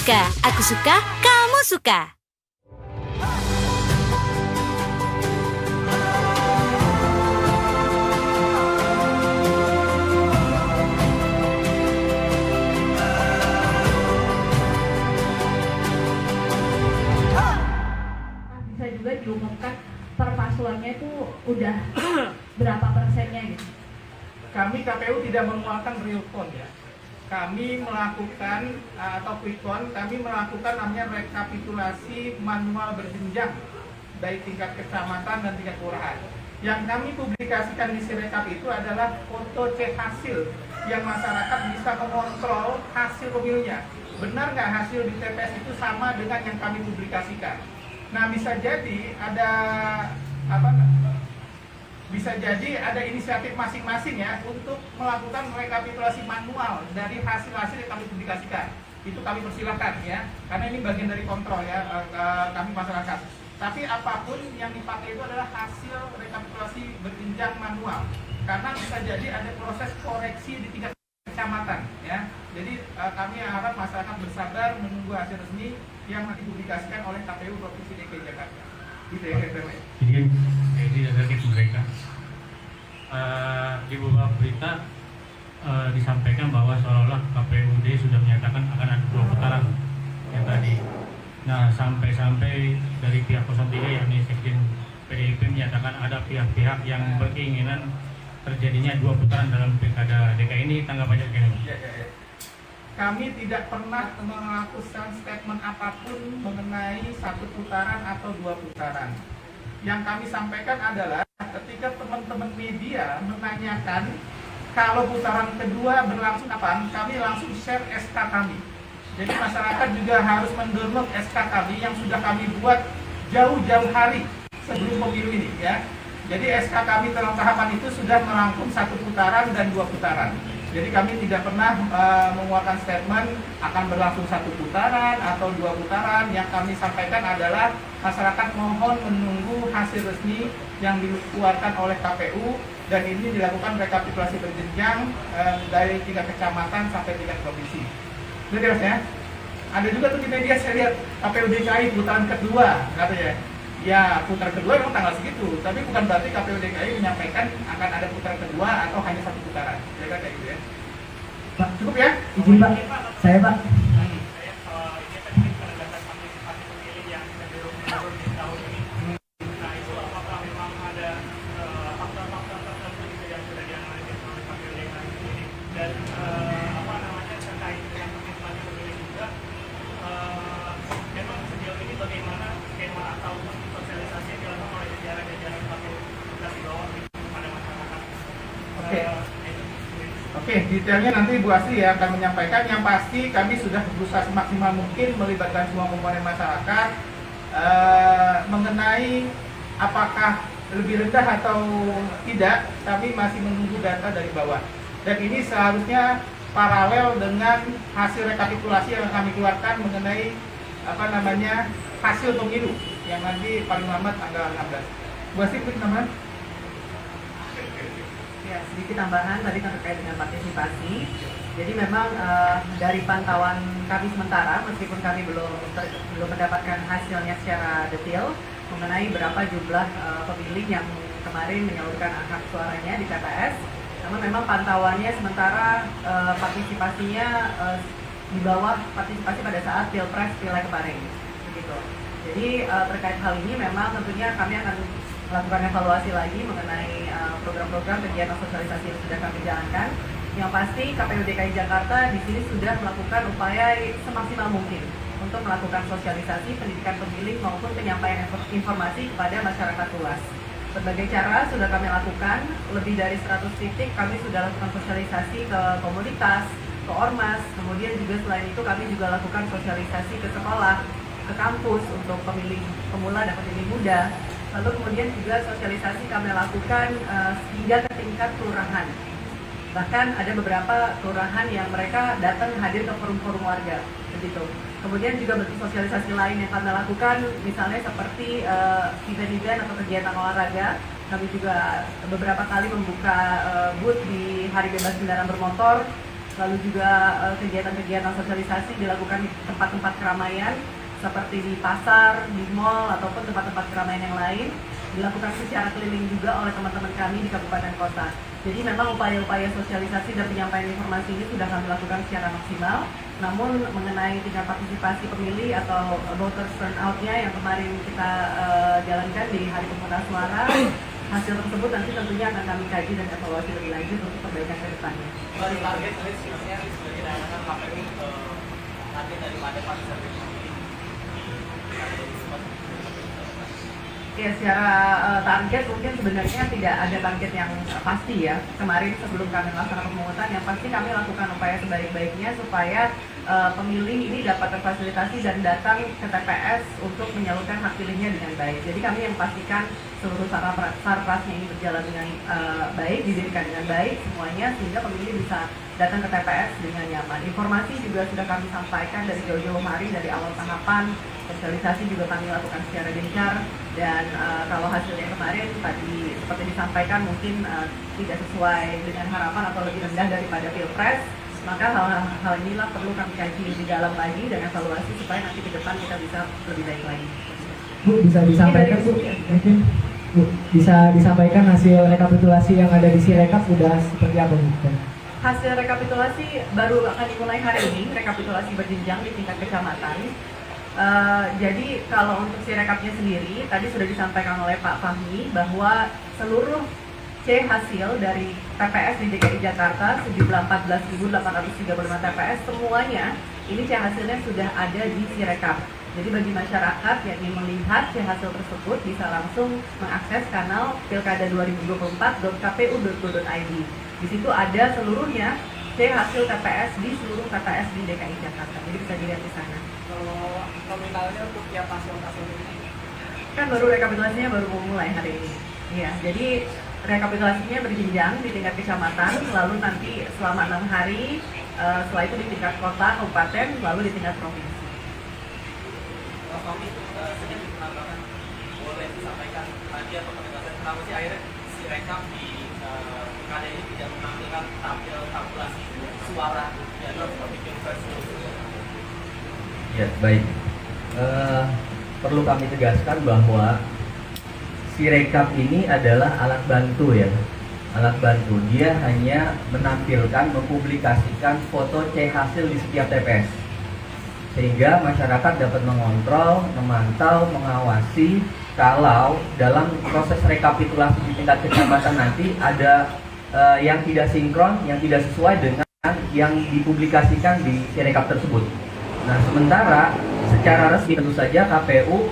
suka, aku suka, kamu suka. Bisa juga diumumkan perpasuannya itu udah berapa persennya gitu? Kami KPU tidak mengeluarkan real count ya. Kami melakukan atau quick count, kami melakukan namanya rekapitulasi manual berjenjang dari tingkat kecamatan dan tingkat kelurahan. Yang kami publikasikan di Sirekap itu adalah foto C hasil yang masyarakat bisa mengontrol hasil pemilunya. Benar nggak hasil di TPS itu sama dengan yang kami publikasikan? Nah, bisa jadi ada inisiatif masing-masing ya untuk melakukan rekapitulasi manual dari hasil-hasil yang kami publikasikan. Itu kami persilahkan ya, karena ini bagian dari kontrol ya kami masyarakat. Tapi apapun yang dipakai itu adalah hasil rekapitulasi berjenjang manual, karena bisa jadi ada proses koreksi di tingkat kecamatan ya. Jadi kami harap masyarakat bersabar menunggu hasil resmi yang dipublikasikan oleh KPU Provinsi DKI Jakarta di DKPP. Jadi dari mereka di beberapa berita disampaikan bahwa seolah-olah KPUD sudah menyatakan akan ada 2 putaran yang tadi. Nah, sampai-sampai dari pihak 03 yakni Sekjen PDIP menyatakan ada pihak-pihak yang berkeinginan terjadinya 2 putaran dalam pilkada DKI ini. Tanggapannya bagaimana? Ya. Kami tidak pernah melakukan statement apapun mengenai 1 putaran atau 2 putaran. Yang kami sampaikan adalah ketika teman-teman media menanyakan kalau putaran kedua berlangsung kapan, kami langsung share SK kami. Jadi masyarakat juga harus mendownload SK kami yang sudah kami buat jauh-jauh hari sebelum pemilu ini ya. Jadi SK kami dalam tahapan itu sudah merangkum 1 putaran dan 2 putaran. Jadi kami tidak pernah mengeluarkan statement akan berlangsung 1 putaran atau 2 putaran. Yang kami sampaikan adalah masyarakat mohon menunggu hasil resmi yang dikeluarkan oleh KPU, dan ini dilakukan rekapitulasi berjenjang dari tingkat kecamatan sampai tingkat provinsi. Itu ya. Ada juga tuh di media saya lihat KPU DKI putaran kedua katanya. Ya, putaran kedua memang tanggal segitu, tapi bukan berarti KPU DKI menyampaikan akan ada putaran kedua atau hanya 1 putaran. Kira-kira kayak gitu ya. Pak, cukup ya? Izin Pak, saya Pak. Oke, detailnya nanti Bu Asri ya akan menyampaikan. Yang pasti kami sudah berusaha semaksimal mungkin melibatkan semua komponen masyarakat mengenai apakah lebih rendah atau tidak. Kami masih menunggu data dari bawah. Dan ini seharusnya paralel dengan hasil rekapitulasi yang kami keluarkan mengenai hasil pemilu yang nanti paling lambat tanggal 16. Bu Asri, klik tambahan. Ya, sedikit tambahan tadi terkait dengan partisipasi. Jadi memang dari pantauan kami sementara, meskipun kami belum mendapatkan hasilnya secara detail mengenai berapa jumlah pemilih yang kemarin menyalurkan hak suaranya di TPS, namun memang pantauannya sementara partisipasinya di bawah partisipasi pada saat Pilpres Pileg kemarin, begitu. Jadi terkait hal ini memang tentunya kami akan melakukan evaluasi lagi mengenai program-program kegiatan sosialisasi yang sudah kami jalankan. Yang pasti KPU DKI Jakarta di sini sudah melakukan upaya semaksimal mungkin untuk melakukan sosialisasi pendidikan pemilih maupun penyampaian informasi kepada masyarakat luas. Berbagai cara sudah kami lakukan, lebih dari 100 titik kami sudah lakukan sosialisasi ke komunitas, ke ormas, kemudian juga selain itu kami juga lakukan sosialisasi ke sekolah, ke kampus untuk pemilih pemula dan pemilih muda. Lalu kemudian juga sosialisasi kami lakukan hingga ke tingkat kelurahan. Bahkan ada beberapa kelurahan yang mereka datang hadir ke forum-forum warga, begitu. Kemudian juga bentuk sosialisasi lain yang kami lakukan, misalnya seperti event-event atau kegiatan olahraga. Kami juga beberapa kali membuka booth di Hari Bebas Kendaraan Bermotor. lalu juga kegiatan-kegiatan sosialisasi dilakukan di tempat-tempat keramaian seperti di pasar, di mall, ataupun tempat-tempat keramaian yang lain, dilakukan secara keliling juga oleh teman-teman kami di kabupaten kota. Jadi memang upaya-upaya sosialisasi dan penyampaian informasi ini sudah kami lakukan secara maksimal. Namun mengenai tingkat partisipasi pemilih atau voters turnout-nya yang kemarin kita jalankan di hari pemungutan suara, hasil tersebut nanti tentunya akan kami kaji dan evaluasi lebih lanjut untuk perbaikan ke depannya. Target sebenarnya sebagai daerah KPU target daripada partisipasi. Ya, secara target mungkin sebenarnya tidak ada target yang pasti ya. Kemarin sebelum kami melaksanakan pemungutan, yang pasti kami lakukan upaya sebaik-baiknya supaya pemilih ini dapat terfasilitasi dan datang ke TPS untuk menyalurkan hak pilihnya dengan baik. Jadi kami yang pastikan seluruh sarprasnya ini berjalan dengan baik, didirikan dengan baik semuanya, sehingga pemilih bisa datang ke TPS dengan nyaman. Informasi juga sudah kami sampaikan dari jauh-jauh hari, dari awal tahapan. Sosialisasi juga kami lakukan secara gencar, dan kalau hasilnya kemarin tadi seperti disampaikan mungkin tidak sesuai dengan harapan atau lebih rendah daripada Pilpres, maka hal inilah perlu kami kaji lebih dalam lagi dan evaluasi supaya nanti ke depan kita bisa lebih baik lagi. Bu, bisa disampaikan Bu, mungkin Bu, bisa disampaikan hasil rekapitulasi yang ada di Sirekap sudah seperti apa Bu? Hasil rekapitulasi baru akan dimulai hari ini, rekapitulasi berjenjang di tingkat kecamatan. Jadi kalau untuk Sirekapnya sendiri, tadi sudah disampaikan oleh Pak Fahmi bahwa seluruh C hasil dari TPS di DKI Jakarta sejumlah 14.835 TPS semuanya ini C hasilnya sudah ada di Sirekap. Jadi bagi masyarakat yang ingin melihat C hasil tersebut bisa langsung mengakses kanal pilkada2024.kpu.go.id. Di situ ada seluruhnya C hasil TPS di seluruh TPS di DKI Jakarta. Jadi bisa dilihat di sana. Kalau nominalnya untuk tiap hasil ini Kan baru rekapitulasinya baru mau mulai hari ini. Iya, jadi rekapitulasinya berjenjang di tingkat kecamatan, lalu nanti selama 6 hari, setelah itu di tingkat kota, kabupaten, lalu di tingkat provinsi. Mas Tommy, sedikit penambahan boleh disampaikan tadi atau penegasan kenapa sih akhirnya si rekap di pilkada ini tidak menampilkan tabulasi suara ya seperti pilpres? Ya, baik. Perlu kami tegaskan bahwa Sirekap ini adalah alat bantu ya. Alat bantu. Dia hanya menampilkan, mempublikasikan foto C hasil di setiap TPS. Sehingga masyarakat dapat mengontrol, memantau, mengawasi kalau dalam proses rekapitulasi di tingkat kecamatan nanti ada yang tidak sinkron, yang tidak sesuai dengan yang dipublikasikan di Sirekap tersebut. Nah, sementara secara resmi tentu saja KPU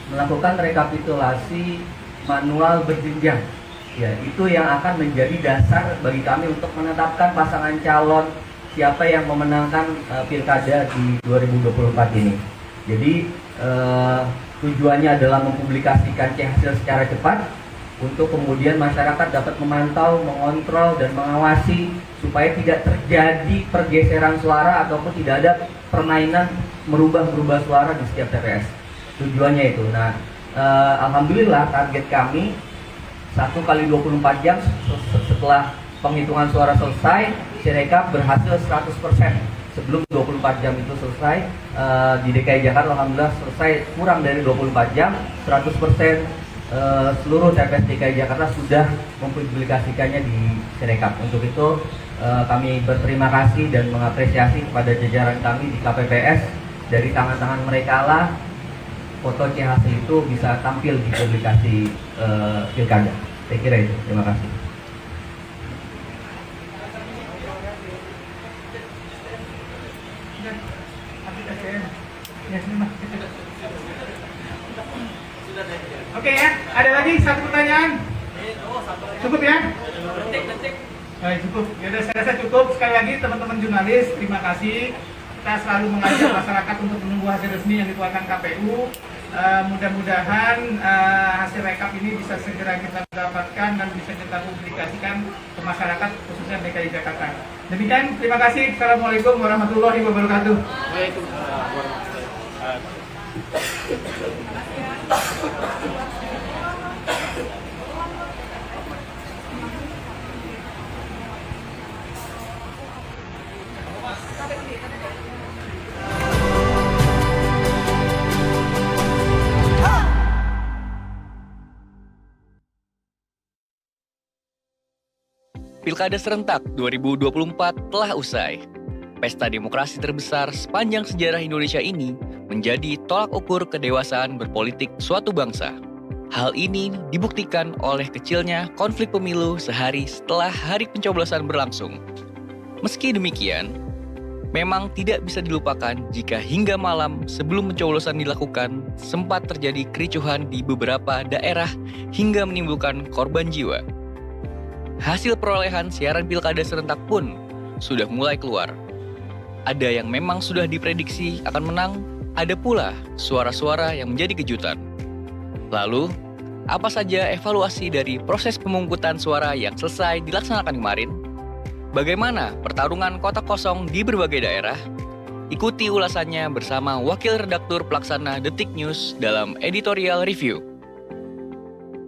melakukan rekapitulasi manual berjenjang. Ya, itu yang akan menjadi dasar bagi kami untuk menetapkan pasangan calon siapa yang memenangkan pilkada di 2024 ini. Jadi tujuannya adalah mempublikasikan C hasil secara cepat untuk kemudian masyarakat dapat memantau, mengontrol, dan mengawasi supaya tidak terjadi pergeseran suara ataupun tidak ada permainan merubah-rubah suara di setiap TPS. Tujuannya itu. Nah, alhamdulillah target kami 1 kali 24 jam setelah penghitungan suara selesai, Sirekap berhasil 100%. Sebelum 24 jam itu selesai, di DKI Jakarta alhamdulillah selesai kurang dari 24 jam, 100% seluruh TPS DKI Jakarta sudah mempublikasikannya di Sirekap. Untuk itu kami berterima kasih dan mengapresiasi kepada jajaran kami di KPPS. Dari tangan-tangan mereka lah foto C hasil itu bisa tampil di publikasi pilkada. Saya kira itu. Terima kasih. Oke ya, ada lagi satu pertanyaan? Cukup ya? Cukup. Ya udah, saya rasa cukup. Sekali lagi teman-teman jurnalis, terima kasih. Kita selalu mengajak masyarakat untuk menunggu hasil resmi yang dikeluarkan KPU. Mudah-mudahan hasil rekap ini bisa segera kita dapatkan dan bisa kita publikasikan ke masyarakat khususnya DKI Jakarta. Demikian, terima kasih. Assalamualaikum warahmatullahi wabarakatuh. Waalaikumsalam warahmatullahi wabarakatuh. Pilkada serentak 2024 telah usai. Pesta demokrasi terbesar sepanjang sejarah Indonesia ini menjadi tolak ukur kedewasaan berpolitik suatu bangsa. Hal ini dibuktikan oleh kecilnya konflik pemilu sehari setelah hari pencoblosan berlangsung. Meski demikian, memang tidak bisa dilupakan jika hingga malam sebelum pencoblosan dilakukan sempat terjadi kericuhan di beberapa daerah hingga menimbulkan korban jiwa. Hasil perolehan siaran pilkada serentak pun sudah mulai keluar. Ada yang memang sudah diprediksi akan menang, ada pula suara-suara yang menjadi kejutan. Lalu, apa saja evaluasi dari proses pemungutan suara yang selesai dilaksanakan kemarin? Bagaimana pertarungan kotak kosong di berbagai daerah? Ikuti ulasannya bersama Wakil Redaktur Pelaksana Detik News dalam Editorial Review.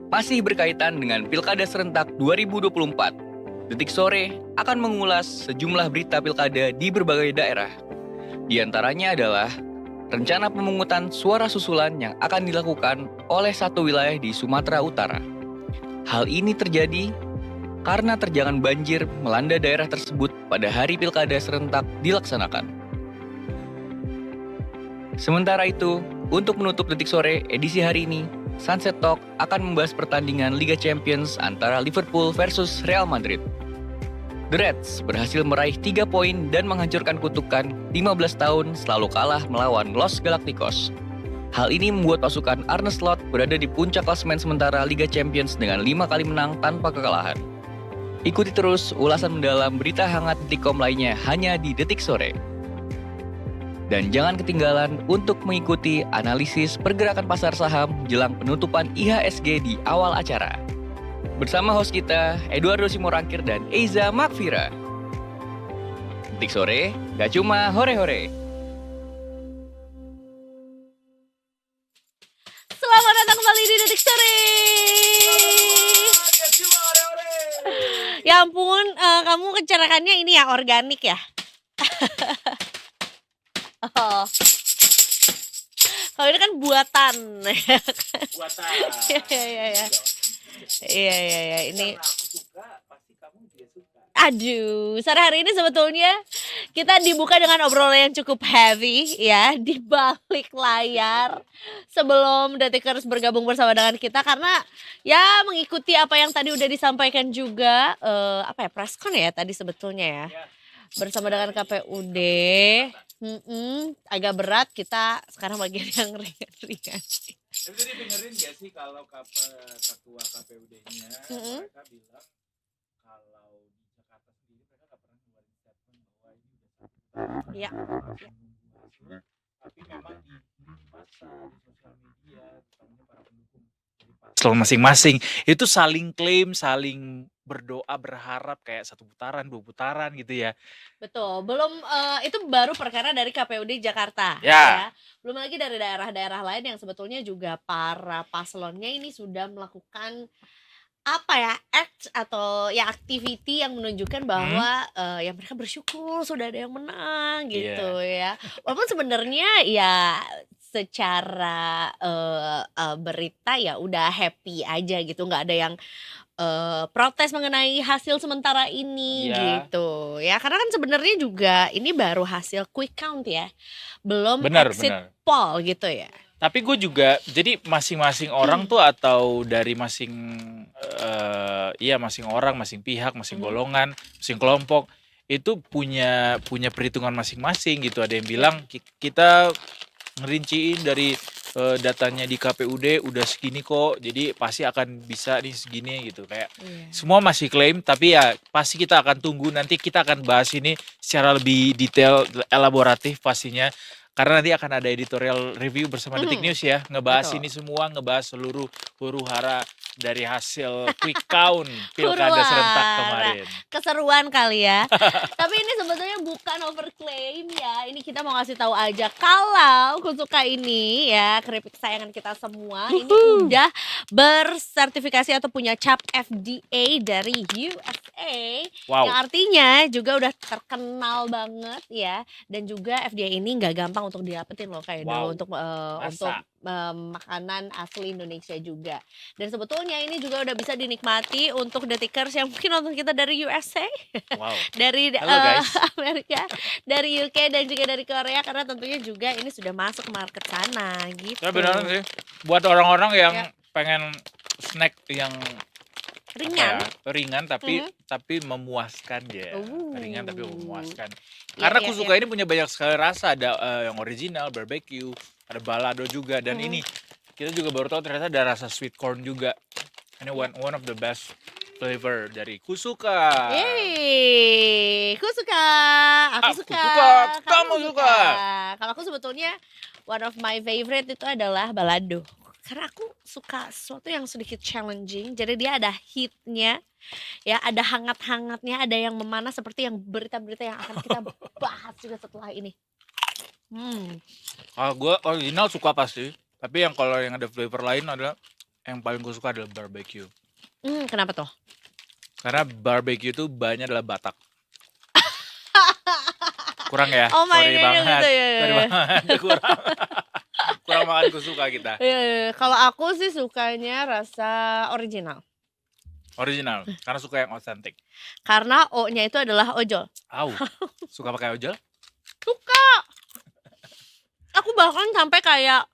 Masih berkaitan dengan Pilkada Serentak 2024, Detik Sore akan mengulas sejumlah berita pilkada di berbagai daerah. Di antaranya adalah rencana pemungutan suara susulan yang akan dilakukan oleh satu wilayah di Sumatera Utara. Hal ini terjadi karena terjangan banjir melanda daerah tersebut pada hari Pilkada Serentak dilaksanakan. Sementara itu, untuk menutup Detik Sore edisi hari ini, Sunset Talk akan membahas pertandingan Liga Champions antara Liverpool versus Real Madrid. The Reds berhasil meraih 3 poin dan menghancurkan kutukan 15 tahun selalu kalah melawan Los Galacticos. Hal ini membuat pasukan Arne Slot berada di puncak klasemen sementara Liga Champions dengan 5 kali menang tanpa kekalahan. Ikuti terus ulasan mendalam berita hangat Detikcom lainnya hanya di Detik Sore. Dan jangan ketinggalan untuk mengikuti analisis pergerakan pasar saham jelang penutupan IHSG di awal acara. Bersama host kita, Eduardo Simorangkir dan Eiza Makfira. Detik Sore, gak cuma hore-hore. Selamat datang kembali di Detik Sore. Ya ampun, kamu kecerakannya ini ya organik ya. Oh. Kalau ini kan buatan. Buatan. Iya, ini. Karena aku suka, pasti kamu juga suka. Aduh, sore hari ini sebetulnya kita dibuka dengan obrolan yang cukup heavy ya di balik layar sebelum Detikers bergabung bersama dengan kita karena ya mengikuti apa yang tadi udah disampaikan juga preskon ya tadi sebetulnya ya bersama dengan KPUD. Agak berat, kita sekarang bagian yang ringan-ringan. Tapi tadi dengerin gak sih kalau ketua KPUD-nya mereka bilang kalau di Jakarta sendiri mereka gak pernah ngeluarin statement bahwa ini udah satu Iya. tapi memang di masa di sosial media terutama para pendukung dari paslon masing-masing itu saling klaim, saling berdoa, berharap kayak 1 putaran, 2 putaran gitu ya. Betul, belum itu baru perkara dari KPUD Jakarta Ya. ya. Belum lagi dari daerah-daerah lain yang sebetulnya juga para paslonnya ini sudah melakukan act atau ya activity yang menunjukkan bahwa ya mereka bersyukur sudah ada yang menang gitu ya. Walaupun sebenarnya ya secara berita ya udah happy aja gitu, nggak ada yang protes mengenai hasil sementara ini gitu ya, karena kan sebenarnya juga ini baru hasil quick count ya, belum exit poll gitu ya. Tapi gue juga jadi masing-masing orang tuh atau dari masing masing orang, masing pihak, masing golongan, masing kelompok itu punya perhitungan masing-masing gitu. Ada yang bilang kita ngerinciin dari datanya di KPUD udah segini kok, jadi pasti akan bisa nih segini gitu, kayak semua masih klaim, tapi ya pasti kita akan tunggu, nanti kita akan bahas ini secara lebih detail, elaboratif pastinya, karena nanti akan ada editorial review bersama Detik News ya, ngebahas ini semua, ngebahas seluruh huru-hara dari hasil quick count pilkada serentak kemarin. Keseruan kali ya. Tapi ini sebetulnya bukan overclaim ya. Ini kita mau ngasih tahu aja kalau Kusuka ini ya, keripik kesayangan kita semua ini udah bersertifikasi atau punya cap FDA dari USA. Wow. Yang artinya juga udah terkenal banget ya. Dan juga FDA ini nggak gampang untuk didapetin loh kayak dulu untuk makanan asli Indonesia juga. Dan sebetulnya ini juga udah bisa dinikmati untuk detikers yang mungkin nonton kita dari USA, Wow. dari Halo guys. Amerika, dari UK dan juga dari Korea, karena tentunya juga ini sudah masuk ke market sana gitu. Tapi beneran sih, buat orang-orang yang Ya. pengen snack yang Ringan. ringan tapi memuaskan ya. Ringan tapi Oh. memuaskan. Iya, Karena iya, Kusuka iya. ini punya banyak sekali rasa, ada yang original, barbecue, ada balado juga, dan ini kita juga baru tahu ternyata ada rasa sweet corn juga. Ini one of the best flavor dari Kusuka. Yeay, aku suka, aku Aku suka, suka, kamu suka. Kalau aku sebetulnya one of my favorite itu adalah balado. Karena aku suka sesuatu yang sedikit challenging, jadi dia ada heatnya, ya ada hangat-hangatnya, ada yang memanas seperti yang berita-berita yang akan kita bahas juga setelah ini. Gue original suka pasti, tapi yang kalau yang ada flavor lain adalah yang paling gue suka adalah barbecue. Kenapa tuh? Karena barbecue itu bahannya adalah Batak. Kurang ya? Oh, Sorry mainnya banget. gitu ya. Sorry banget. Kurang makan Kusuka kita. Iya, kalau aku sih sukanya rasa original. Original, karena suka yang otentik. Karena O-nya itu adalah ojol. Au, suka pakai ojol? Suka. Aku bahkan sampai kayak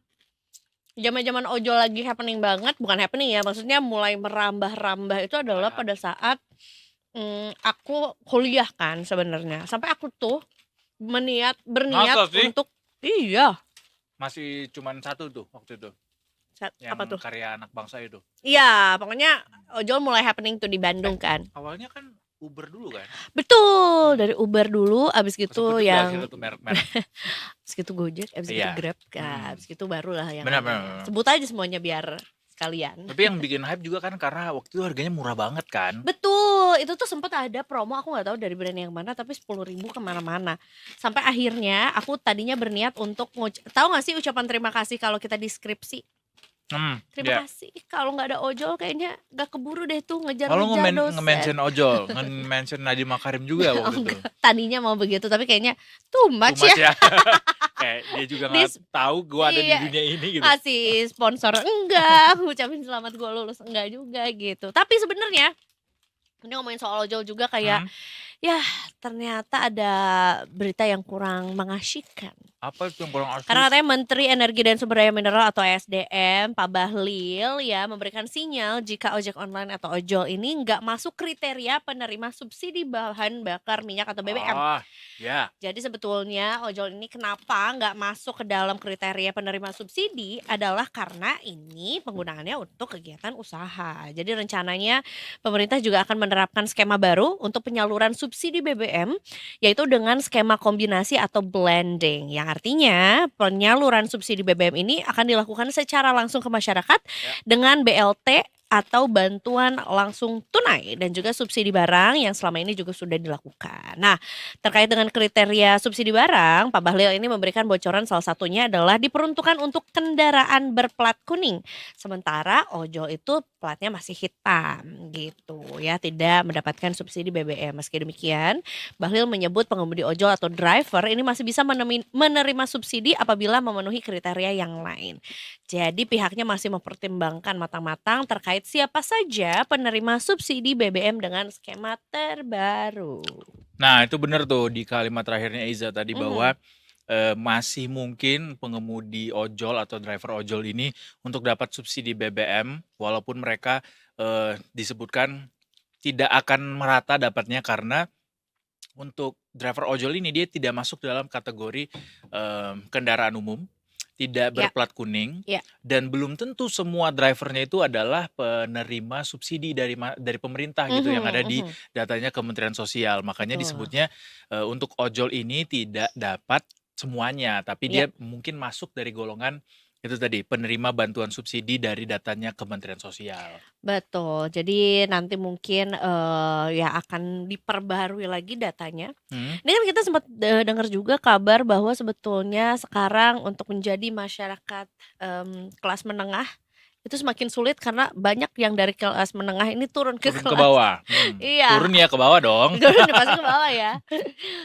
zaman-zaman ojol lagi happening banget, bukan happening ya, maksudnya mulai merambah-rambah itu adalah pada saat aku kuliah kan sebenarnya. Sampai aku tuh berniat Masa sih? untuk iya. Masih cuman satu tuh waktu itu, yang Apa tuh? karya anak bangsa itu. Iya, pokoknya ojol mulai happening tuh di Bandung kan. Awalnya kan Uber dulu kan? Betul, dari Uber dulu, abis gitu Sebut juga yang sih itu merek-merek. abis gitu Gojek, abis gitu Iya. Grab, abis gitu barulah yang Benar, ada. benar. Sebut aja semuanya biar sekalian. Tapi yang bikin hype juga kan karena waktu itu harganya murah banget kan? Betul, itu tuh sempat ada promo, aku nggak tahu dari brand yang mana, tapi 10.000 kemana-mana. Sampai akhirnya aku tadinya berniat untuk tahu nggak sih ucapan terima kasih kalau kita di skripsi. Terima Iya. kasih, kalau nggak ada ojol kayaknya nggak keburu deh tuh Kalau ngejar-ngejar dosen. nge-mention ojol, nge-mention Nadiem Makarim juga waktu itu. Tadinya mau begitu, tapi kayaknya too much Too much ya. ya. Kayak dia juga Dis- nggak tahu gue ada di Iya. dunia ini gitu. Ngasih sponsor enggak, ngucapin selamat gue lulus enggak juga gitu. Tapi sebenarnya ini ngomongin soal ojol juga kayak ya ternyata ada berita yang kurang mengasyikkan. Apa itu yang kurang asli? Karena katanya Menteri Energi dan Sumber Daya Mineral atau SDM Pak Bahlil ya memberikan sinyal jika ojek online atau ojol ini nggak masuk kriteria penerima subsidi bahan bakar minyak atau BBM. Oh, ya. Jadi sebetulnya ojol ini kenapa nggak masuk ke dalam kriteria penerima subsidi adalah karena ini penggunaannya untuk kegiatan usaha. Jadi rencananya pemerintah juga akan menerapkan skema baru untuk penyaluran subsidi BBM, yaitu dengan skema kombinasi atau blending. Yang artinya penyaluran subsidi BBM ini akan dilakukan secara langsung ke masyarakat dengan BLT atau bantuan langsung tunai dan juga subsidi barang yang selama ini juga sudah dilakukan. Nah, terkait dengan kriteria subsidi barang, Pak Bahlil ini memberikan bocoran salah satunya adalah diperuntukkan untuk kendaraan berplat kuning. Sementara ojol itu platnya masih hitam gitu ya, tidak mendapatkan subsidi BBM. Meski demikian, Bahlil menyebut pengemudi ojol atau driver ini masih bisa menerima subsidi apabila memenuhi kriteria yang lain. Jadi pihaknya masih mempertimbangkan matang-matang terkait siapa saja penerima subsidi BBM dengan skema terbaru. Nah itu benar tuh di kalimat terakhirnya Iza tadi bahwa masih mungkin pengemudi ojol atau driver ojol ini untuk dapat subsidi BBM walaupun mereka disebutkan tidak akan merata dapatnya karena untuk driver ojol ini dia tidak masuk dalam kategori kendaraan umum, tidak berplat kuning, dan belum tentu semua drivernya itu adalah penerima subsidi dari pemerintah gitu yang ada di datanya Kementerian Sosial. Makanya disebutnya untuk ojol ini tidak dapat semuanya, tapi dia mungkin masuk dari golongan itu tadi penerima bantuan subsidi dari datanya Kementerian Sosial. Betul. Jadi nanti mungkin ya akan diperbarui lagi datanya. Ini kan kita sempat dengar juga kabar bahwa sebetulnya sekarang untuk menjadi masyarakat kelas menengah itu semakin sulit karena banyak yang dari kelas menengah ini turun ke Turun ke kelas bawah. iya. Turun ya ke bawah dong. Turun pasti ke bawah ya.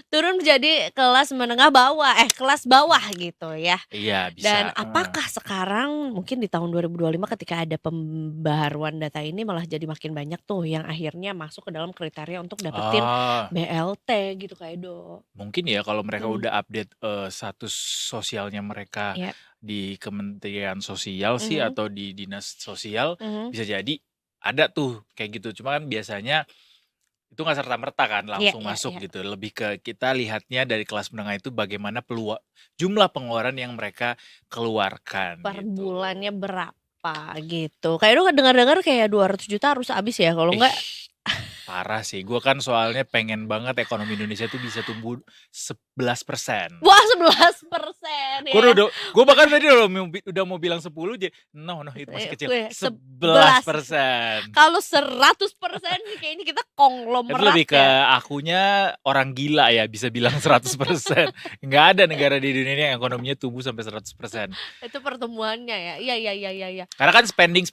Turun menjadi kelas menengah bawah, kelas bawah gitu ya. Iya Dan bisa. apakah sekarang mungkin di tahun 2025 ketika ada pembaharuan data ini malah jadi makin banyak tuh yang akhirnya masuk ke dalam kriteria untuk dapetin Ah, BLT gitu Kak Edo. mungkin ya kalau mereka Mhm, udah update status sosialnya mereka iya, di Kementerian Sosial sih mhm, atau di Dinas Sosial, mhm, bisa jadi ada tuh kayak gitu. Cuma kan biasanya itu nggak serta-merta kan iya langsung iya masuk iya. gitu. Lebih ke kita lihatnya dari kelas menengah itu bagaimana jumlah pengeluaran yang mereka keluarkan Per gitu. bulannya berapa gitu. Kak Edo dengar-dengar kayak 200 juta harus habis ya kalau Ih, enggak parah sih. Gue kan soalnya pengen banget ekonomi Indonesia tuh bisa tumbuh 11%. wah 11% Gue ya. gue bahkan tadi udah mau bilang 10, jadi no itu masih kecil. 11. 11%. Kalau 100% nih kayaknya kita Itu konglomerat lebih ke ya. akunya orang gila ya bisa bilang 100%. Nggak ada negara di dunia ini yang ekonominya tumbuh sampai 100%. Itu pertemuannya ya. Iya iya iya iya iya. Karena kan spending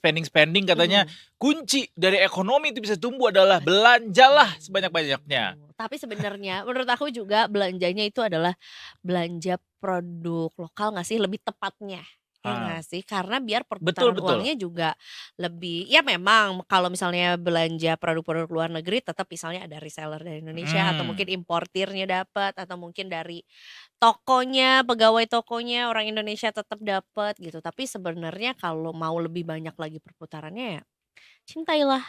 katanya Mhm. kunci dari ekonomi itu bisa tumbuh adalah belanjalah sebanyak-banyaknya. Tapi sebenarnya menurut aku juga belanjanya itu adalah belanja produk lokal nggak sih lebih tepatnya. Ya Ah, nggak sih? Karena biar betul perputaran betul. uangnya juga lebih ya memang kalau misalnya belanja produk-produk luar negeri tetap misalnya ada reseller dari Indonesia atau mungkin Hmm. importirnya dapat atau mungkin dari tokonya, pegawai tokonya orang Indonesia tetap dapat gitu. Tapi sebenarnya kalau mau lebih banyak lagi perputarannya ya cintailah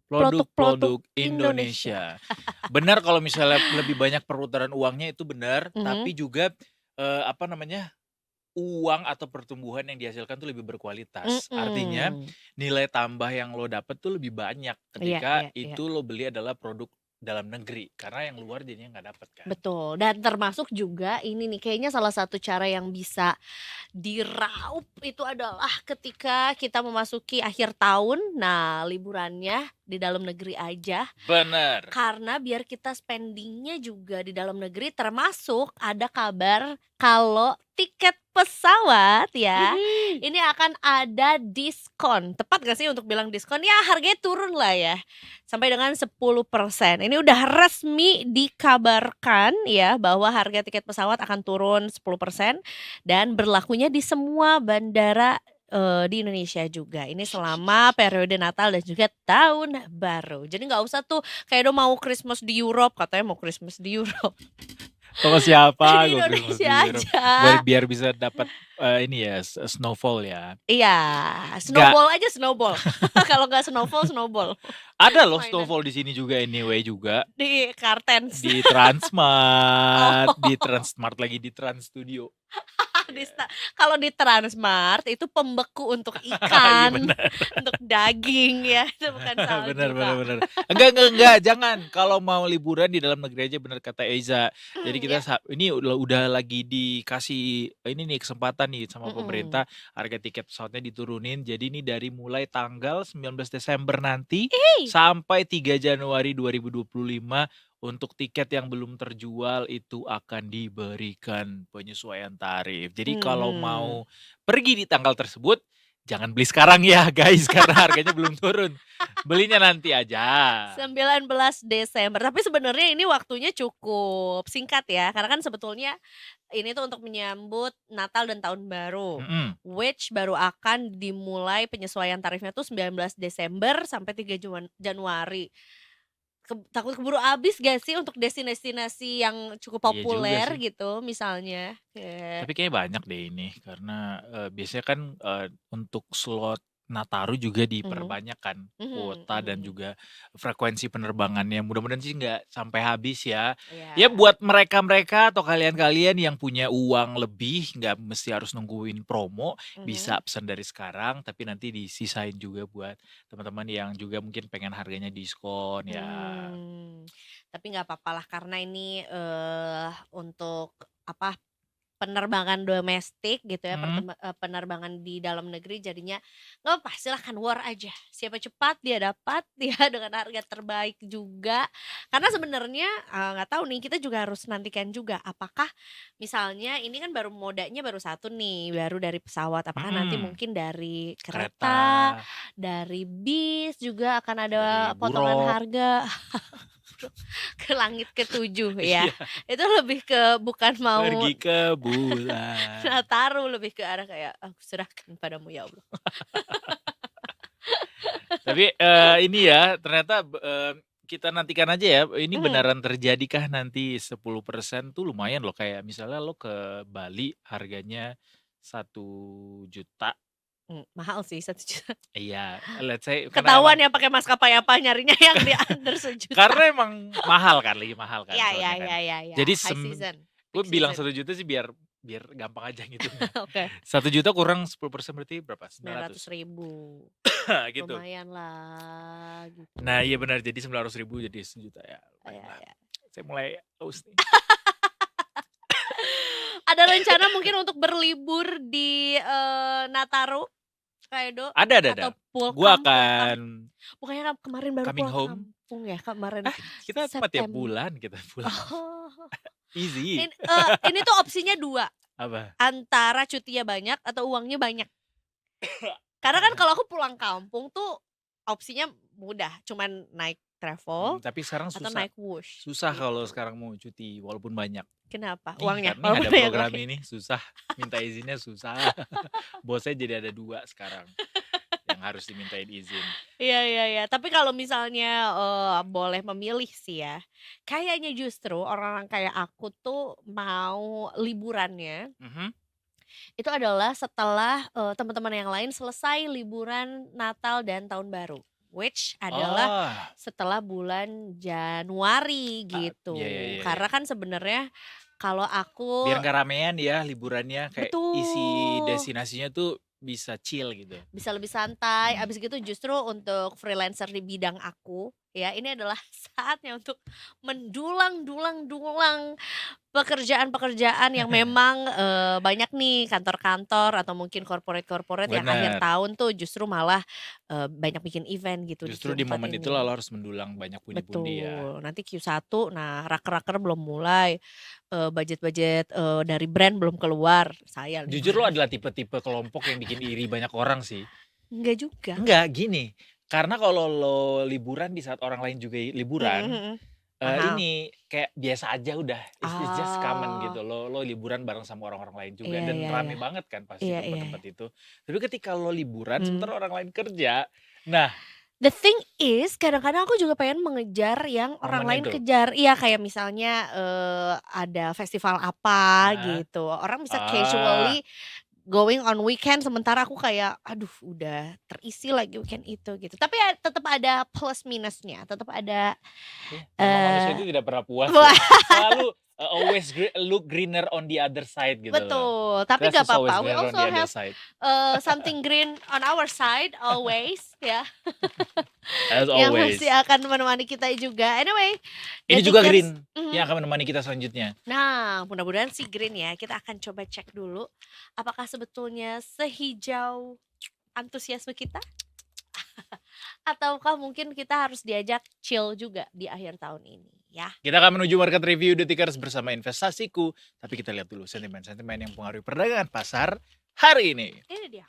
produk-produk Produk-produk Indonesia. Indonesia. Benar kalau misalnya lebih banyak perputaran uangnya itu benar, Mhm. tapi juga apa namanya? Uang atau pertumbuhan yang dihasilkan tuh lebih berkualitas. Artinya Mhm. nilai tambah yang lo dapet tuh lebih banyak Iya ketika iya iya. itu lo beli adalah produk dalam negeri. Karena yang luar jadinya nggak dapet kan. Betul, dan termasuk juga ini nih kayaknya salah satu cara yang bisa diraup itu adalah ketika kita memasuki akhir tahun, nah liburannya di dalam negeri aja. Bener. Karena biar kita spendingnya juga di dalam negeri termasuk ada kabar kalau tiket pesawat ya, Widih. ini akan ada diskon. Tepat gak sih untuk bilang diskon? Ya harganya turun lah ya, sampai dengan 10%. Ini udah resmi dikabarkan ya bahwa harga tiket pesawat akan turun 10% dan berlakunya di semua bandara di Indonesia juga. Ini selama periode Natal dan juga Tahun Baru. Jadi nggak usah tuh kayak udah mau Christmas di Europe, katanya mau Christmas di Europe. Sama siapa Di gue Christmas di Indonesia Europe. aja. Biar bisa dapat ini ya snowfall ya. Iya, Nggak snowball aja snowball. Kalau nggak snowfall, snowball. ada loh Mainan snowfall di sini juga anyway juga. di Kartens. Di Transmart, di Oh, Transmart lagi di Trans Studio. di Iya. kalau di Transmart itu pembeku untuk Iya ikan, benar. untuk daging ya, itu bukan Benar salju, benar Kak. benar. Enggak, jangan. Kalau mau liburan di dalam negeri aja benar kata Eiza. Jadi kita Ya, ini udah lagi dikasih ini nih kesempatan nih sama mhm. pemerintah harga tiket pesawatnya diturunin. Jadi ini dari mulai tanggal 19 Desember nanti Ih, sampai 3 Januari 2025 untuk tiket yang belum terjual itu akan diberikan penyesuaian tarif. Jadi kalau mhm. mau pergi di tanggal tersebut jangan beli sekarang ya guys karena harganya belum turun. Belinya nanti aja. 19 Desember, tapi sebenarnya ini waktunya cukup singkat ya, karena kan sebetulnya ini tuh untuk menyambut Natal dan Tahun Baru, Mhm. which baru akan dimulai penyesuaian tarifnya tuh 19 Desember sampai 3 Januari. Takut keburu habis gak sih untuk destinasi yang cukup Iya juga populer sih. gitu misalnya, kayak Tapi kayaknya banyak deh ini karena biasanya kan untuk slot Nataru juga mhm, diperbanyak kan mhm kuota dan mhm, juga frekuensi penerbangannya. Mudah-mudahan sih nggak sampai habis ya. Ya iya, buat mereka-mereka atau kalian-kalian yang punya uang lebih nggak mesti harus nungguin promo, mhm, bisa pesan dari sekarang tapi nanti disisain juga buat teman-teman yang juga mungkin pengen harganya diskon ya. Tapi nggak papalah karena ini, untuk apa penerbangan domestik gitu ya, Hmm. penerbangan di dalam negeri jadinya nggak apa-apa silahkan war aja. Siapa cepat dia dapat ya dengan harga terbaik juga. Karena sebenarnya nggak tahu nih kita juga harus nantikan juga apakah misalnya ini kan baru modanya baru satu nih, baru dari pesawat. Apakah nanti Mm-mm. mungkin dari kereta, Kereta, dari bis juga akan ada dari potongan buruk. harga ke langit ketujuh ya. Iya, Itu lebih ke bukan mau pergi ke bulan. Nataru lebih ke arah kayak aku serahkan padamu ya Allah. Tapi ini ya ternyata kita nantikan aja ya. Ini Hmm. beneran terjadikah nanti 10% tuh lumayan loh. Kayak misalnya lo ke Bali harganya 1 juta. Mahal sih 1 juta. Iya, let's say karena Ketahuan emang ya pakai maskapai apa nyarinya yang di under sejuta. karena emang mahal kan, lagi mahal kan Ya ya soalnya kan. ya ya ya. Jadi High season. gue Peak bilang season. 1 juta sih biar gampang aja gitu. Oke. 1 juta kurang 10% berarti berapa? 900. 900.000. Gitu. Lumayan lah gitu. Nah iya benar, jadi 900.000 jadi 1 juta ya. Lumayan Ya, lah. ya. Saya mulai haus nih. Ada rencana mungkin untuk berlibur di Nataru, Kaido Ada. atau pulang Gue kampung? akan Bukannya kemarin baru coming pulang home. kampung ya kemarin Kita cuma tiap September. bulan kita pulang. Oh. Easy. Ini tuh opsinya 2. Apa? Antara cutinya banyak atau uangnya banyak. Karena kan kalau aku pulang kampung tuh opsinya mudah, cuman naik travel Tapi sekarang atau susah. naik Wush. Susah gitu. kalau sekarang mau cuti walaupun banyak. Kenapa? Nih, Uangnya. karena Walaupun ada banyak program uangnya. ini susah, minta izinnya susah. Bosnya jadi ada 2 sekarang yang harus dimintain izin. Iya. Tapi kalau misalnya boleh memilih sih ya, kayaknya justru orang-orang kayak aku tuh mau liburannya Mhm. itu adalah setelah teman-teman yang lain selesai liburan Natal dan Tahun Baru. Which adalah Oh, setelah bulan Januari gitu. iya. Karena kan sebenarnya kalau aku Biar nggak ramean ya liburannya, kayak isi betul destinasinya tuh bisa chill gitu. bisa lebih santai. Abis gitu justru untuk freelancer di bidang aku ya ini adalah saatnya untuk mendulang pekerjaan-pekerjaan yang memang banyak nih kantor-kantor atau mungkin corporate yang akhir Bener. tahun tuh justru malah banyak bikin event gitu Justru di di Q4 momen ini. itu lo harus mendulang banyak pundi-pundi ya. Betul. Nanti Q1 nah raker-raker belum mulai. Budget-budget dari brand belum keluar. Saya Jujur lo adalah tipe-tipe kelompok yang bikin iri banyak orang sih. enggak juga. Enggak, gini. Karena kalau lo liburan di saat orang lain juga liburan, Mhm. Mahal. ini kayak biasa aja udah. It's just common Oh. gitu. Lo liburan bareng sama orang-orang lain juga Iya, dan iya, rame iya. banget kan pasti Iya, iya. tempat-tempat itu. Tapi ketika lo liburan Hmm. sementara orang lain kerja, nah The thing is kadang-kadang aku juga pengen mengejar yang orang momen lain itu. kejar. Iya kayak misalnya ada festival apa Nah, gitu. Orang bisa ah, casually going on weekend sementara aku kayak aduh udah terisi lagi weekend itu gitu. Tapi ya, tetap ada plus minusnya, tetap ada memang manusia itu tidak pernah puas ya. wah, Selalu always look greener on the other side gitu loh. betul. Tapi Grass gak is always apa-apa. We greener on also the other have side. something green on our side always ya. As Yang always. masih akan menemani kita juga. Anyway, Ini The juga Tickers, green mhm. yang akan menemani kita selanjutnya. Nah, mudah-mudahan sih green ya. Kita akan coba cek dulu apakah sebetulnya sehijau antusiasme kita ataukah mungkin kita harus diajak chill juga di akhir tahun ini ya. Kita akan menuju market review The Tickers bersama investasiku. Tapi kita lihat dulu sentimen-sentimen yang mempengaruhi perdagangan pasar hari ini. Ini dia.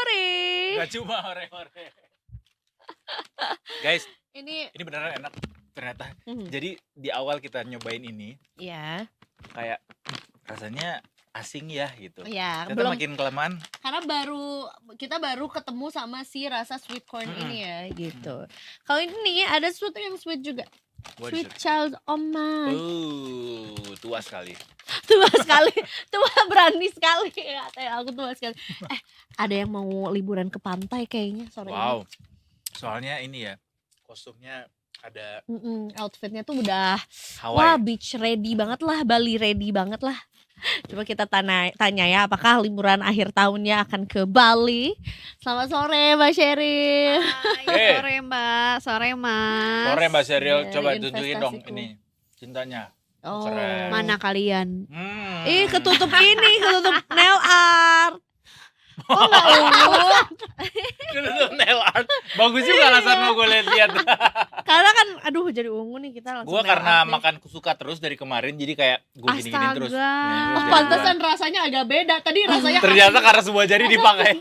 ore-ore. Gak cuma hore-hore. Guys, Ini ini beneran enak ternyata. Mhm. Jadi di awal kita nyobain ini ya, kayak rasanya asing ya gitu. ya Ternyata belum, makin kelamaan karena kita baru ketemu sama si rasa sweet corn Mm-mm. ini ya gitu. Kalau ini ada sesuatu yang sweet juga. what Sweet is it? child of mine. Tua sekali. Tua sekali, tua berani sekali. Katanya aku tua sekali. Ada yang mau liburan ke pantai kayaknya sore ini. Wow. Soalnya ini ya, kostumnya ada Outfitnya tuh udah Hawaii. wah beach ready banget lah, Bali ready banget lah. Coba kita tanya ya, apakah liburan akhir tahunnya akan ke Bali? Selamat sore Mbak Sheryl. Eh. Sore Mbak, sore Mas. Sore Mbak Sheryl, Dari coba tunjukin dong investasiku. ini cintanya. Oh. Keren. Mana kalian? Ih, ketutup nail art. Oh nggak ungu? Ketutup nail art. Bagus juga alasan gue lihat. Karena kan, aduh jadi ungu nih kita langsung Gue nail karena art nih. makan suka terus dari kemarin, jadi kayak gue gini-gini terus. Astaga. Gini terus Oh, jadi pantesan rasanya agak beda. Tadi rasanya ternyata karena semua jari dipakai.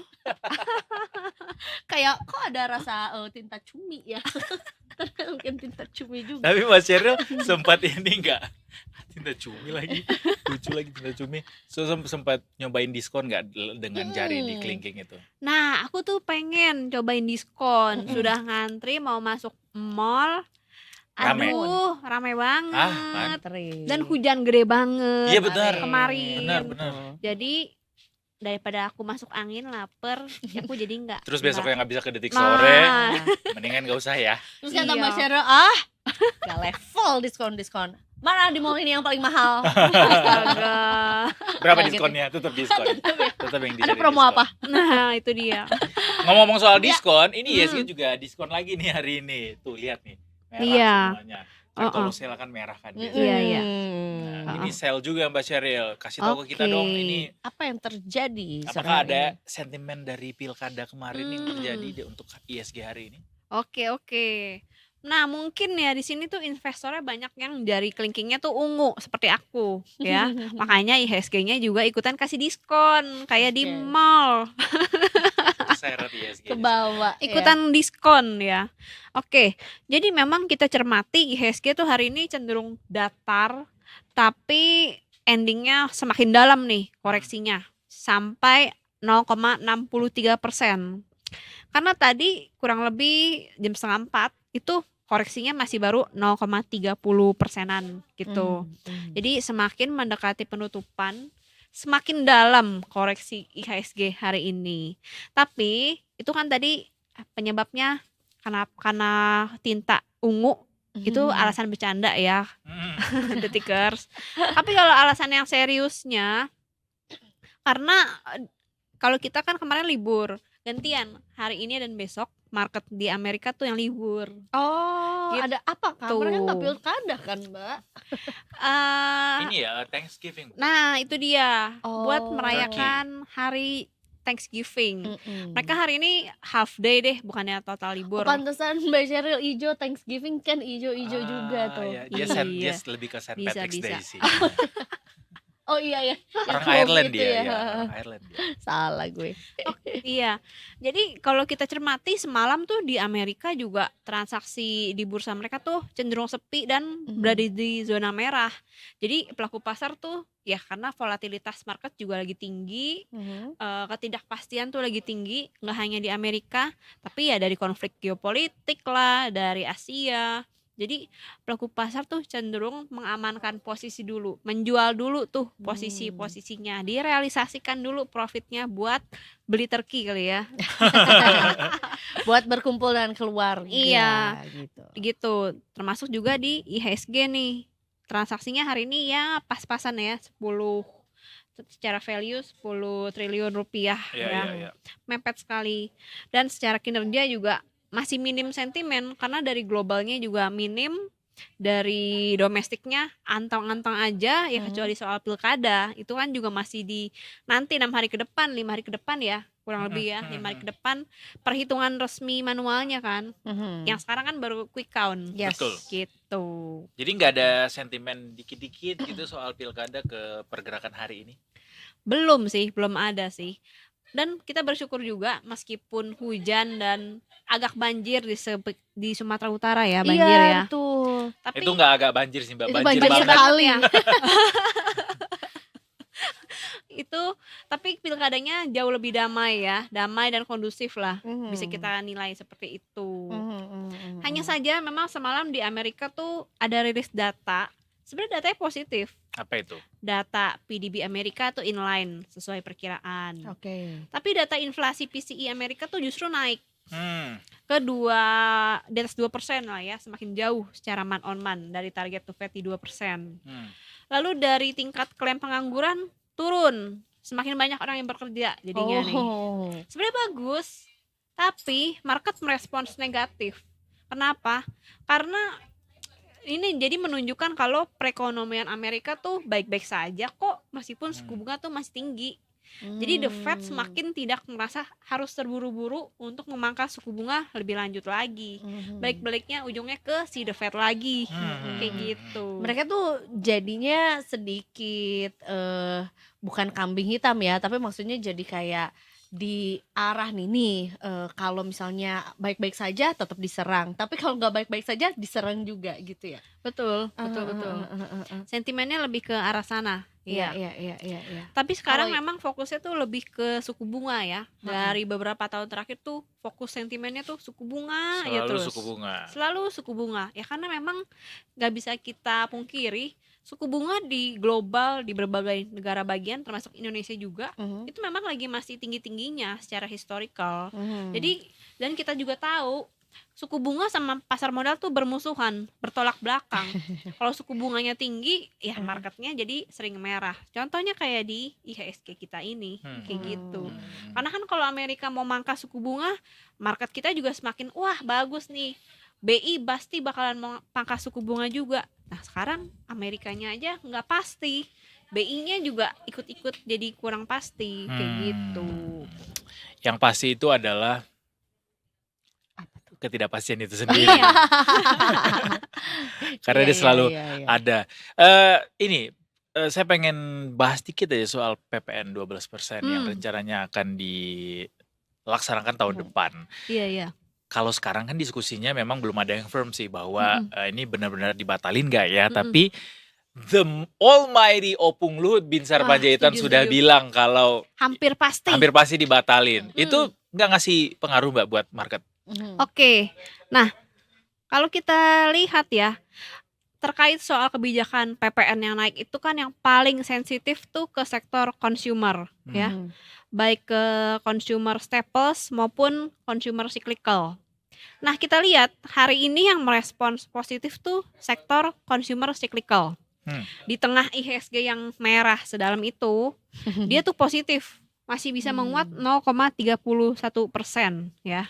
kayak kok ada rasa tinta cumi ya. Mungkin tinta cumi juga. Tapi Mas Sheryl sempat ini enggak tinta cumi lagi, lucu lagi tinta cumi. So sempat nyobain diskon nggak dengan jari di kelingking itu? Nah, aku tuh pengen cobain diskon. Sudah ngantri mau masuk mall. Rame. Aduh, rame banget. Antri. Dan hujan gede banget. Iya benar. Kemarin. Benar. Jadi daripada aku masuk angin lapar, ya aku jadi enggak. Terus besoknya nggak bisa ke detik Nah. sore, mendingan nggak usah ya. Terus kata Iya. Mbak Sheryl, gak level diskon. Mana di mall ini yang paling mahal? Astaga. Berapa Nah, gitu. diskonnya? Tetap diskon. Tetap yang Ada dicari promo diskon. apa? Nah, itu dia. Ngomong-ngomong soal diskon, ini Hmm. ISG juga diskon lagi nih hari ini. Tuh lihat nih, merah Iya. semuanya. Kan kalau sale kan merah kan biasanya. Iya, iya. Nah, ini sale juga Mbak Sheryl. Kasih tahu ke kita dong ini. Apa yang terjadi? Apakah sekarang ada ini? sentimen dari pilkada kemarin yang terjadi untuk ISG hari ini? Oke. Nah, mungkin ya di sini tuh investornya banyak yang dari kelingkingnya tuh ungu seperti aku ya. Makanya IHSG-nya juga ikutan kasih diskon kayak di Oke. mall. Seret ISG. Ke bawah. Ikutan diskon ya. Oke. Jadi memang kita cermati IHSG tuh hari ini cenderung datar tapi endingnya semakin dalam nih koreksinya sampai 0,63%. Karena tadi kurang lebih jam 3:30 itu koreksinya masih baru 0,30%-an gitu. Jadi semakin mendekati penutupan, semakin dalam koreksi IHSG hari ini. Tapi itu kan tadi penyebabnya karena tinta ungu, itu alasan bercanda ya, detikers. Tapi kalau alasan yang seriusnya, karena kalau kita kan kemarin libur, gantian hari ini dan besok market di Amerika tuh yang libur. Oh, Gitu. ada apa kan? Mereka nggak pilkada kan, Mbak? Ini ya Thanksgiving. Nah itu dia buat Oh. merayakan hari Thanksgiving. Mm-mm. Mereka hari ini half day deh, bukannya total libur. Pantesan Mbak Sheryl ijo Thanksgiving kan ijo-ijo juga tuh. Iya. Dia Iya. lebih ke St. Bisa, Patrick's bisa. Day sih. Oh iya ya. Orang Yang Ireland gitu dia, ya. ya. Orang Ireland dia. Salah gue. Iya. Jadi kalau kita cermati semalam tuh di Amerika juga transaksi di bursa mereka tuh cenderung sepi dan berada di zona merah. Jadi pelaku pasar tuh ya karena volatilitas market juga lagi tinggi, ketidakpastian tuh lagi tinggi, nggak hanya di Amerika, tapi ya dari konflik geopolitik lah, dari Asia. Jadi pelaku pasar tuh cenderung mengamankan posisi dulu, menjual dulu tuh posisinya, direalisasikan dulu profitnya buat beli turkey kali ya. Buat berkumpul dengan keluarga. Iya. Gitu. Gitu. Termasuk juga di IHSG nih. Transaksinya hari ini ya pas-pasan ya, 10 secara value 10 triliun rupiah Iya. mepet sekali. Dan secara kinerja juga masih minim sentimen karena dari globalnya juga minim, dari domestiknya antang-antang aja ya, kecuali soal pilkada itu kan juga masih di nanti 6 hari ke depan, 5 hari ke depan ya kurang lebih ya, 5 hari ke depan perhitungan resmi manualnya kan. Yang sekarang kan baru quick count. Yes. Betul. Gitu. Jadi nggak ada sentimen dikit-dikit gitu soal pilkada ke pergerakan hari ini? Belum sih, belum ada sih. Dan kita bersyukur juga meskipun hujan dan agak banjir di Sumatera Utara ya, banjir Iya, ya. betul. Tapi Itu nggak agak banjir sih Mbak, Itu banjir banjir banget. sekali. ya. Itu tapi pilkadanya jauh lebih damai ya, damai dan kondusif lah. Bisa kita nilai seperti itu. Hanya saja memang semalam di Amerika tuh ada rilis data. Sebenarnya datanya positif. Apa itu? Data PDB Amerika tuh inline sesuai perkiraan. Oke. Tapi data inflasi PCE Amerika tuh justru naik ke di atas 2% lah ya, semakin jauh secara month on month dari target to Fed di 2%. Lalu dari tingkat klaim pengangguran turun, semakin banyak orang yang bekerja jadinya nih. Sebenarnya bagus, tapi market merespons negatif. Kenapa? Karena ini jadi menunjukkan kalau perekonomian Amerika tuh baik-baik saja kok, meskipun suku bunga tuh masih tinggi. Jadi the Fed semakin tidak merasa harus terburu-buru untuk memangkas suku bunga lebih lanjut lagi. Baik-baliknya ujungnya ke si the Fed lagi, kayak gitu. Mereka tuh jadinya sedikit bukan kambing hitam ya, tapi maksudnya jadi kayak di arah nih kalau misalnya baik-baik saja tetap diserang, tapi kalau nggak baik-baik saja diserang juga gitu ya. Betul. Sentimennya lebih ke arah sana. Iya. Tapi sekarang memang fokusnya tuh lebih ke suku bunga ya. Dari beberapa tahun terakhir tuh fokus sentimennya tuh suku bunga ya terus. Selalu suku bunga. Ya karena memang nggak bisa kita pungkiri suku bunga di global, di berbagai negara bagian termasuk Indonesia juga itu memang lagi masih tinggi-tingginya secara historical. Jadi dan kita juga tahu suku bunga sama pasar modal tuh bermusuhan, bertolak belakang. Kalau suku bunganya tinggi, ya marketnya jadi sering merah. Contohnya kayak di IHSG kita ini, kayak gitu. Karena kan kalau Amerika mau mangkas suku bunga, market kita juga semakin wah bagus nih. BI pasti bakalan mau pangkas suku bunga juga. Nah sekarang Amerikanya aja nggak pasti, BI-nya juga ikut-ikut jadi kurang pasti, kayak gitu. Yang pasti itu adalah ketidakpastian itu sendiri. Iya. Karena dia selalu ada. Saya pengen bahas dikit aja soal PPN 12% yang rencananya akan dilaksanakan tahun depan. Iya. Kalau sekarang kan diskusinya memang belum ada yang firm sih bahwa ini benar-benar dibatalin nggak ya. Tapi the almighty Opung Luhut Binsar Panjaitan sudah bilang kalau hampir pasti dibatalin. Itu nggak ngasih pengaruh Mbak buat market? Oke. Nah, kalau kita lihat ya, terkait soal kebijakan PPN yang naik itu kan yang paling sensitif tuh ke sektor consumer ya. Baik ke consumer staples maupun consumer cyclical. Nah, kita lihat hari ini yang merespons positif tuh sektor consumer cyclical. Di tengah IHSG yang merah sedalam itu, dia tuh positif, masih bisa menguat 0,31% ya.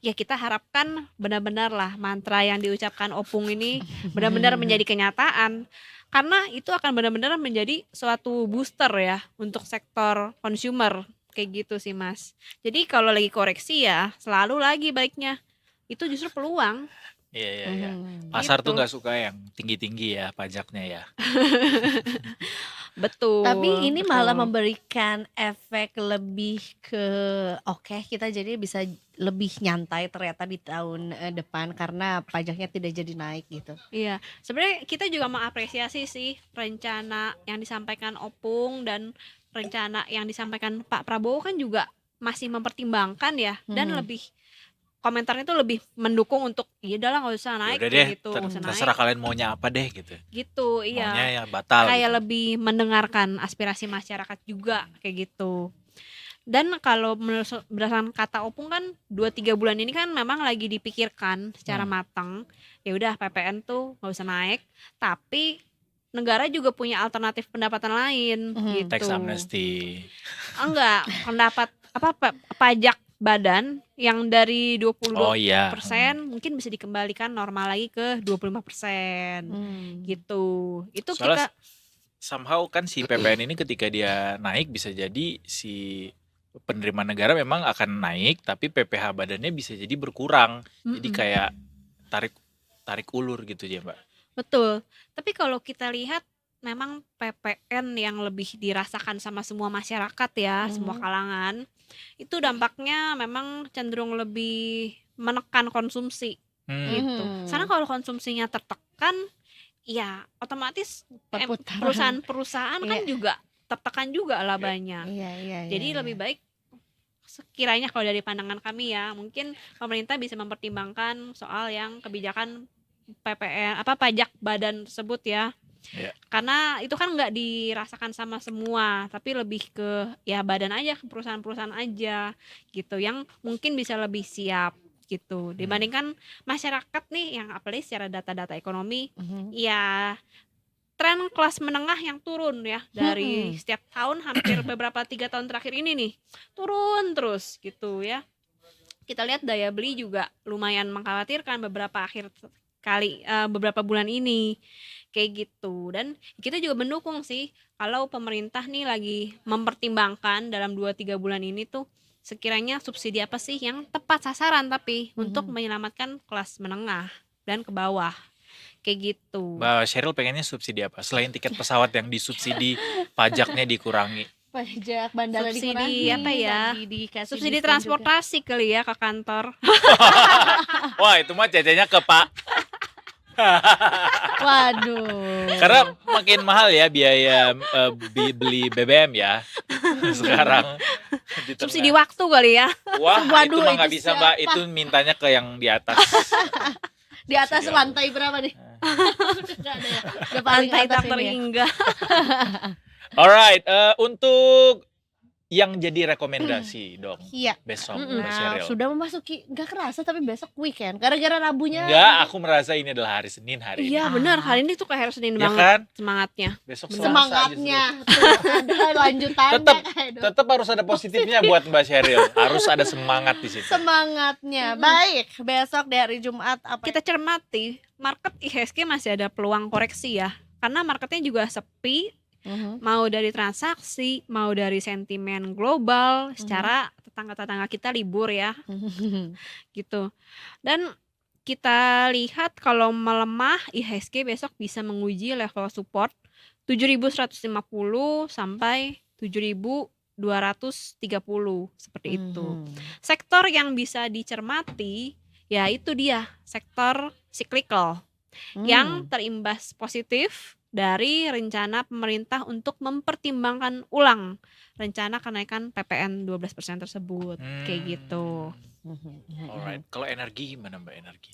Ya kita harapkan benar-benar lah mantra yang diucapkan Opung ini benar-benar menjadi kenyataan. Karena itu akan benar-benar menjadi suatu booster ya untuk sektor consumer. Kayak gitu sih Mas. Jadi kalau lagi koreksi ya selalu lagi baiknya. Itu justru peluang. Iya. Pasar tuh nggak suka yang tinggi-tinggi ya pajaknya ya. Betul. Tapi ini malah memberikan efek lebih ke kita jadi bisa lebih nyantai ternyata di tahun depan karena pajaknya tidak jadi naik gitu. Iya, sebenarnya kita juga mengapresiasi sih rencana yang disampaikan Opung dan rencana yang disampaikan Pak Prabowo kan juga masih mempertimbangkan ya dan lebih komentarnya itu lebih mendukung untuk ya udahlah nggak usah naik Udah deh, gitu, nggak usah terserah naik. kalian maunya apa deh gitu. Gitu, iya. Maunya ya batal. Kayak gitu. lebih mendengarkan aspirasi masyarakat juga kayak gitu. Dan kalau berdasarkan kata Opung kan 2-3 bulan ini kan memang lagi dipikirkan secara matang. Ya udah PPN tuh nggak usah naik, tapi negara juga punya alternatif pendapatan lain gitu. Tax amnesty. Enggak, pendapat pajak badan yang dari 22% mungkin bisa dikembalikan normal lagi ke 25% gitu. Itu soalnya kita somehow kan si PPN ini ketika dia naik bisa jadi si penerima negara memang akan naik tapi PPh badannya bisa jadi berkurang. Jadi kayak tarik ulur gitu ya Mbak. betul. Tapi kalau kita lihat memang PPN yang lebih dirasakan sama semua masyarakat ya, semua kalangan. Itu dampaknya memang cenderung lebih menekan konsumsi gitu. Karena kalau konsumsinya tertekan, ya otomatis Perputaran. perusahaan-perusahaan kan Iya. juga tertekan juga labanya. Iya. Jadi lebih baik sekiranya kalau dari pandangan kami ya, mungkin pemerintah bisa mempertimbangkan soal yang kebijakan PPN pajak badan tersebut ya. Iya. Karena itu kan nggak dirasakan sama semua, tapi lebih ke ya badan aja, ke perusahaan-perusahaan aja gitu yang mungkin bisa lebih siap gitu dibandingkan masyarakat nih yang apalagi secara data-data ekonomi ya tren kelas menengah yang turun ya dari setiap tahun hampir beberapa 3 tahun terakhir ini nih turun terus gitu ya. Kita lihat daya beli juga lumayan mengkhawatirkan beberapa bulan ini kayak gitu, dan kita juga mendukung sih kalau pemerintah nih lagi mempertimbangkan dalam 2-3 bulan ini tuh sekiranya subsidi apa sih yang tepat sasaran tapi untuk menyelamatkan kelas menengah dan ke bawah kayak gitu. Mbak Sheryl pengennya subsidi apa? Selain tiket pesawat yang disubsidi, pajaknya dikurangi. Pajak bandara Subsidi dikurangi, apa ya? tadi dikasih Subsidi diskon juga. transportasi kali ya ke kantor. Wah, itu mah cecenya ke Pak. Waduh. Karena makin mahal ya biaya beli BBM ya sekarang. Di tengah. Subsidi waktu kali ya. Wah, Waduh, itu mah nggak itu bisa Mbak. siapa? Itu mintanya ke yang di atas. Di atas Subsidi lantai berapa nih? Nggak ada ya. Udah paling Lantai atas tak ini ya. terhingga. Alright, untuk yang jadi rekomendasi dong Iya. besok Mbak Nah, Sheryl. sudah memasuki nggak kerasa tapi besok weekend. Gara-gara Rabunya. Enggak, aku merasa ini adalah hari Senin hari Iya ini. benar, hari ini tuh kayak harus Senin Ya banget kan? semangatnya. Besok Bener. Selasa Semangatnya. Tuh, ada lanjutannya Tetep- kayak dong. Tetap harus ada positifnya buat Mbak Sheryl. Harus ada semangat di situ. Semangatnya. Baik, besok di hari Jumat apa? Kita cermati, market IHSG masih ada peluang koreksi ya. Karena marketnya juga sepi, mau dari transaksi, mau dari sentimen global, secara tetangga-tetangga kita libur ya, gitu. Dan kita lihat kalau melemah, IHSG besok bisa menguji level support 7.150 sampai 7.230 seperti itu. Sektor yang bisa dicermati ya itu dia, sektor cyclical yang terimbas positif dari rencana pemerintah untuk mempertimbangkan ulang rencana kenaikan PPN 12% tersebut. Kayak gitu. Alright, kalau energi gimana Mbak energi?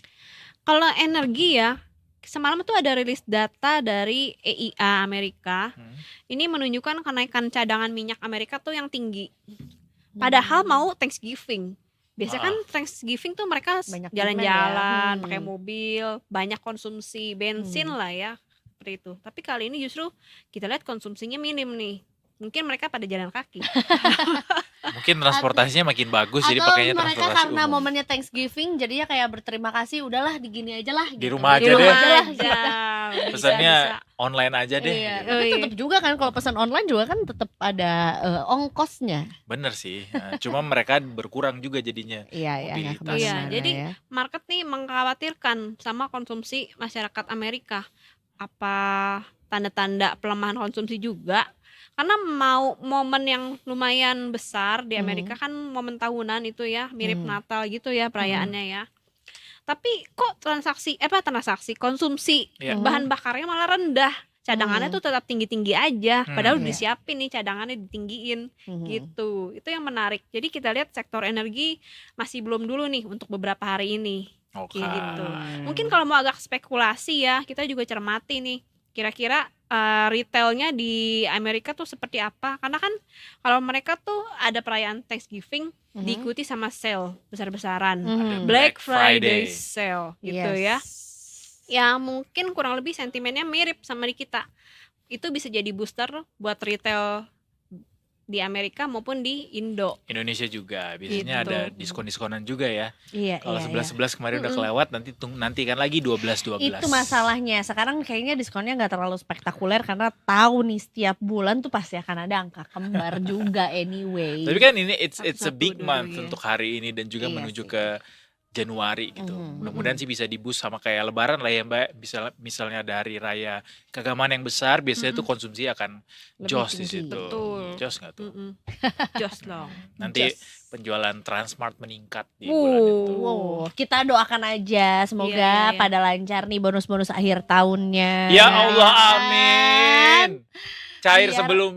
Kalau energi ya, semalam tuh ada rilis data dari EIA Amerika. Ini menunjukkan kenaikan cadangan minyak Amerika tuh yang tinggi. Padahal mau Thanksgiving. Biasanya kan Thanksgiving tuh mereka Banyak jalan-jalan, demand ya. pakai mobil, banyak konsumsi bensin lah ya, seperti itu. Tapi kali ini justru kita lihat konsumsinya minim nih. Mungkin mereka pada jalan kaki. Mungkin transportasinya makin bagus jadi Atau pakainya mereka transportasi karena umum. momennya Thanksgiving jadinya kayak berterima kasih udahlah di gini aja lah Di gitu. rumah aja Di rumah deh. aja. Bisa, Pesannya bisa. online aja deh. Iya, gitu. tapi tetap juga kan kalau pesan online juga kan tetap ada ongkosnya. Bener sih. Nah, cuma mereka berkurang juga jadinya. Iya, iya, nggak Mobilitas. Iya, kemana-mana jadi ya. market nih mengkhawatirkan sama konsumsi masyarakat Amerika. Apa tanda-tanda pelemahan konsumsi juga? Karena mau momen yang lumayan besar di Amerika kan momen tahunan itu ya, mirip Natal gitu ya perayaannya ya. Tapi kok transaksi konsumsi Iya. bahan bakarnya malah rendah. Cadangannya tuh tetap tinggi-tinggi aja, padahal udah Iya. disiapin nih cadangannya ditinggiin gitu. Itu yang menarik. Jadi kita lihat sektor energi masih belum dulu nih untuk beberapa hari ini. Oke. Kayak gitu. Mungkin kalau mau agak spekulasi ya, kita juga cermati nih. Kira-kira retailnya di Amerika tuh seperti apa? Karena kan kalau mereka tuh ada perayaan Thanksgiving diikuti sama sale besar-besaran, Ada Black Friday. Friday sale gitu ya. Yes. Ya mungkin kurang lebih sentimennya mirip sama di kita. Itu bisa jadi booster buat retail di Amerika maupun di Indo. Indonesia juga biasanya Gitu. ada diskon-diskonan juga ya. Iya, Kalau iya, 11-11 kemarin udah kelewat, nanti kan lagi 12-12. Itu masalahnya. Sekarang kayaknya diskonnya nggak terlalu spektakuler karena tahu nih setiap bulan tuh pasti akan ada angka kembar juga anyway. Tapi kan ini it's a Satu-satu big dulu month ya. untuk hari ini dan juga Iya menuju sih. ke Januari gitu. Mudah-mudahan sih bisa di-boost sama kayak lebaran lah ya Mbak. Misalnya dari raya keagamaan yang besar biasanya tuh konsumsi akan Lebih jos di tinggi. situ. Betul. Jos nggak tuh? Jos dong. Nanti Jos. penjualan Transmart meningkat di bulan itu. Wow, kita doakan aja semoga Iya. pada lancar nih bonus-bonus akhir tahunnya. Ya Allah, amin. Cair Biar- sebelum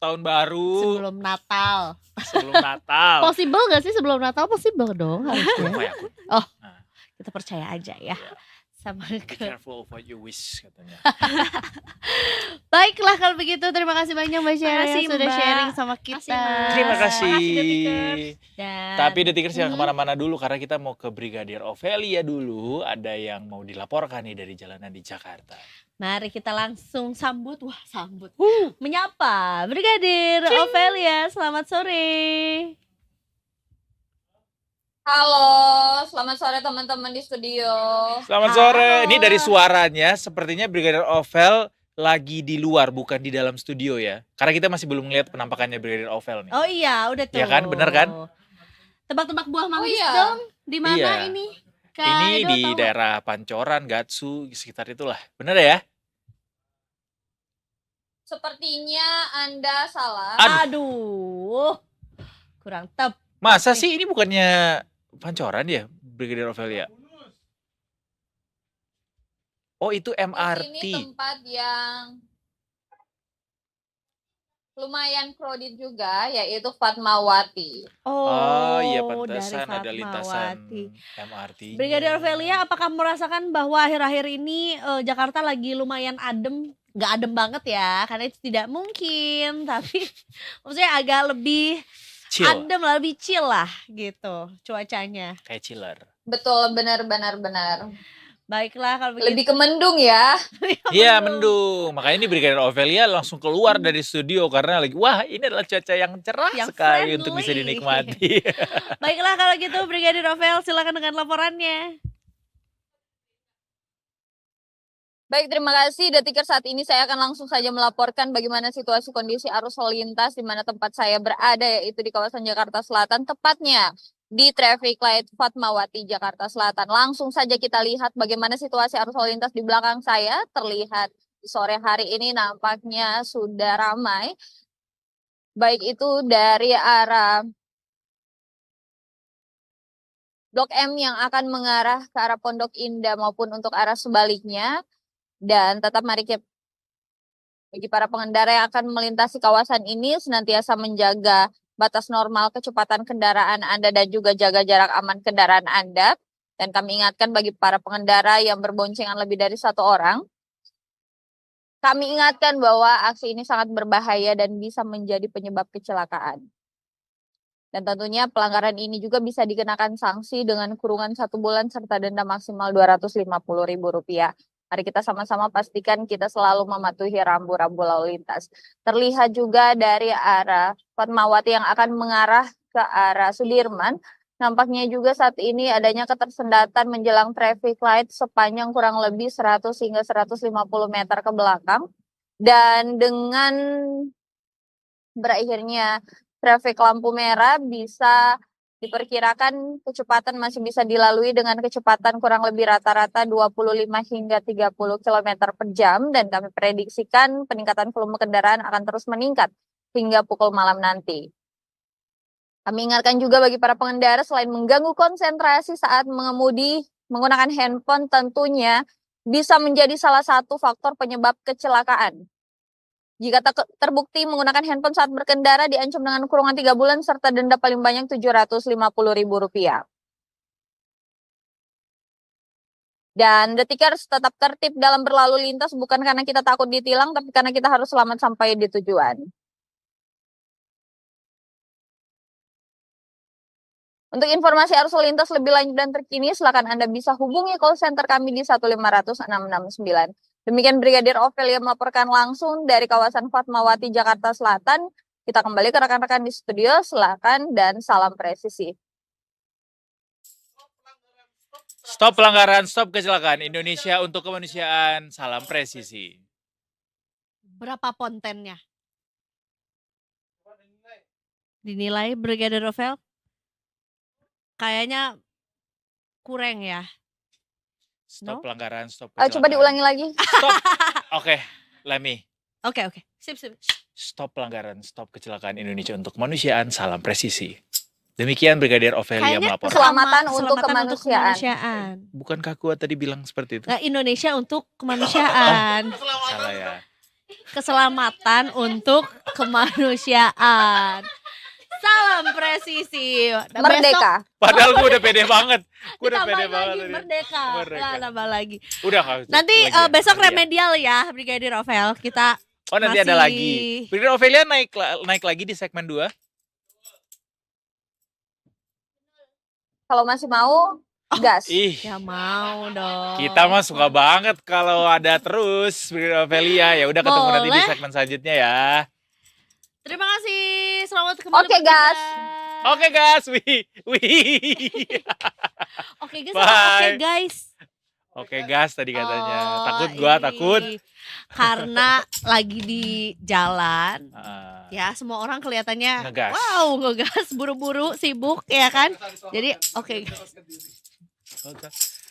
tahun baru, Sebelum Natal. sebelum Natal. Possible gak sih sebelum Natal? Possible dong harusnya. Kayak aku. Oh, Nah, kita percaya aja ya. iya. Sama Be ke. careful of what you wish katanya. Baiklah kalau begitu terima kasih banyak Mbak Syara Makasih, yang sudah Mbak. sharing sama kita. Makasih, Mbak. Terima kasih. Makasih, Detikers. Dan Tapi Detikers jangan kemana-mana dulu karena kita mau ke Brigadier Ovelia dulu. Ada yang mau dilaporkan nih dari jalanan di Jakarta. mari kita langsung sambut. Wah, sambut. Menyapa Brigadir Ovelia. Selamat sore. Halo, selamat sore teman-teman di studio. Selamat sore. Ini dari suaranya sepertinya Brigadier Ovel lagi di luar bukan di dalam studio ya. Karena kita masih belum melihat penampakannya Brigadier Ovel nih. Oh iya, udah tuh. Iya kan? Bener kan? Tebak-tebak buah manggis iya. dong. Di mana Iya. ini? Kak Ini Edo di tahu nggak? daerah Pancoran, Gatsu, sekitar itulah. Bener ya? Sepertinya Anda salah. Aduh. Kurang tepat. Masa sih ini bukannya Pancoran ya, Brigadier Ovelia? Oh itu Ini MRT. tempat yang lumayan crowded juga, yaitu Fatmawati. Oh iya dari pantesan ada lintasan Fatmawati. MRT. Brigadir Ovelia, apakah merasakan bahwa akhir-akhir ini Jakarta lagi lumayan adem? Nggak adem banget ya, karena itu tidak mungkin. Tapi maksudnya agak lebih Chill, adem lah, lebih chill lah gitu cuacanya. kayak chiller. Betul, benar. Baiklah kalau begitu. Lebih ke mendung ya. Iya mendung. Makanya ini Brigadier Ovelia langsung keluar dari studio karena lagi wah ini adalah cuaca yang cerah Yang sekali untuk bisa friendly. dinikmati. Baiklah kalau gitu Brigadir Ovel silakan dengan laporannya. Baik, terima kasih Detiker. Saat ini saya akan langsung saja melaporkan bagaimana situasi kondisi arus lalu lintas di mana tempat saya berada, yaitu di kawasan Jakarta Selatan, tepatnya di traffic light Fatmawati, Jakarta Selatan. Langsung saja kita lihat bagaimana situasi arus lalu lintas di belakang saya. Terlihat di sore hari ini nampaknya sudah ramai, baik itu dari arah Blok M yang akan mengarah ke arah Pondok Indah maupun untuk arah sebaliknya. Dan tetap mari kita, bagi para pengendara yang akan melintasi kawasan ini, senantiasa menjaga batas normal kecepatan kendaraan Anda dan juga jaga jarak aman kendaraan Anda. Dan kami ingatkan bagi para pengendara yang berboncengan lebih dari satu orang, kami ingatkan bahwa aksi ini sangat berbahaya dan bisa menjadi penyebab kecelakaan. Dan tentunya pelanggaran ini juga bisa dikenakan sanksi dengan kurungan 1 bulan serta denda maksimal Rp250.000. Mari kita sama-sama pastikan kita selalu mematuhi rambu-rambu lalu lintas. Terlihat juga dari arah Fatmawati yang akan mengarah ke arah Sudirman. Nampaknya juga saat ini adanya ketersendatan menjelang traffic light sepanjang kurang lebih 100 hingga 150 meter ke belakang. Dan dengan berakhirnya traffic lampu merah bisa diperkirakan kecepatan masih bisa dilalui dengan kecepatan kurang lebih rata-rata 25 hingga 30 km per jam. Dan kami prediksikan peningkatan volume kendaraan akan terus meningkat hingga pukul malam nanti. Kami ingatkan juga bagi para pengendara selain mengganggu konsentrasi saat mengemudi menggunakan handphone tentunya bisa menjadi salah satu faktor penyebab kecelakaan. Jika terbukti menggunakan handphone saat berkendara diancam dengan kurungan 3 bulan serta denda paling banyak Rp750.000. Dan Detikers tetap tertib dalam berlalu lintas bukan karena kita takut ditilang, tapi karena kita harus selamat sampai di tujuan. Untuk informasi arus lalu lintas lebih lanjut dan terkini, silakan Anda bisa hubungi call center kami di 1500669. Demikian Brigadir Ovelia melaporkan langsung dari kawasan Fatmawati, Jakarta Selatan. Kita kembali ke rekan-rekan di studio, silakan dan salam presisi. Stop pelanggaran, stop kecelakaan. Indonesia untuk kemanusiaan. Salam presisi. Berapa pontennya? Dinilai Brigadir Ovel? Kayaknya kurang ya. Stop No? pelanggaran, stop Coba kecelakaan. diulangi lagi. Stop. Oke, let me. Oke. Sip. Stop pelanggaran, stop kecelakaan Indonesia untuk kemanusiaan, salam presisi. Demikian Brigadir Ofelia Kayaknya melaporkan. Keselamatan untuk untuk kemanusiaan. kemanusiaan. Bukankah gua tadi bilang seperti itu? Nggak, Indonesia untuk kemanusiaan. Salah ya. Keselamatan untuk kemanusiaan. Salam presisi. Dan Merdeka. Padahal gua udah pede banget. Gua udah pede Ditambahin banget lagi tadi. merdeka. Merdeka. Lah, nambah lagi. Udah Kak. Nanti lagi ya, besok lagi ya. remedial ya Brigadir Ovel. Kita Oh nanti ada masih- lagi. Brigadir Ofelia naik lagi di segmen 2. Kalau masih mau, gas. Ih, ya mau dong. kita mah suka banget kalau ada terus Brigadir Ofelia. Ya udah ketemu nanti di Boleh. segmen selanjutnya ya. Terima kasih. Selamat kembali. Oke, gas. Oke guys, wih. Oke guys. Bye. Oke guys. Oke gas tadi katanya. Oh, Takut gua, ih. takut. Karena lagi di jalan. Ah, Ya semua orang kelihatannya Ngegas. wow ngegas buru-buru sibuk ya kan. Jadi oke.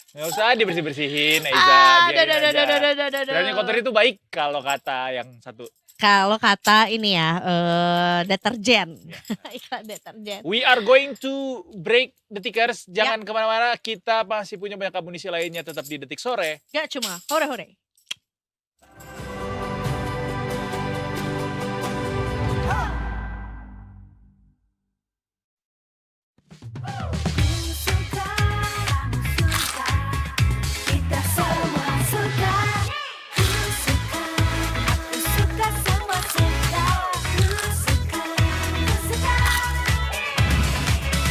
nggak usah dibersih-bersihin, Eiza. Biarin aja. Sebenarnya kotor itu baik kalau kata yang satu. Kalau kata ini ya deterjen. Ya. Iklan deterjen. We are going to break Detikers. Jangan kemana-mana. Kita masih punya banyak amunisi lainnya tetap di Detik Sore. Gak cuma hore-hore. Kita semua suka. Ku suka, aku suka, semua suka. Ku suka, ku suka.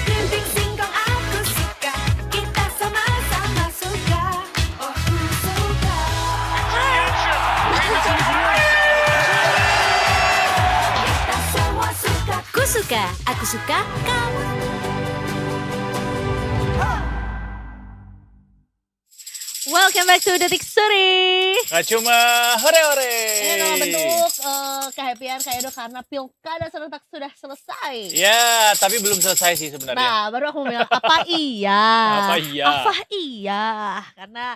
Kerimping singkong aku suka. Kita sama-sama suka. Oh, ku suka. Kita semua suka. Ku suka, aku suka, kamu. Welcome back to Detik Sore. Gak cuma hore-hore. Ini dalam bentuk kehappyan Kak Edo karena pilkada serentak sudah selesai. Ya, tapi belum selesai sih sebenarnya. Nah, baru aku mau bilang apa iya? Apa iya? Apa iya? Karena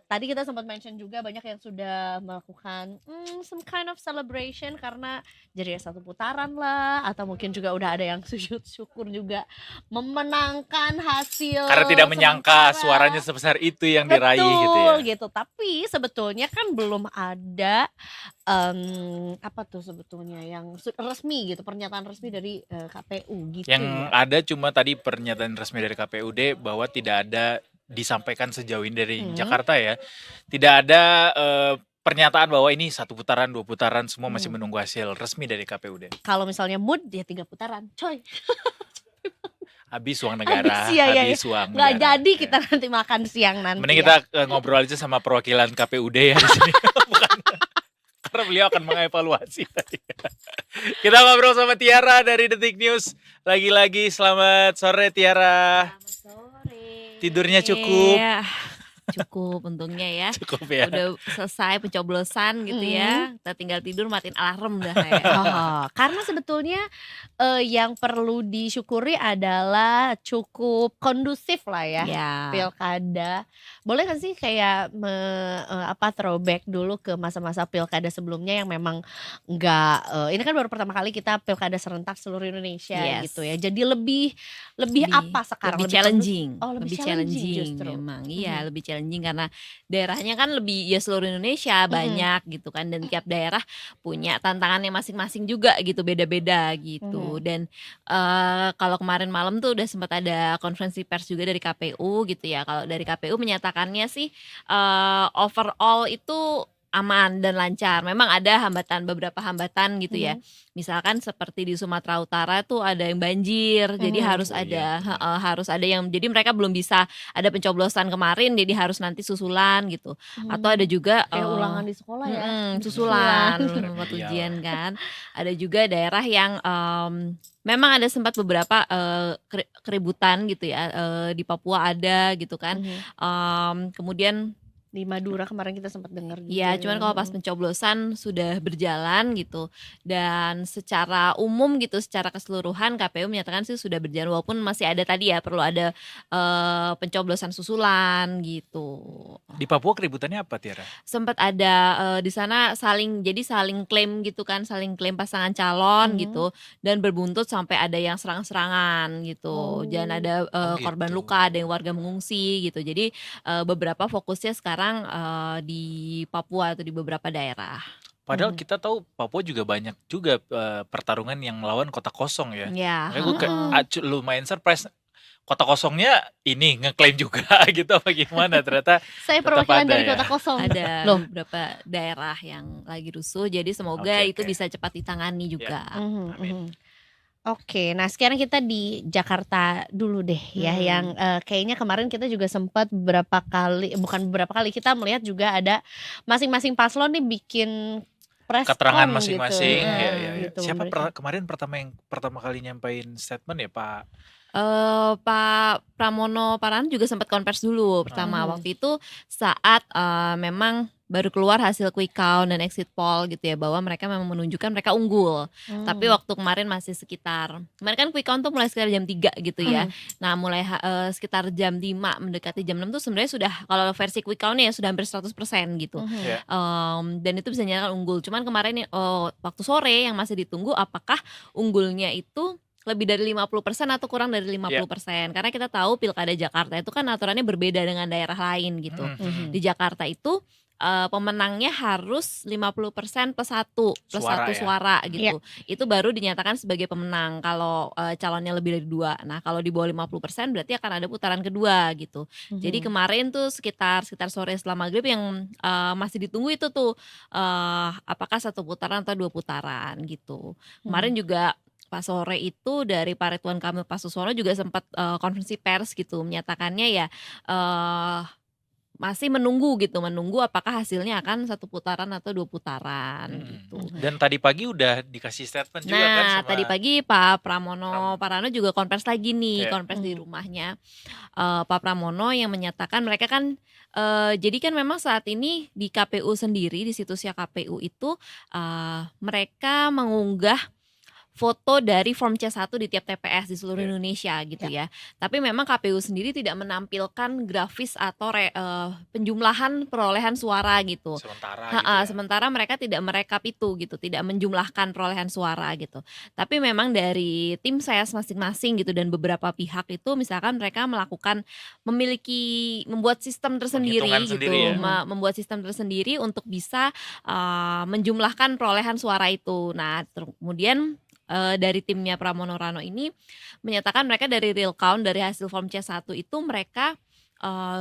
tadi kita sempat mention juga banyak yang sudah melakukan some kind of celebration karena jadi satu putaran lah, atau mungkin juga udah ada yang sujud syukur juga memenangkan hasil. Karena tidak menyangka sementara. suaranya sebesar itu yang diraih gitu ya. Betul gitu. Tapi sebetulnya kan belum ada apa tuh sebetulnya yang resmi gitu, pernyataan resmi dari KPU gitu. Yang ya. ada cuma tadi pernyataan resmi dari KPUD bahwa tidak ada disampaikan sejauh ini dari Jakarta ya. Tidak ada pernyataan bahwa ini 1 putaran, 2 putaran, semua masih menunggu hasil resmi dari KPUD. Kalau misalnya mood dia 3 putaran, coy. Habis uang negara, Habis, ya. habis uang Nggak negara. jadi kita nanti makan siang nanti. Mending ya. kita ngobrol aja sama perwakilan KPUD ya di sini. Bukan. Karena beliau akan mengevaluasi tadi. Kita ngobrol sama Tiara dari Detik News. Lagi-lagi selamat sore Tiara. Tidurnya cukup. Iya, cukup untungnya ya. Cukup ya. Udah selesai pencoblosan gitu ya. Kita tinggal tidur matiin alarm dah ya. Oh, karena sebetulnya yang perlu disyukuri adalah cukup kondusif lah ya, Ya. pilkada. Boleh kan sih kayak throwback dulu ke masa-masa pilkada sebelumnya yang memang nggak ini kan baru pertama kali kita pilkada serentak seluruh Indonesia Yes. gitu ya. Jadi lebih apa sekarang? Lebih Lebih challenging. kondusif? Oh, lebih challenging justru. memang. Iya, lebih challenging karena daerahnya kan lebih ya seluruh Indonesia banyak gitu kan, dan tiap daerah punya tantangannya masing-masing juga gitu, beda-beda gitu. Dan kalau kemarin malam tuh udah sempat ada konferensi pers juga dari KPU gitu ya. Kalau dari KPU menyatakannya sih overall itu aman dan lancar. Memang ada beberapa hambatan gitu ya. Misalkan seperti di Sumatera Utara tuh ada yang banjir, jadi harus ada yang, jadi mereka belum bisa ada pencoblosan kemarin, jadi harus nanti susulan gitu. Atau ada juga Kayak ulangan di sekolah ya. susulan Susulan. buat ujian kan. Ada juga daerah yang memang ada sempat beberapa keributan gitu ya, di Papua ada gitu kan. Kemudian Di Madura kemarin kita sempat dengar juga Iya, cuman kalau pas ya. pencoblosan sudah berjalan gitu dan secara umum gitu, secara keseluruhan KPU menyatakan sih sudah berjalan walaupun masih ada tadi ya perlu ada pencoblosan susulan gitu. Di Papua keributannya apa, Tiara? Sempat ada di sana saling klaim gitu kan, saling klaim pasangan calon gitu dan berbuntut sampai ada yang serang-serangan gitu. Dan ada korban gitu. luka, ada yang warga mengungsi gitu. Jadi beberapa fokusnya sekarang di Papua atau di beberapa daerah. Padahal kita tahu Papua juga banyak juga pertarungan yang melawan kota kosong ya. Ya, Makanya gue lumayan surprise. Kota kosongnya ini ngeklaim juga gitu apa gimana, ternyata Saya tetap perwakilan ada dari ya. kota kosong. ada Loh. beberapa daerah yang lagi rusuh. Jadi semoga Oke, itu oke. bisa cepat ditangani juga. Amin. Oke, nah sekarang kita di Jakarta dulu deh ya, yang kayaknya kemarin kita juga sempat kita melihat juga ada masing-masing paslon nih bikin Keterangan preskon masing-masing. gitu. Ya, ya, ya. Gitu, Siapa memberikan. kemarin pertama kali nyampein statement ya, Pak? Pak Pramono Paran juga sempat konvers dulu pertama waktu itu saat memang baru keluar hasil quick count dan exit poll gitu ya, bahwa mereka memang menunjukkan mereka unggul. Tapi waktu kemarin masih sekitar, kemarin kan quick count tuh mulai sekitar jam 3 gitu ya. Nah mulai sekitar jam 5 mendekati jam 6 tuh sebenarnya sudah, kalau versi quick countnya ya sudah hampir 100% gitu. Ya. Dan itu bisa dinyatakan unggul. Cuman kemarin waktu sore yang masih ditunggu apakah unggulnya itu lebih dari 50% atau kurang dari 50%. Karena kita tahu Pilkada Jakarta itu kan aturannya berbeda dengan daerah lain gitu. Mhm. Di Jakarta itu pemenangnya harus 50% plus satu Suara ya. suara gitu. Itu baru dinyatakan sebagai pemenang kalau calonnya lebih dari 2. Nah, kalau di bawah 50% berarti akan ada putaran kedua gitu. Jadi kemarin tuh sekitar sore setelah maghrib yang masih ditunggu itu tuh apakah 1 putaran atau 2 putaran gitu. Kemarin juga pas sore itu dari Pak Ridwan Kamil Pasusono juga sempat konferensi pers gitu, menyatakannya ya masih menunggu apakah hasilnya akan 1 putaran atau 2 putaran gitu. Dan tadi pagi udah dikasih statement juga kan Nah, sama tadi pagi Pak Pramono Parano juga konvers lagi nih, konvers di rumahnya Pak Pramono yang menyatakan mereka kan jadi kan memang saat ini di KPU sendiri, di situsnya KPU itu mereka mengunggah foto dari form C1 di tiap TPS di seluruh Indonesia gitu ya. Tapi memang KPU sendiri tidak menampilkan grafis atau penjumlahan perolehan suara gitu. Sementara mereka tidak merekap itu gitu, tidak menjumlahkan perolehan suara gitu. Tapi memang dari tim SES masing-masing gitu dan beberapa pihak itu misalkan mereka membuat sistem tersendiri Penghitungan gitu, sendiri ya. membuat sistem tersendiri untuk bisa menjumlahkan perolehan suara itu. Nah, kemudian dari timnya Pramono Rano ini menyatakan mereka dari real count dari hasil form C1 itu mereka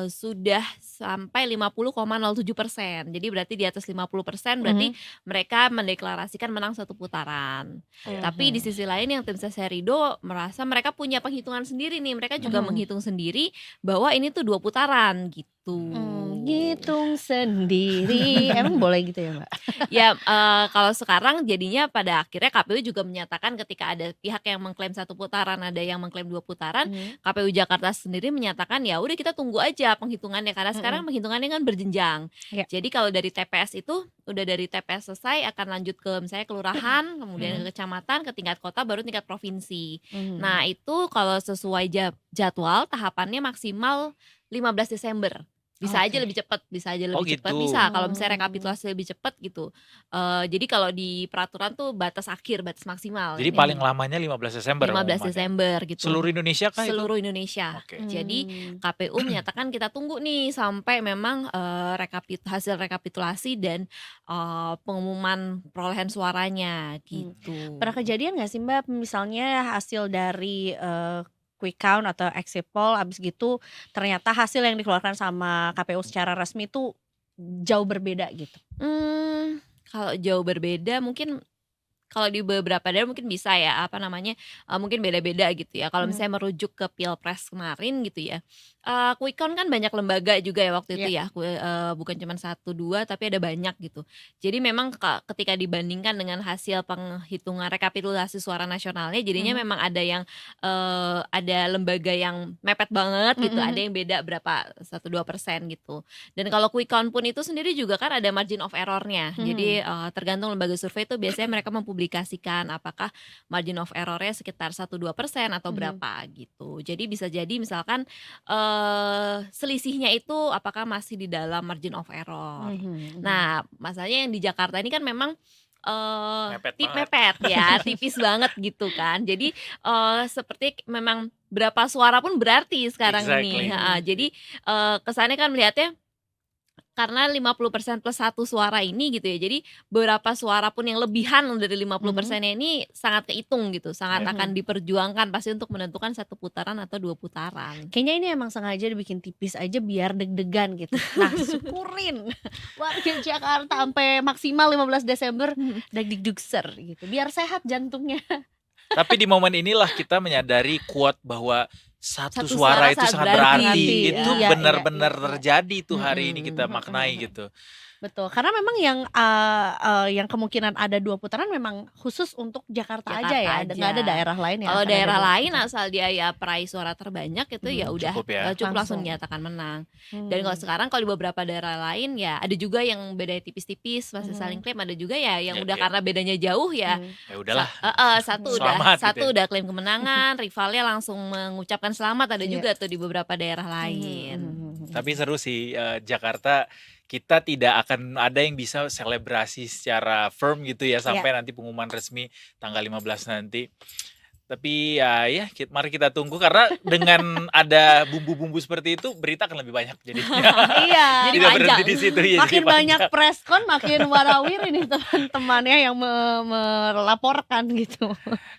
sudah sampai 50,07%. Jadi berarti di atas 50% berarti mereka mendeklarasikan menang 1 putaran. Tapi di sisi lain yang tim Seserido merasa mereka punya penghitungan sendiri nih. Mereka juga menghitung sendiri bahwa ini tuh 2 putaran gitu. Ngitung sendiri. Emang boleh gitu ya, Mbak? Ya kalau sekarang jadinya pada akhirnya KPU juga menyatakan ketika ada pihak yang mengklaim 1 putaran, ada yang mengklaim 2 putaran, KPU Jakarta sendiri menyatakan ya udah kita tunggu aja penghitungannya karena sekarang penghitungannya kan berjenjang. Jadi kalau dari TPS itu udah dari TPS selesai akan lanjut ke misalnya kelurahan, kemudian ke kecamatan, ke tingkat kota, baru tingkat provinsi. Nah itu kalau sesuai jadwal tahapannya maksimal 15 Desember. Bisa aja lebih cepat, bisa kalau misalnya rekapitulasi lebih cepat gitu. Jadi kalau di peraturan tuh batas akhir, batas maksimal. Jadi paling lamanya 15 Desember. 15 Desember gitu. Seluruh Indonesia kah itu? Seluruh Indonesia. Jadi KPU menyatakan kita tunggu nih sampai memang hasil rekapitulasi dan pengumuman perolehan suaranya gitu. Pernah kejadian nggak sih Mbak, misalnya hasil dari quick count atau exit poll abis gitu ternyata hasil yang dikeluarkan sama KPU secara resmi itu jauh berbeda gitu? Kalau jauh berbeda mungkin kalau di beberapa daerah mungkin bisa ya mungkin beda-beda gitu ya. Kalau Hmm. misalnya merujuk ke Pilpres kemarin gitu ya, quick count kan banyak lembaga juga ya waktu itu Iya. ya, bukan cuma 1, 2 tapi ada banyak gitu. Jadi memang ketika dibandingkan dengan hasil penghitungan rekapitulasi suara nasionalnya, jadinya memang ada yang ada lembaga yang mepet banget gitu, ada yang beda berapa 1-2% gitu. Dan kalau quick count pun itu sendiri juga kan ada margin of error-nya. Jadi tergantung lembaga survei itu biasanya mereka mempublikasikan apakah margin of error-nya sekitar 1-2% atau berapa gitu. Jadi bisa jadi misalkan selisihnya itu apakah masih di dalam margin of error. Nah, masalahnya yang di Jakarta ini kan memang mepet ya, tipis banget gitu kan. Jadi seperti memang berapa suara pun berarti sekarang ini. Jadi kesannya kan melihatnya karena 50% plus 1 suara ini gitu ya. Jadi beberapa suara pun yang lebihan dari 50%-nya ini sangat kehitung gitu, sangat akan diperjuangkan pasti untuk menentukan 1 putaran atau 2 putaran. Kayaknya ini emang sengaja dibikin tipis aja biar deg-degan gitu. Nah, syukurin warga Jakarta sampai maksimal 15 Desember dagdikdukser gitu. Biar sehat jantungnya. Tapi di momen inilah kita menyadari quote bahwa satu Satu suara suara itu sangat sangat berarti. berarti. Itu Iya, benar-benar iya. terjadi tuh hari ini kita maknai gitu. Betul, karena memang yang kemungkinan ada 2 putaran memang khusus untuk Jakarta aja ya, Jakarta nggak ada aja. daerah lain ya. Kalau akan ada daerah 2 lain putaran. asal dia ya peraih suara terbanyak itu ya udah Cukup ya. cukup langsung Langsung. dinyatakan menang. Dan kalau sekarang kalau di beberapa daerah lain ya ada juga yang bedanya tipis-tipis masih saling klaim, ada juga ya yang Ya, udah ya. karena bedanya jauh ya. Ya udahlah. Satu Selamat gitu ya. udah klaim kemenangan, rivalnya langsung mengucapkan selamat, ada Iya. juga tuh di beberapa daerah lain. Tapi seru sih Jakarta, kita tidak akan ada yang bisa selebrasi secara firm gitu ya sampai nanti pengumuman resmi tanggal 15 nanti. Tapi mari kita tunggu karena dengan ada bumbu-bumbu seperti itu berita akan lebih banyak jadinya. Iya. Jadi Tidak panjang. berhenti di situ ya. Makin jadi banyak panjang. preskon makin warawir ini teman-temannya yang melaporkan gitu.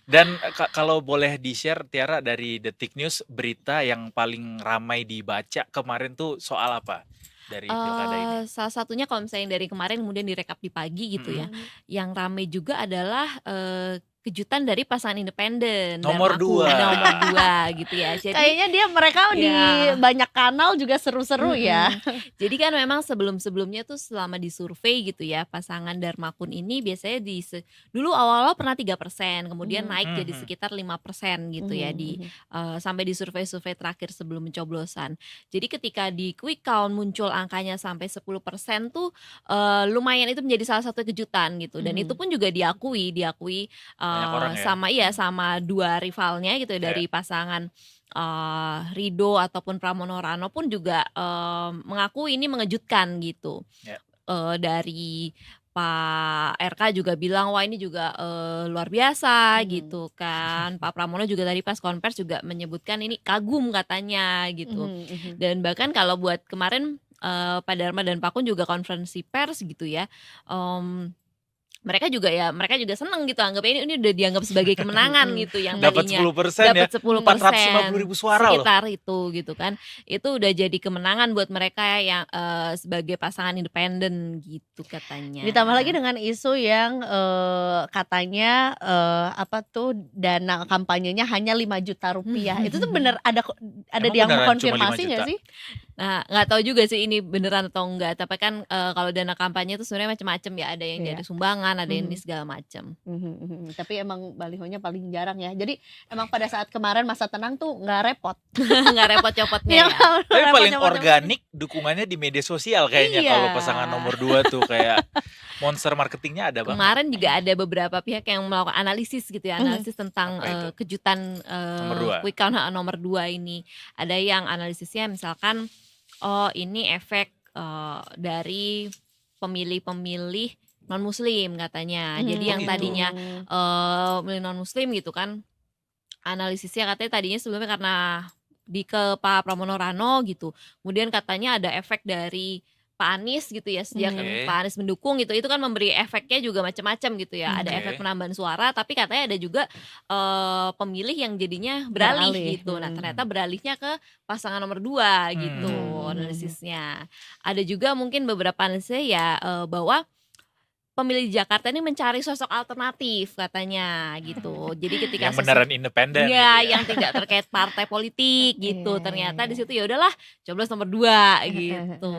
Dan kalau boleh di-share Tiara dari Detik News, berita yang paling ramai dibaca kemarin tuh soal apa dari pilkada ini? Salah satunya kalau misalnya dari kemarin kemudian direkap di pagi gitu ya, yang rame juga adalah kejutan dari pasangan independen Nomor Darmaku, 2. nomor 2 gitu ya. Jadi Kayaknya mereka di Ya. banyak kanal juga seru-seru ya. Jadi kan memang sebelum-sebelumnya tuh selama disurvei gitu ya, pasangan Darmakun ini biasanya dulu awal-awal pernah 3%, kemudian naik jadi sekitar 5% gitu ya sampai di survei-survei terakhir sebelum pencoblosan. Jadi ketika di quick count muncul angkanya sampai 10% tuh lumayan, itu menjadi salah satu kejutan gitu. Dan itu pun juga diakui Banyak orang ya. sama 2 rivalnya gitu ya, dari pasangan Ridho ataupun Pramono Rano pun juga mengakui ini mengejutkan gitu. Ya. Dari Pak RK juga bilang wah ini juga luar biasa gitu kan. Pak Pramono juga tadi pas konvers juga menyebutkan ini kagum katanya gitu. Dan bahkan kalau buat kemarin Pak Dharma dan Pak Kun juga konferensi pers gitu ya. Mereka juga seneng gitu, anggapnya ini udah dianggap sebagai kemenangan gitu, yang Dapat tadinya 10% ya. dapat 10%, 450.000 suara loh. sekitar itu gitu kan. Itu udah jadi kemenangan buat mereka yang sebagai pasangan independen gitu katanya. Ditambah lagi dengan isu yang katanya dana kampanyenya hanya 5 juta rupiah. Itu tuh bener ada Emang yang beneran cuma 5 mengkonfirmasi nggak juta? sih? Nah, nggak tahu juga sih ini beneran atau enggak. Tapi kan kalau dana kampanye itu sebenarnya macam-macam ya. Ada yang Iya. dari sumbangan, ada yang di segala macam. Tapi emang balihonya paling jarang ya. Jadi emang pada saat kemarin masa tenang tuh nggak repot. Nggak repot copotnya ya. Tapi paling organik dukungannya di media sosial kayaknya Iya. kalau pasangan nomor 2 tuh kayak monster marketingnya ada banget. Kemarin juga ada beberapa pihak yang melakukan analisis gitu ya, analisis tentang Apa itu? kejutan Nomor 2. quick count nomor 2 ini. Ada yang analisisnya misalkan ini efek dari pemilih-pemilih non muslim katanya. Jadi yang gitu. tadinya pemilih non muslim gitu kan, analisisnya katanya tadinya sebelumnya karena ke Pak Pramono Rano gitu. Kemudian katanya ada efek dari Pak Anies gitu ya, sejak Oke. Pak Anies mendukung gitu, itu kan memberi efeknya juga macam-macam gitu ya. Ada Oke. efek penambahan suara, tapi katanya ada juga pemilih yang jadinya beralih Beralih. gitu. Nah ternyata beralihnya ke pasangan nomor 2 gitu Hmm. analisisnya. Ada juga mungkin beberapa analisisnya ya bahwa pemilih Jakarta ini mencari sosok alternatif katanya gitu. Jadi ketika Yang beneran independen gitu ya, ya. yang tidak terkait partai politik gitu. Iya, Ternyata di iya. situ ya udahlah, coblos nomor 2 gitu.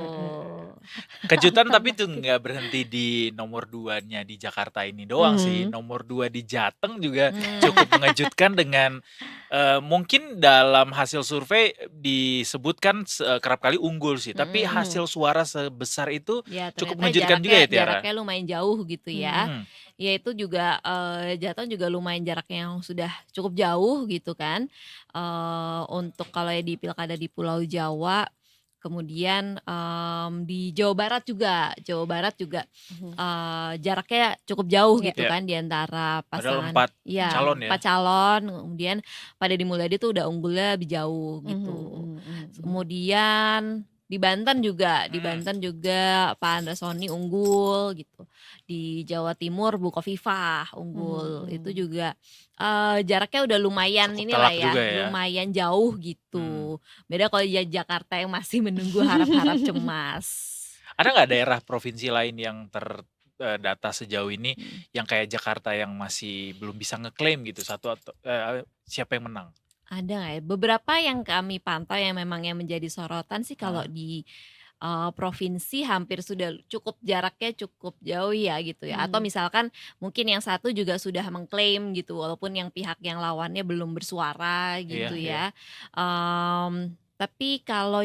Kejutan tapi itu nggak berhenti di nomor 2-nya di Jakarta ini doang sih. Mhm. Nomor 2 di Jateng juga Hmm. cukup mengejutkan dengan mungkin dalam hasil survei disebutkan kerap kali unggul sih, tapi Mhm. hasil suara sebesar itu Ya cukup ternyata mengejutkan juga ya Tiara. jaraknya lumayan jauh gitu ya. Hmm. Ya itu juga Jateng juga lumayan jaraknya yang sudah cukup jauh gitu kan. Untuk kalau ya di pilkada di Pulau Jawa, kemudian di Jawa Barat juga Mhm. jaraknya cukup jauh Iya. gitu Iya. kan di antara Padahal pasangan. 4 Iya, calon ya. 4 calon. Kemudian Pak Deddy Mulyadi tuh udah unggulnya lebih jauh Mhm, gitu. mhm, mhm. Kemudian di Banten juga Pak Andra Soni unggul gitu. Di Jawa Timur Bu Khofifah unggul. Mhm, Itu mhm. juga jaraknya udah lumayan Cukup inilah telak ya, juga ya. lumayan jauh gitu. Beda kalau di Jakarta yang masih menunggu harap-harap cemas. Ada nggak daerah provinsi lain yang terdata sejauh ini yang kayak Jakarta yang masih belum bisa ngeklaim gitu satu atau siapa yang menang? Ada nggak ya? Beberapa yang kami pantau yang memang yang menjadi sorotan sih kalau Heeh. di provinsi hampir sudah jaraknya cukup jauh ya gitu ya. Atau misalkan mungkin yang satu juga sudah mengklaim gitu walaupun yang pihak yang lawannya belum bersuara gitu Iya, iya. ya. Tapi kalau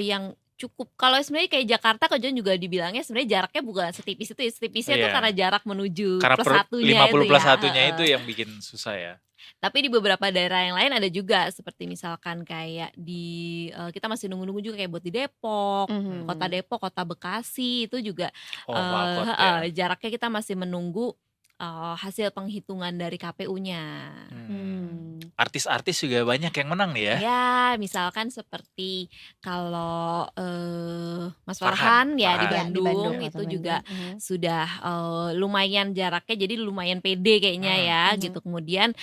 sebenarnya kayak Jakarta Kojon juga dibilangnya sebenarnya jaraknya bukan setipis itu ya. Setipisnya tuh karena Iya. jarak menuju Karena plus satunya 50 itu plus ya. satunya itu yang bikin susah ya. Tapi di beberapa daerah yang lain ada juga seperti misalkan kayak di kita masih nunggu-nunggu juga kayak buat di Depok, Kota Mhm. Depok, Kota Bekasi itu juga Oh, Walkot ya. jaraknya kita masih menunggu hasil penghitungan dari KPU-nya. Artis-artis juga banyak yang menang nih ya. Ya, misalkan seperti kalau Mas Farhan, Farhan ya di Farhan. Ya, di Bandung, Bandung itu Kota juga Bandung. Mhm. sudah lumayan jaraknya jadi lumayan pede kayaknya ya gitu. Kemudian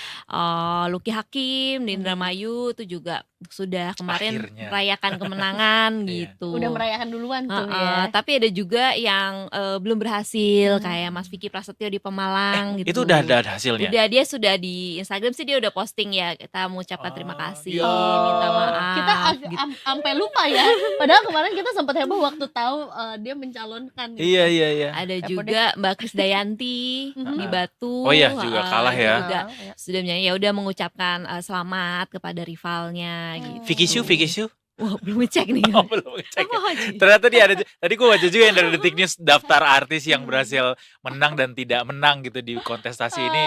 Lucky Hakim di Indramayu itu juga sudah kemarin Akhirnya. merayakan kemenangan Iya. gitu. Udah merayakan duluan tuh Heeh, ya. tapi ada juga yang belum berhasil kayak Mas Vicky Prasetyo di Pemalang gitu. Itu udah ada hasilnya? Dia sudah di Instagram sih dia udah posting ya, kita mengucapkan terima kasih, ya. minta maaf. Kita gitu. sampai lupa ya. Padahal kemarin kita sempat heboh waktu tahu dia mencalonkan gitu. Iya, iya, iya. Ada juga Mbak Krisdayanti di Batu. Oh iya, juga kalah itu ya. juga sudah menyanyi ya udah mengucapkan selamat kepada rivalnya gitu. Vicky Shu? Wah, belum ngecek nih. Oh, belum ngecek. Apa aja? Ternyata dia ada. Tadi gue baca juga yang dari Detik News daftar artis yang berhasil menang dan tidak menang gitu di kontestasi ini.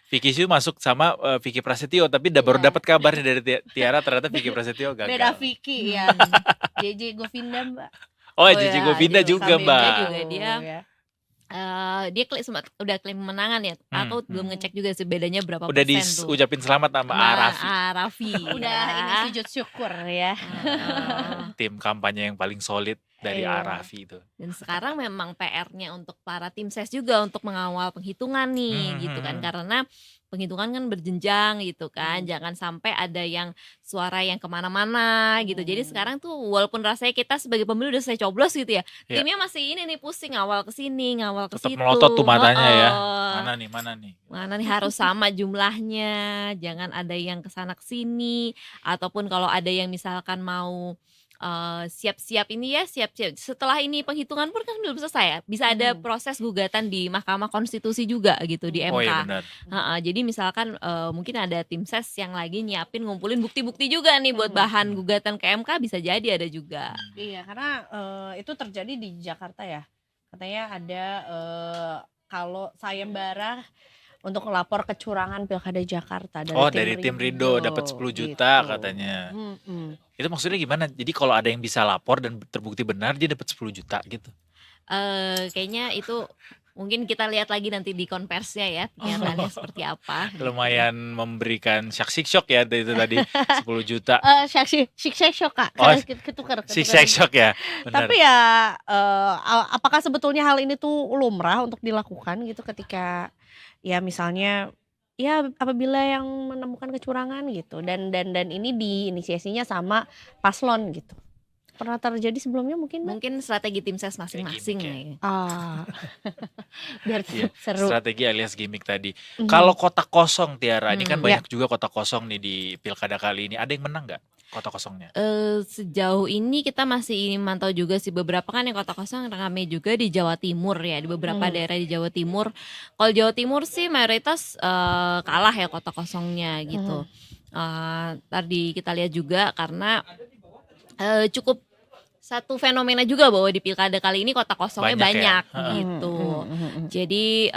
Vicky Shu masuk sama Vicky Prasetyo, tapi baru dapat kabarnya dari Tiara ternyata Vicky Prasetyo gagal. Beda Vicky yang JJ Govinda, Mbak. Oh, JJ Govinda juga, Mbak. Juga dia. Dia sempat udah klaim kemenangan ya. Aku belum ngecek juga sih bedanya berapa Udah persen tuh. diucapin selamat sama Arafi. Arafi. Udah ini sujud syukur ya. Tim kampanye yang paling solid dari Iya. Arafi itu. Dan sekarang memang PR-nya untuk para tim ses juga untuk mengawal penghitungan nih gitu kan. Karena penghitungan kan berjenjang gitu kan. Jangan sampai ada yang suara yang kemana-mana gitu. Jadi sekarang tuh walaupun rasanya kita sebagai pemilih udah selesai coblos gitu ya. Iya. Timnya masih ini nih pusing ngawal ke sini, ngawal ke Tetap situ. melotot tuh matanya ya. Heeh. Mana nih? Mana nih harus sama jumlahnya, jangan ada yang kesana kesini, ataupun kalau ada yang misalkan mau siap-siap ini ya siap-siap setelah ini penghitungan pun kan belum selesai ya, bisa ada proses gugatan di Mahkamah Konstitusi juga gitu di MK. Oh iya benar. Jadi misalkan mungkin ada tim ses yang lagi nyiapin ngumpulin bukti-bukti juga nih buat bahan gugatan ke MK, bisa jadi ada juga. Iya, karena itu terjadi di Jakarta ya. Katanya ada kalau sayembara untuk melapor kecurangan Pilkada Jakarta dari tim Rindo dapat 10 juta katanya. Itu maksudnya gimana? Jadi kalau ada yang bisa lapor dan terbukti benar dia dapat 10 juta gitu. Kayaknya itu mungkin kita lihat lagi nanti di konversinya ya kenyataannya seperti apa. Lumayan memberikan shock ya itu tadi 10 juta. Shock Kak. Oh, Ketukar. shock ya. Benar. Tapi ya apakah sebetulnya hal ini tuh lumrah untuk dilakukan gitu ketika ya misalnya ya apabila yang menemukan kecurangan gitu dan ini diinisiasinya sama paslon gitu. pernah terjadi sebelumnya mungkin, Mbak? Mungkin strategi tim ses masing-masing gimmick ya. Biar Iya, seru. strategi alias gimmick tadi. Mhm. Kalau kotak kosong, Tiara, ini kan Hmm. banyak juga kotak kosong nih di pilkada kali ini. Ada yang menang nggak kotak kosongnya? Sejauh ini kita masih mantau juga sih beberapa kan yang kotak kosong rame juga di Jawa Timur ya, di beberapa daerah di Jawa Timur. Kalau Jawa Timur sih mayoritas kalah ya kotak kosongnya gitu. Tadi kita lihat juga karena cukup satu fenomena juga bahwa di pilkada kali ini kotak kosongnya Banyak ya? banyak gitu. Jadi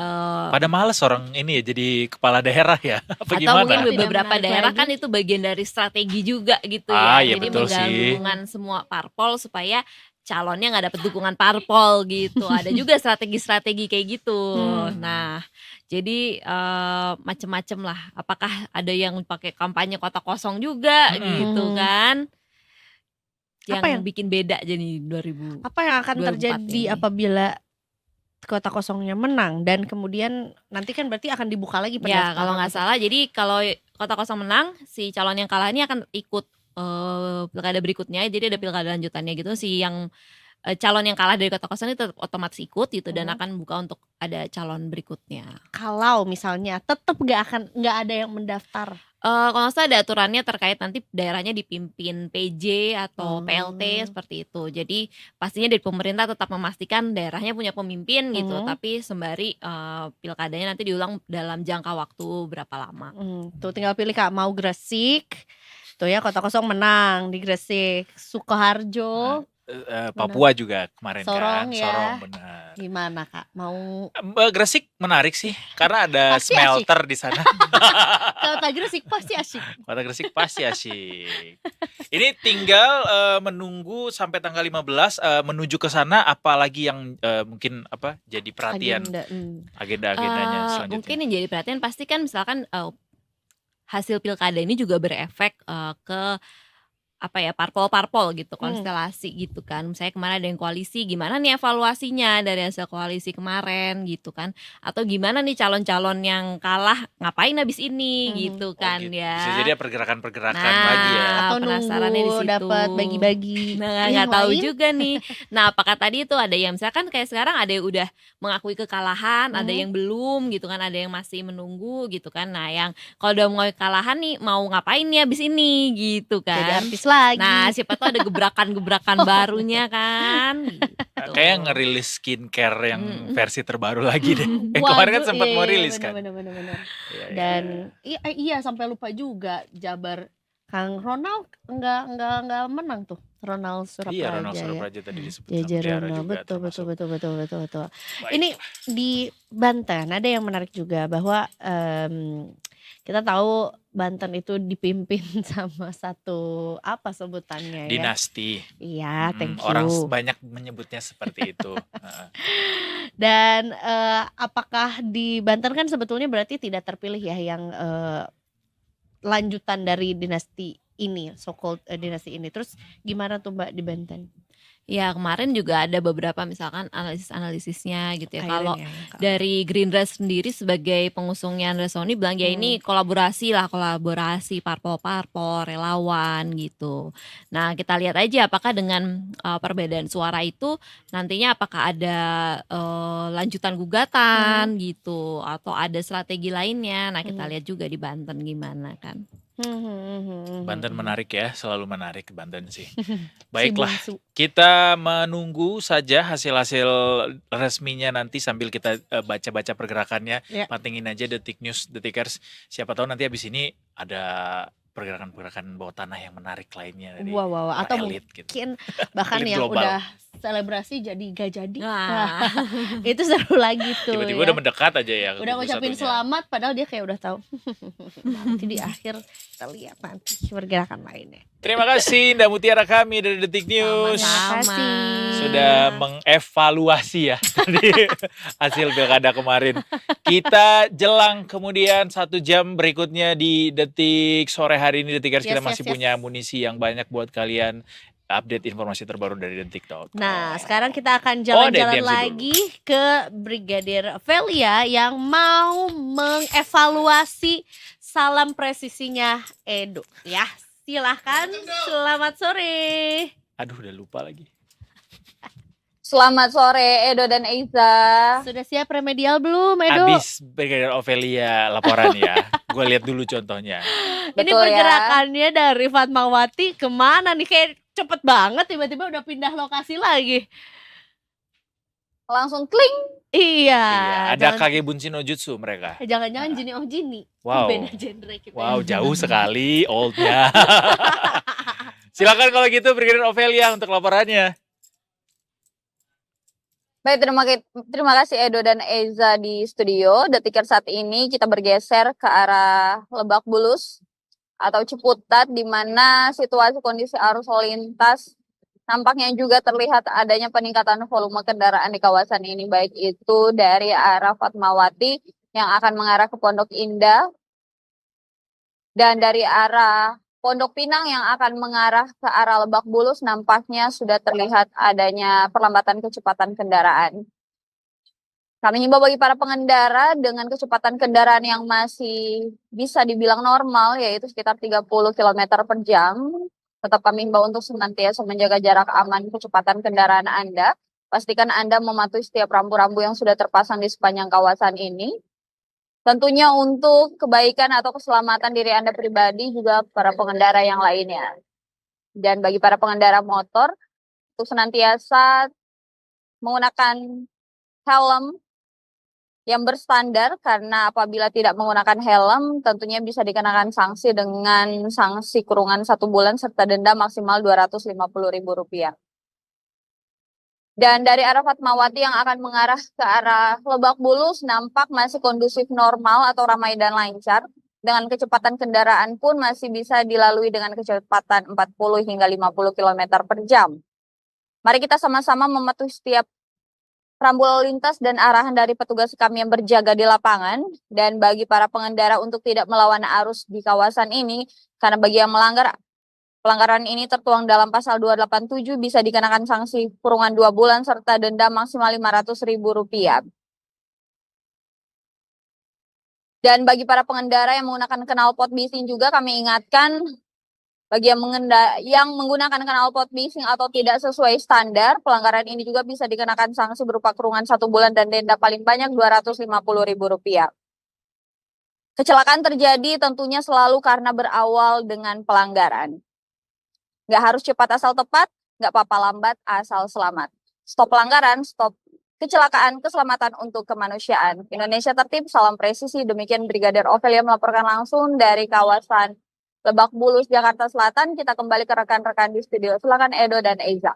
Pada males orang ini ya jadi kepala daerah ya? Apa atau gimana? mungkin Tidak beberapa menarik daerah lagi. kan itu bagian dari strategi juga gitu Ah, ya. iya Jadi betul menggalang sih. dukungan semua parpol supaya calonnya nggak dapet dukungan parpol gitu. Ada juga strategi-strategi kayak gitu. Nah, jadi macem-macem lah. Apakah ada yang pakai kampanye kotak kosong juga gitu kan? Yang Apa yang bikin beda jadi 2024 apa yang akan terjadi ini. apabila kotak kosongnya menang dan kemudian nanti kan berarti akan dibuka lagi Ya, kalau pendaftaran nggak untuk salah, jadi kalau kotak kosong menang, si calon yang kalah ini akan ikut pilkada berikutnya. Jadi ada pilkada lanjutannya gitu. Si yang calon yang kalah dari kotak kosong itu tetap otomatis ikut gitu dan akan buka untuk ada calon berikutnya. kalau misalnya tetap nggak ada yang mendaftar. Kalau nggak salah ada aturannya terkait nanti daerahnya dipimpin PJ atau PLT seperti itu. Jadi pastinya dari pemerintah tetap memastikan daerahnya punya pemimpin gitu, tapi sembari pilkadanya nanti diulang dalam jangka waktu berapa lama. Tuh tinggal pilih Kak, mau Gresik, tuh ya kotak kosong menang di Gresik, Sukoharjo, Papua juga kemarin Sorong kan, ya. Sorong benar. Gimana Kak? Mau Gresik menarik sih karena ada Pasti smelter di sana. kalau Kak Gresik pasti asyik. Kota Gresik pasti asyik. Ini tinggal menunggu sampai tanggal 15 menuju ke sana, apalagi yang mungkin apa jadi perhatian Agenda, agenda-agendanya selanjutnya. Mungkin yang jadi perhatian pasti kan misalkan hasil pilkada ini juga berefek ke apa ya parpol-parpol gitu, konstelasi gitu kan. Misalnya kemarin ada yang koalisi, gimana nih evaluasinya dari hasil koalisi kemarin gitu kan. Atau gimana nih calon-calon yang kalah ngapain habis ini gitu kan ya. Bisa jadi ada pergerakan-pergerakan lagi ya. Atau penasarannya di nunggu situ. dapat bagi-bagi Nah, yang nggak tahu lain. juga nih. Nah, apakah tadi itu ada yang misalkan kayak sekarang ada yang udah mengakui kekalahan, ada yang belum gitu kan, ada yang masih menunggu gitu kan. Nah, yang kalau udah mengakui kekalahan nih mau ngapain nih abis ini gitu kan. Jadi artis lagi. Nah, siapa tahu ada gebrakan-gebrakan barunya kan. Gitu. Kayak ngerilis skincare yang versi terbaru lagi deh. Yang Waduh, kemarin kan sempat iya, mau iya, rilis kan. bener. Iya, iya. Dan iya sampai lupa juga Jabar Kang Ronald enggak menang tuh. Ronald Surapraja. Iya, Ronald ya. Surapraja tadi disebut sama Jajar Tiara Ronald, juga betul. termasuk. Ini di Banten ada yang menarik juga bahwa kita tahu Banten itu dipimpin sama satu apa sebutannya ya? Dinasti. Iya, thank you. Orang banyak menyebutnya seperti itu. Dan apakah di Banten kan sebetulnya berarti tidak terpilih ya yang lanjutan dari dinasti ini, so-called dinasti ini. Terus gimana tuh Mbak di Banten? Ya kemarin juga ada beberapa misalkan analisis-analisisnya gitu ya. Akhirnya Kalau ya, dari Gerindra sendiri sebagai pengusungnya Andra Soni bilang ya ini kolaborasi parpol-parpol, relawan gitu. Nah kita lihat aja apakah dengan perbedaan suara itu nantinya apakah ada lanjutan gugatan gitu atau ada strategi lainnya. Nah kita lihat juga di Banten gimana kan. Banten menarik ya, selalu menarik Banten sih. Baiklah, kita menunggu saja hasil-hasil resminya nanti sambil kita baca-baca pergerakannya. Ya. Pantengin aja Detik News, Detikers. Siapa tahu nanti habis ini ada pergerakan-pergerakan bawah tanah yang menarik lainnya dari Wow. Atau para elit gitu. mungkin bahkan Elit yang global. udah selebrasi jadi gak jadi. Wah. Itu seru lagi tuh. Tiba-tiba ya. udah mendekat aja ya. Udah kubu ngucapin satunya. selamat padahal dia kayak udah tahu. Nanti di akhir kita lihat nanti pergerakan lainnya. Terima kasih Nda Mutiara kami dari Detik News. Terima kasih. Sudah mengevaluasi ya tadi hasil pilkada kemarin. Kita jelang kemudian 1 jam berikutnya di Detik sore hari ini Detikers kita masih punya amunisi yang banyak buat kalian. Update informasi terbaru dari Detik Talk. Nah, sekarang kita akan jalan-jalan DMC lagi ke Brigadir Velia yang mau mengevaluasi salam presisinya Edo. Ya, silahkan. Selamat sore. Aduh, udah lupa lagi. Selamat sore Edo dan Eiza. Sudah siap remedial belum, Edo? Habis Brigadier Ovelia laporan ya. Gue lihat dulu contohnya. Ini Betul ya. pergerakannya dari Fatmawati kemana nih? Kayak cepet banget tiba-tiba udah pindah lokasi lagi. Langsung kling. Iya. Iya, ada Kage Bunshin no Jutsu mereka. Jangan-jangan Jini oh Jini. Wow. Beda genre kita. Wow, jauh sekali oldnya. Silakan kalau gitu Brigadier Ovelia untuk laporannya. Baik, terima kasih Edo dan Eiza di studio. Detikers saat ini kita bergeser ke arah Lebak Bulus atau Ciputat, di mana situasi kondisi arus lalu lintas nampaknya juga terlihat adanya peningkatan volume kendaraan di kawasan ini, baik itu dari arah Fatmawati yang akan mengarah ke Pondok Indah dan dari arah Pondok Pinang yang akan mengarah ke arah Lebak Bulus. Nampaknya sudah terlihat adanya perlambatan kecepatan kendaraan. Kami himbau bagi para pengendara dengan kecepatan kendaraan yang masih bisa dibilang normal, yaitu sekitar 30 km per jam. Tetap kami himbau untuk senantiasa menjaga jarak aman kecepatan kendaraan Anda. Pastikan Anda mematuhi setiap rambu-rambu yang sudah terpasang di sepanjang kawasan ini. Tentunya untuk kebaikan atau keselamatan diri Anda pribadi, juga para pengendara yang lainnya. Dan bagi para pengendara motor, untuk senantiasa menggunakan helm yang berstandar, karena apabila tidak menggunakan helm tentunya bisa dikenakan sanksi dengan sanksi kurungan 1 bulan serta denda maksimal Rp250.000. Dan dari arah Fatmawati yang akan mengarah ke arah Lebak Bulus nampak masih kondusif normal atau ramai dan lancar. Dengan kecepatan kendaraan pun masih bisa dilalui dengan kecepatan 40 hingga 50 km per jam. Mari kita sama-sama mematuhi setiap rambu lalu lintas dan arahan dari petugas kami yang berjaga di lapangan. Dan bagi para pengendara untuk tidak melawan arus di kawasan ini, karena bagi yang melanggar, pelanggaran ini tertuang dalam pasal 287, bisa dikenakan sanksi kurungan 2 bulan serta denda maksimal Rp500.000. Dan bagi para pengendara yang menggunakan knalpot bising juga kami ingatkan, bagi yang menggunakan knalpot bising atau tidak sesuai standar, pelanggaran ini juga bisa dikenakan sanksi berupa kurungan 1 bulan dan denda paling banyak Rp250.000. Kecelakaan terjadi tentunya selalu karena berawal dengan pelanggaran. Nggak harus cepat asal tepat, nggak apa-apa lambat asal selamat. Stop pelanggaran, stop kecelakaan, keselamatan untuk kemanusiaan. Indonesia tertib, salam presisi. Demikian Brigadier Ovelia melaporkan langsung dari kawasan Lebak Bulus, Jakarta Selatan. Kita kembali ke rekan-rekan di studio. Silakan Edo dan Eiza.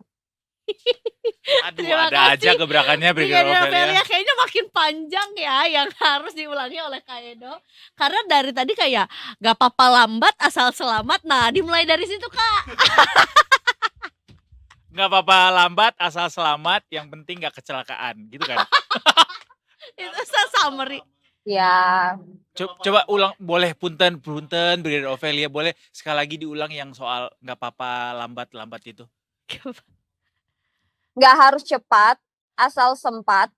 Aduh, ada aja gebrakannya Brigadier Ovelia. Kayaknya makin panjang ya yang harus diulangi oleh Kak Edo. Karena dari tadi kayak gak apa-apa lambat asal selamat. Nah, dimulai dari situ, Kak. Gak apa-apa lambat asal selamat, yang penting gak kecelakaan, gitu kan? Itu summary. Ya. Coba ulang, boleh punten Brigadier Ovelia, boleh sekali lagi diulang yang soal gak apa-apa lambat itu. Nggak harus cepat, asal sempat.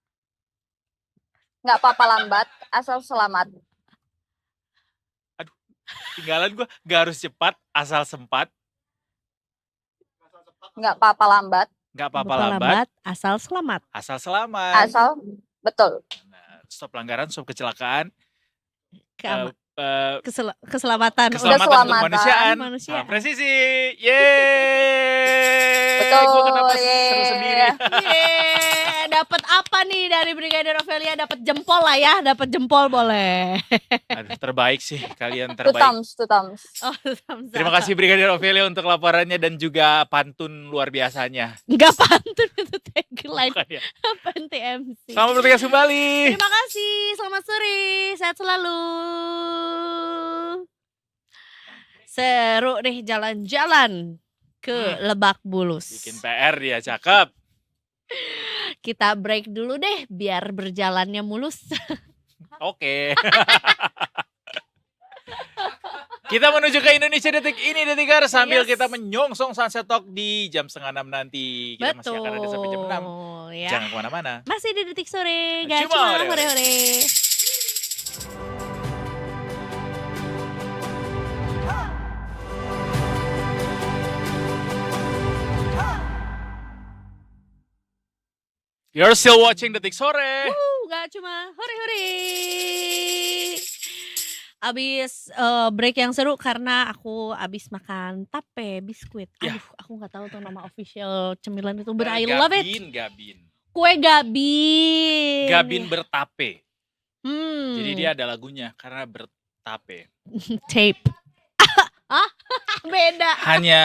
Nggak apa-apa lambat, asal selamat. Aduh, tinggalan gue. Nggak harus cepat, asal sempat. Nggak apa-apa lambat. Nggak apa-apa lambat, asal selamat. asal selamat. Asal, betul. Stop pelanggaran, stop kecelakaan. Keselamatan Keselamatan untuk kemanusiaan. Manusia. Presisi. Yeay. Betul. Gue kenapa seru sendiri. Dapat apa nih dari Brigadier Ovelia? Dapat jempol lah ya, dapat jempol boleh. Aduh, terbaik sih, kalian Two terbaik. thumbs. Oh, thumbs up. Terima kasih Brigadier Ovelia untuk laporannya dan juga pantun luar biasanya. Enggak pantun itu tagline. Bukan ya? Panti MC. Selamat bertugas kembali. Terima kasih, selamat sore, sehat selalu. Seru deh jalan-jalan ke Lebak Bulus. Bikin PR dia, cakep. Kita break dulu deh biar berjalannya mulus. Oke. Kita menuju ke Indonesia Detik ini, Detikar, sambil kita menyongsong Sunset Talk di jam 5:30 nanti. Kita masih akan ada sampai jam 6. Ya. Jangan kemana-mana. Masih di Detik Sore, gak Cuma cuma hore-hore. hore-hore. You're still watching Detik Sore. Gak cuma hore-hore. Abis break yang seru karena aku abis makan tape biskuit. Ya. Aduh, aku nggak tahu tuh nama official cemilan itu, but I love it. Gabin. Kue gabin. Gabin bertape. Hmm. Jadi dia ada lagunya karena bertape. Tape. Ah, beda. Hanya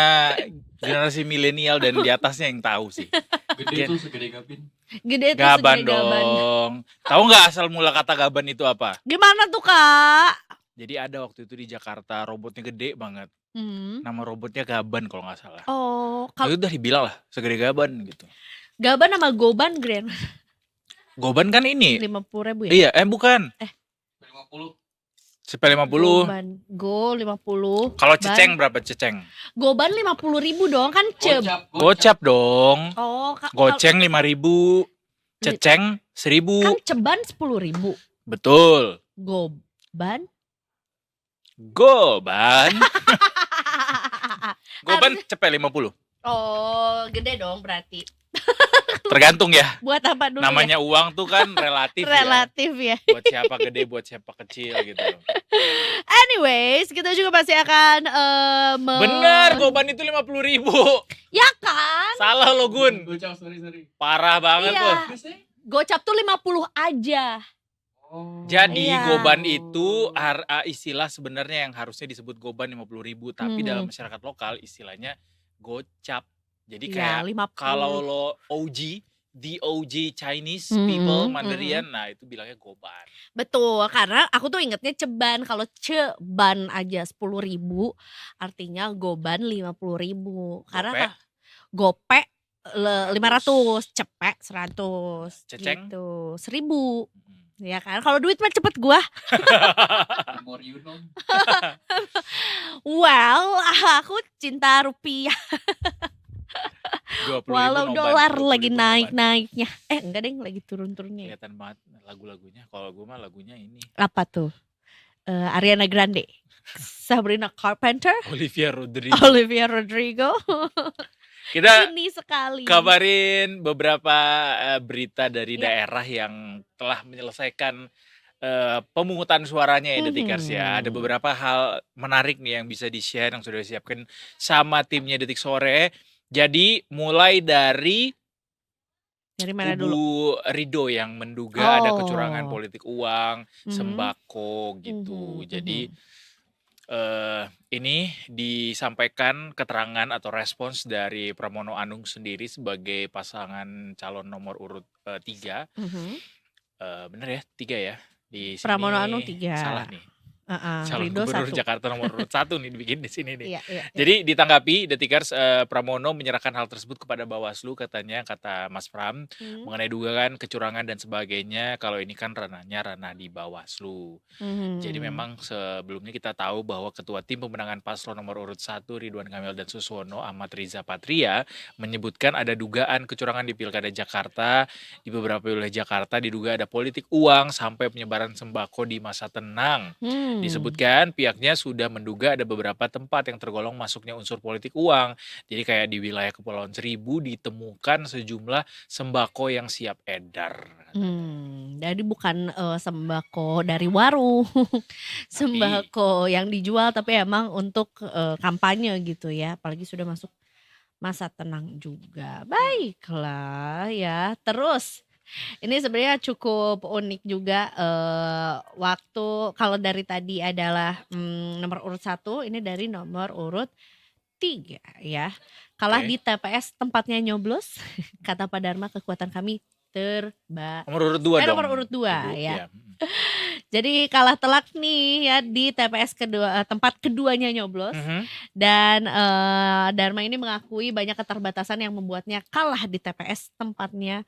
generasi milenial dan di atasnya yang tahu sih. Gede tuh segede Gabin. Gede tuh Gaban segede gaban. dong. Tahu nggak asal mula kata gaban itu apa? Gimana tuh, Kak? Jadi ada waktu itu di Jakarta robotnya gede banget. Hmm. Nama robotnya Gaban kalau nggak salah. Oh, Itu udah dibilang lah segede Gaban gitu. gaban sama goban grand. Goban kan ini. 50.000 ya? Iya, bukan. 50. CP50. Goban. Go 50. Kalau Ban. ceceng berapa ceceng? Goban 50.000 dong kan Gocap dong. Oh, Goceng 5.000. Ceceng 1.000. Kan ceban 10.000. Betul. Goban. Goban. Goban cepet 50. Oh, gede dong berarti. Tergantung ya. Buat apa dulu Namanya ya? uang tuh kan relatif, Relatif ya. Buat siapa gede, buat siapa kecil gitu. Anyways, kita juga pasti akan Bener, Goban itu 50.000. Ya kan? Salah lo Gun. Gocap, sorry. Parah banget Iya. tuh. Gocap tuh 50 aja. Jadi Iya. Goban itu istilah sebenarnya yang harusnya disebut Goban 50.000, tapi Mhm. dalam masyarakat lokal istilahnya gocap. Jadi Ya, kayak 50. kalau lo the OG Chinese Mhm, people Mandarin, nah itu bilangnya Goban. Betul, karena aku tuh ingetnya ceban. Kalau ceban aja 10.000, artinya goban 50.000. Karena gope 500, cepek 100, Ceceng? gitu. 1.000. Ya kan? Kalau duit mah cepet gua. Well, aku cinta rupiah. 20.000 Walau noban, dolar 20.000 lagi noban. naik-naiknya. Enggak deh, lagi turun-turunnya. Kelihatan banget lagu-lagunya. Kalau gue mah lagunya ini. Apa tuh? Ariana Grande, Sabrina Carpenter, Olivia Rodrigo. Olivia Rodrigo. Kita Ini sekali. kabarin beberapa berita dari daerah yang telah menyelesaikan pemungutan suaranya ya Detikers ya. Ada beberapa hal menarik nih yang bisa di-share yang sudah disiapkan sama timnya Detik Sore. Jadi mulai dari mana dulu? kubu Ridho yang menduga ada kecurangan Oh. politik uang, Mhm. sembako gitu. Jadi ini disampaikan keterangan atau respons dari Pramono Anung sendiri sebagai pasangan calon nomor urut 3. Mhm. Bener ya, 3 ya. Di sini Pramono Anung 3. salah nih. Heeh, Calon Ridho gubernur 1. Jakarta nomor urut 1 nih dibikin di sini nih. Iya, iya, iya. Jadi ditanggapi Detikers, Pramono menyerahkan hal tersebut kepada Bawaslu katanya, kata Mas Pram, mengenai dugaan kecurangan dan sebagainya. Kalau ini kan ranahnya ranah di Bawaslu. Jadi memang sebelumnya kita tahu bahwa Ketua Tim Pemenangan Paslon nomor urut 1 Ridwan Kamil dan Suswono Ahmad Riza Patria menyebutkan ada dugaan kecurangan di Pilkada Jakarta. Di beberapa wilayah Jakarta diduga ada politik uang sampai penyebaran sembako di masa tenang. Disebutkan pihaknya sudah menduga ada beberapa tempat yang tergolong masuknya unsur politik uang. Jadi kayak di wilayah Kepulauan Seribu ditemukan sejumlah sembako yang siap edar. Jadi bukan sembako dari warung, sembako yang dijual tapi emang untuk kampanye gitu ya. Apalagi sudah masuk masa tenang juga. Baiklah ya. Terus ini sebenarnya cukup unik juga waktu kalau dari tadi adalah nomor urut 1, ini dari nomor urut 3 ya. Kalah di TPS tempatnya nyoblos, kata Pak Dharma kekuatan kami terbaik. Nomor urut 2 dong. Nomor urut 2 ya. Iya. Jadi kalah telak nih ya di TPS kedua, tempat keduanya nyoblos. Dan Dharma ini mengakui banyak keterbatasan yang membuatnya kalah di TPS tempatnya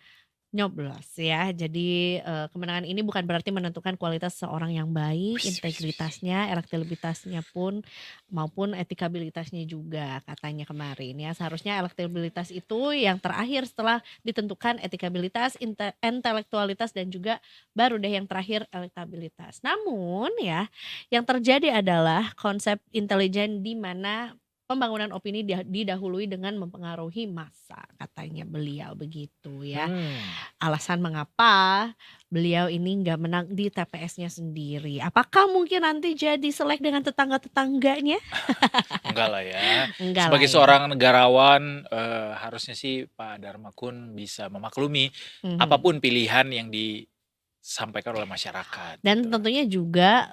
nyoblos ya. Jadi kemenangan ini bukan berarti menentukan kualitas seorang yang baik, integritasnya, elektabilitasnya pun maupun etikabilitasnya juga katanya kemarin ya. Seharusnya elektabilitas itu yang terakhir setelah ditentukan etikabilitas, intelektualitas dan juga baru deh yang terakhir elektabilitas. Namun ya yang terjadi adalah konsep intelijen di mana pembangunan opini didahului dengan mempengaruhi massa, katanya beliau begitu ya. Alasan mengapa beliau ini nggak menang di TPS-nya sendiri. Apakah mungkin nanti jadi selek dengan tetangga-tetangganya? Enggak lah ya. Enggak lah Sebagai ya. seorang negarawan harusnya sih Pak Darmakun bisa memaklumi Mhm. apapun pilihan yang disampaikan oleh masyarakat. Dan tentunya juga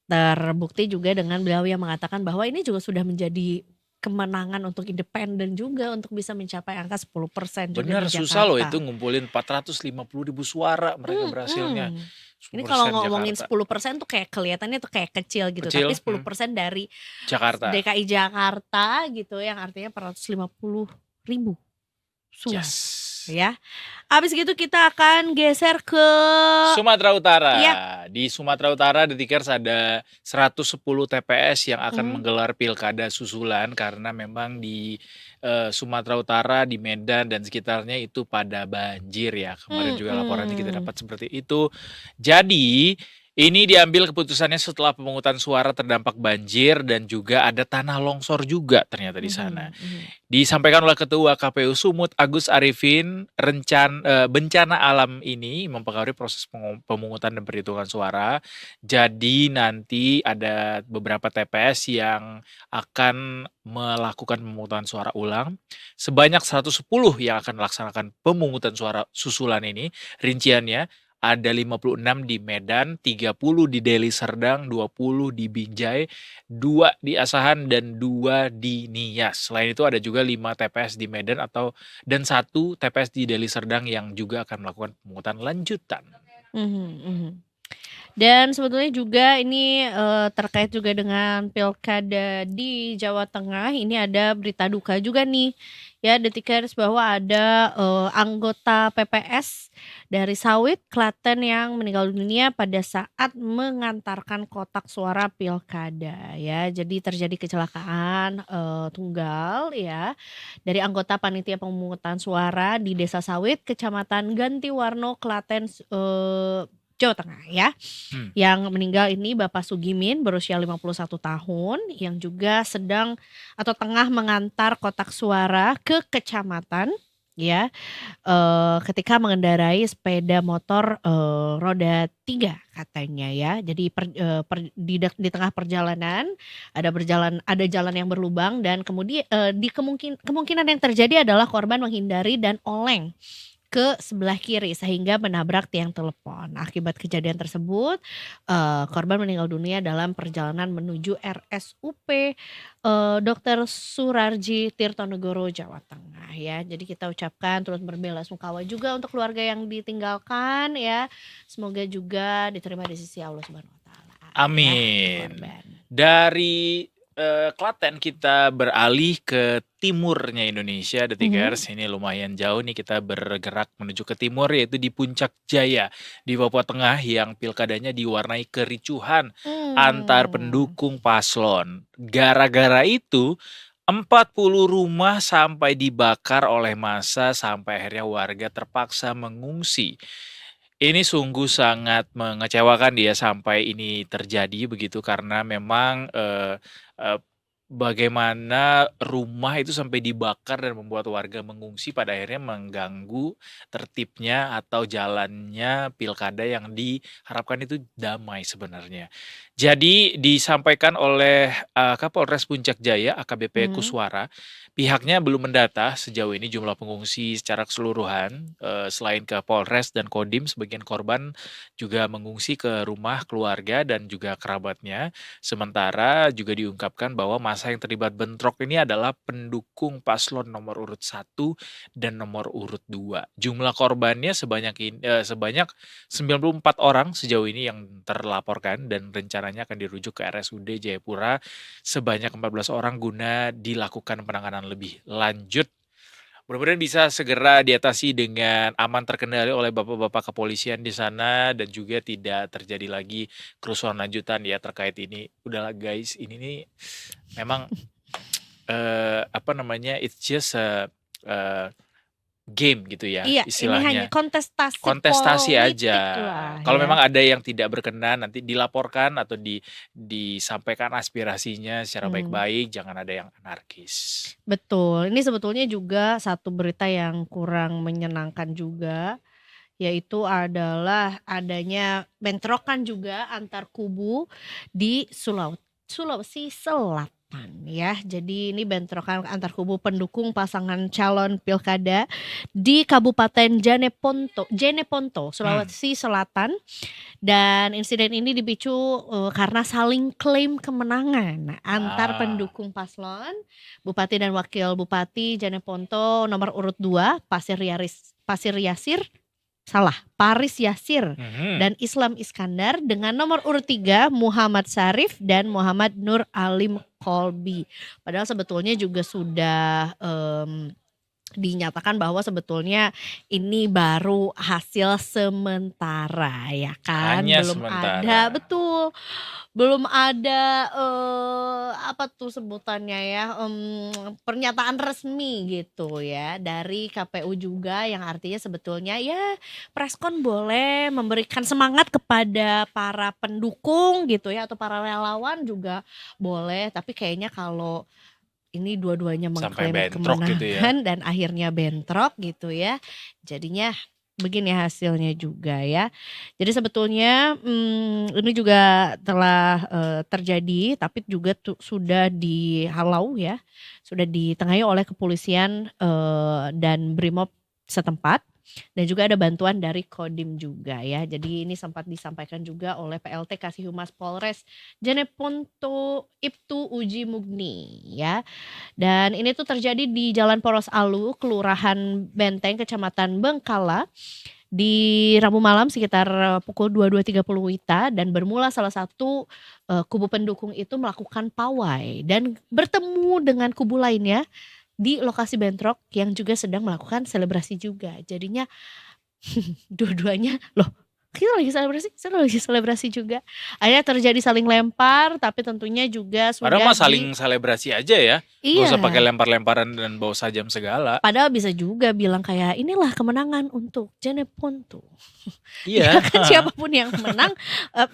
terbukti juga dengan beliau yang mengatakan bahwa ini juga sudah menjadi kemenangan untuk independen juga untuk bisa mencapai angka 10% juga Bener, di susah loh itu Jakarta. ngumpulin 450.000 suara mereka berhasilnya. Mhm. Ini kalau 10% ngomongin Jakarta. 10% tuh kayak kelihatannya tuh kayak kecil gitu, Kecil, tapi 10% dari Jakarta. DKI Jakarta gitu yang artinya 450.000 suara ya. Habis gitu kita akan geser ke Sumatera Utara. Iya. Di Sumatera Utara Detikers ada 110 TPS yang akan menggelar pilkada susulan karena memang di Sumatera Utara, di Medan dan sekitarnya itu pada banjir ya. Kemarin juga laporannya kita dapat seperti itu. Jadi ini diambil keputusannya setelah pemungutan suara terdampak banjir dan juga ada tanah longsor juga ternyata di sana. Disampaikan oleh Ketua KPU Sumut Agus Arifin, bencana alam ini mempengaruhi proses pemungutan dan perhitungan suara. Jadi nanti ada beberapa TPS yang akan melakukan pemungutan suara ulang. Sebanyak 110 yang akan melaksanakan pemungutan suara susulan ini. Rinciannya ada 56 di Medan, 30 di Deli Serdang, 20 di Binjai, 2 di Asahan dan 2 di Nias. Selain itu ada juga 5 TPS di Medan dan 1 TPS di Deli Serdang yang juga akan melakukan pemungutan lanjutan. Dan sebetulnya juga ini terkait juga dengan pilkada di Jawa Tengah. Ini ada berita duka juga nih ya Detikers bahwa ada anggota PPS dari Sawit, Klaten yang meninggal dunia pada saat mengantarkan kotak suara pilkada ya. Jadi terjadi kecelakaan tunggal ya dari anggota panitia pemungutan suara di Desa Sawit, Kecamatan Gantiwarno, Klaten, Jawa Tengah ya. Yang meninggal ini Bapak Sugimin berusia 51 tahun yang juga sedang atau tengah mengantar kotak suara ke kecamatan ya ketika mengendarai sepeda motor roda 3 katanya ya. Jadi di tengah perjalanan ada jalan yang berlubang dan kemudian kemungkinan yang terjadi adalah korban menghindari dan oleng ke sebelah kiri sehingga menabrak tiang telepon. Akibat kejadian tersebut, korban meninggal dunia dalam perjalanan menuju RSUP Dr. Surarji Tirtonegoro, Jawa Tengah ya. Jadi kita ucapkan turut berbelasungkawa juga untuk keluarga yang ditinggalkan ya. Semoga juga diterima di sisi Allah Subhanahu wa taala. Amin. Dari Klaten kita beralih ke timurnya Indonesia, Detikers. Ini lumayan jauh nih kita bergerak menuju ke timur yaitu di Puncak Jaya di Papua Tengah yang pilkadanya diwarnai kericuhan antar pendukung paslon. Gara-gara itu 40 rumah sampai dibakar oleh massa sampai akhirnya warga terpaksa mengungsi. Ini sungguh sangat mengecewakan dia sampai ini terjadi begitu karena memang bagaimana rumah itu sampai dibakar dan membuat warga mengungsi pada akhirnya mengganggu tertibnya atau jalannya pilkada yang diharapkan itu damai sebenarnya. Jadi disampaikan oleh Kapolres Puncak Jaya AKBP Kuswara, pihaknya belum mendata sejauh ini jumlah pengungsi secara keseluruhan. Selain ke Polres dan Kodim, sebagian korban juga mengungsi ke rumah keluarga dan juga kerabatnya. Sementara juga diungkapkan bahwa massa yang terlibat bentrok ini adalah pendukung paslon nomor urut 1 dan nomor urut 2. Jumlah korbannya sebanyak 94 orang sejauh ini yang terlaporkan dan rencananya akan dirujuk ke RSUD Jayapura sebanyak 14 orang guna dilakukan penanganan lebih lanjut. Mudah-mudahan bisa segera diatasi dengan aman terkendali oleh bapak-bapak kepolisian di sana dan juga tidak terjadi lagi kerusuhan lanjutan ya terkait ini. Udahlah guys, ini nih memang it's just game gitu ya Iya, ini hanya istilahnya. kontestasi Kontestasi politik aja. lah Kalau ya. memang ada yang tidak berkenan nanti dilaporkan atau disampaikan aspirasinya secara Hmm. baik-baik, jangan ada yang anarkis. Betul, ini sebetulnya juga satu berita yang kurang menyenangkan juga, yaitu adalah adanya bentrokan juga antar kubu di Sulawesi Selatan ya. Jadi ini bentrokan antar kubu pendukung pasangan calon pilkada di Kabupaten Jeneponto, Sulawesi Selatan. Dan insiden ini dipicu karena saling klaim kemenangan antar pendukung paslon Bupati dan Wakil Bupati Jeneponto nomor urut 2 Paris Yasir dan Islam Iskandar dengan nomor urut 3 Muhammad Sarif dan Muhammad Nur Alim Kolbi. Padahal sebetulnya juga sudah dinyatakan bahwa sebetulnya ini baru hasil sementara ya kan, Hanya belum sementara. ada, betul, belum ada apa tuh sebutannya ya, pernyataan resmi gitu ya dari KPU juga, yang artinya sebetulnya ya preskon boleh memberikan semangat kepada para pendukung gitu ya, atau para relawan juga boleh, tapi kayaknya kalau ini dua-duanya Sampai mengklaim bentrok gitu ya. kemenangan dan akhirnya bentrok gitu ya, jadinya begini hasilnya juga ya. Jadi sebetulnya ini juga telah terjadi, tapi juga sudah dihalau ya, sudah ditengahi oleh kepolisian dan Brimob setempat, dan juga ada bantuan dari Kodim juga ya. Jadi ini sempat disampaikan juga oleh PLT Kasih Humas Polres Jeneponto Ibtu Uji Mugni ya. Dan ini tuh terjadi di Jalan Poros Alu, Kelurahan Benteng, Kecamatan Bengkala di Rabu malam sekitar pukul 22.30 WITA, dan bermula salah satu kubu pendukung itu melakukan pawai dan bertemu dengan kubu lainnya di lokasi bentrok yang juga sedang melakukan selebrasi juga. Jadinya dua-duanya loh, kita lagi selebrasi juga. Akhirnya terjadi saling lempar, tapi tentunya juga sudah Padahal mah saling selebrasi aja ya. Gak usah pakai Iya. lempar-lemparan dan bawa sajam segala. Padahal bisa juga bilang kayak inilah kemenangan untuk Jeneponto. Iya. Ya kan, siapapun yang menang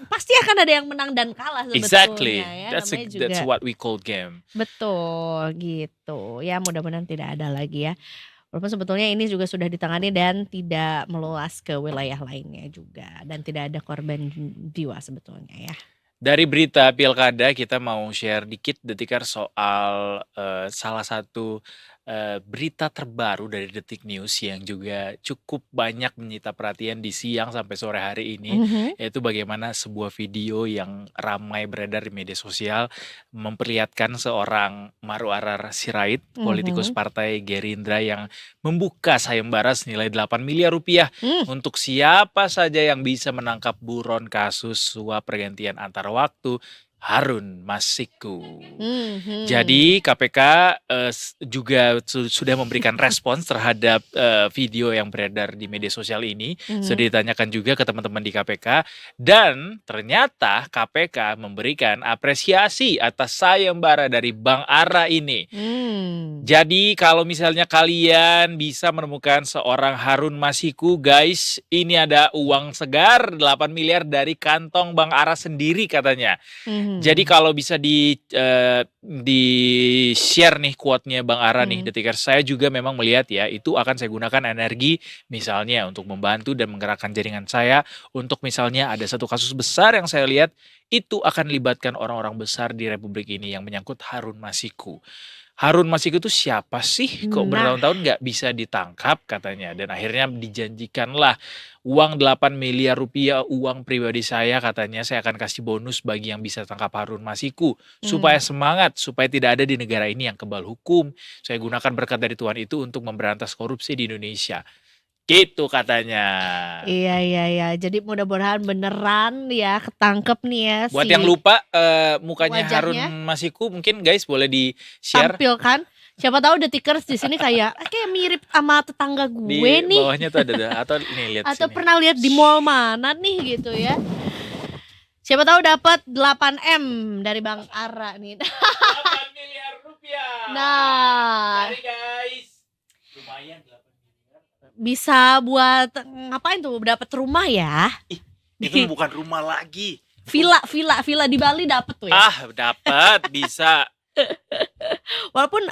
pasti akan ada yang menang dan kalah sebetulnya Exactly. ya. That's Namanya juga that's what we call game. betul gitu. Ya mudah-mudahan tidak ada lagi ya. Walaupun sebetulnya ini juga sudah ditangani dan tidak meluas ke wilayah lainnya juga, dan tidak ada korban jiwa sebetulnya ya. Dari berita pilkada kita mau share dikit Detikar soal salah satu berita terbaru dari Detik News yang juga cukup banyak menyita perhatian di siang sampai sore hari ini, yaitu bagaimana sebuah video yang ramai beredar di media sosial memperlihatkan seorang Maru Arar Sirait, politikus partai Gerindra, yang membuka sayembara senilai 8 miliar rupiah untuk siapa saja yang bisa menangkap buron kasus suap pergantian antar waktu Harun Masiku. Jadi KPK juga sudah memberikan respons terhadap video yang beredar di media sosial ini. Sudah ditanyakan juga ke teman-teman di KPK, dan ternyata KPK memberikan apresiasi atas sayembara dari Bang Ara ini. Jadi kalau misalnya kalian bisa menemukan seorang Harun Masiku, guys, ini ada uang segar 8 miliar dari kantong Bang Ara sendiri katanya. Jadi kalau bisa di share nih quote-nya Bang Ara nih, Detikers, saya juga memang melihat ya, itu akan saya gunakan energi misalnya untuk membantu dan menggerakkan jaringan saya untuk misalnya ada satu kasus besar yang saya lihat itu akan libatkan orang-orang besar di Republik ini yang menyangkut Harun Masiku. Harun Masiku itu siapa sih? Kok bertahun-tahun nggak bisa ditangkap katanya. Dan akhirnya dijanjikanlah uang 8 miliar rupiah, uang pribadi saya katanya, saya akan kasih bonus bagi yang bisa tangkap Harun Masiku. Supaya semangat, supaya tidak ada di negara ini yang kebal hukum. Saya gunakan berkat dari Tuhan itu untuk memberantas korupsi di Indonesia. Gitu katanya. Iya. Jadi mudah-mudahan beneran ya ketangkep nih ya. Buat si yang lupa mukanya Harun wajahnya. Masiku, mungkin guys boleh di-share. Tampilkan. Siapa tahu Detikers di sini kayak mirip sama tetangga gue Di nih. bawahnya tuh ada atau nih lihat Atau sini. pernah lihat di mall mana nih gitu ya. Siapa tahu dapat 8M dari Bang Ara nih. 8 miliar rupiah. Nah. Cari guys. Lumayan 8 miliar. bisa buat ngapain tuh? Dapat rumah ya? Itu bukan rumah lagi. Villa di Bali dapet tuh ya. Dapat bisa. Walaupun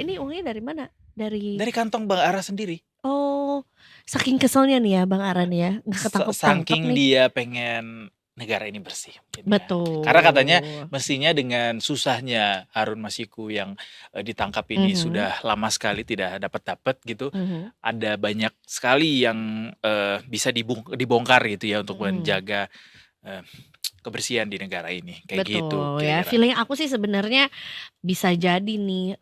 ini uangnya dari mana? Dari kantong Bang Ara sendiri. Oh, saking keselnya nih ya Bang Ara nih ya, nggak ketangkep Saking nih. dia pengen negara ini bersih. Betul. Karena katanya mestinya dengan susahnya Harun Masiku yang ditangkap ini sudah lama sekali tidak dapat gitu. Ada banyak sekali yang bisa dibongkar gitu ya untuk menjaga kebersihan di negara ini kayak gitu. Betul ya. Feeling aku sih sebenarnya bisa jadi nih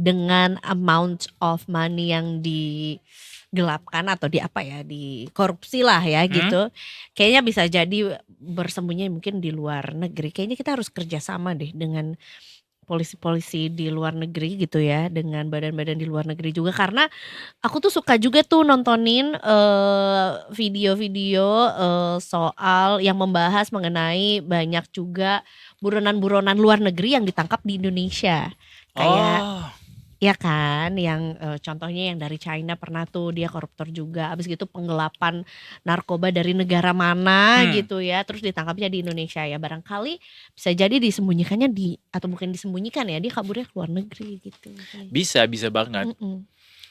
dengan amount of money yang digelapkan atau di korupsi lah ya gitu. Kayaknya bisa jadi bersembunyi mungkin di luar negeri. Kayaknya kita harus kerjasama deh dengan polisi-polisi di luar negeri gitu ya, dengan badan-badan di luar negeri juga, karena aku tuh suka juga tuh nontonin video-video soal yang membahas mengenai banyak juga buronan-buronan luar negeri yang ditangkap di Indonesia. Kayak ya kan, yang contohnya yang dari China pernah tuh dia koruptor juga, abis gitu penggelapan narkoba dari negara mana gitu ya, terus ditangkapnya di Indonesia ya, barangkali bisa jadi disembunyikannya atau bukan disembunyikan ya, dia kaburnya ke luar negeri gitu. Bisa banget.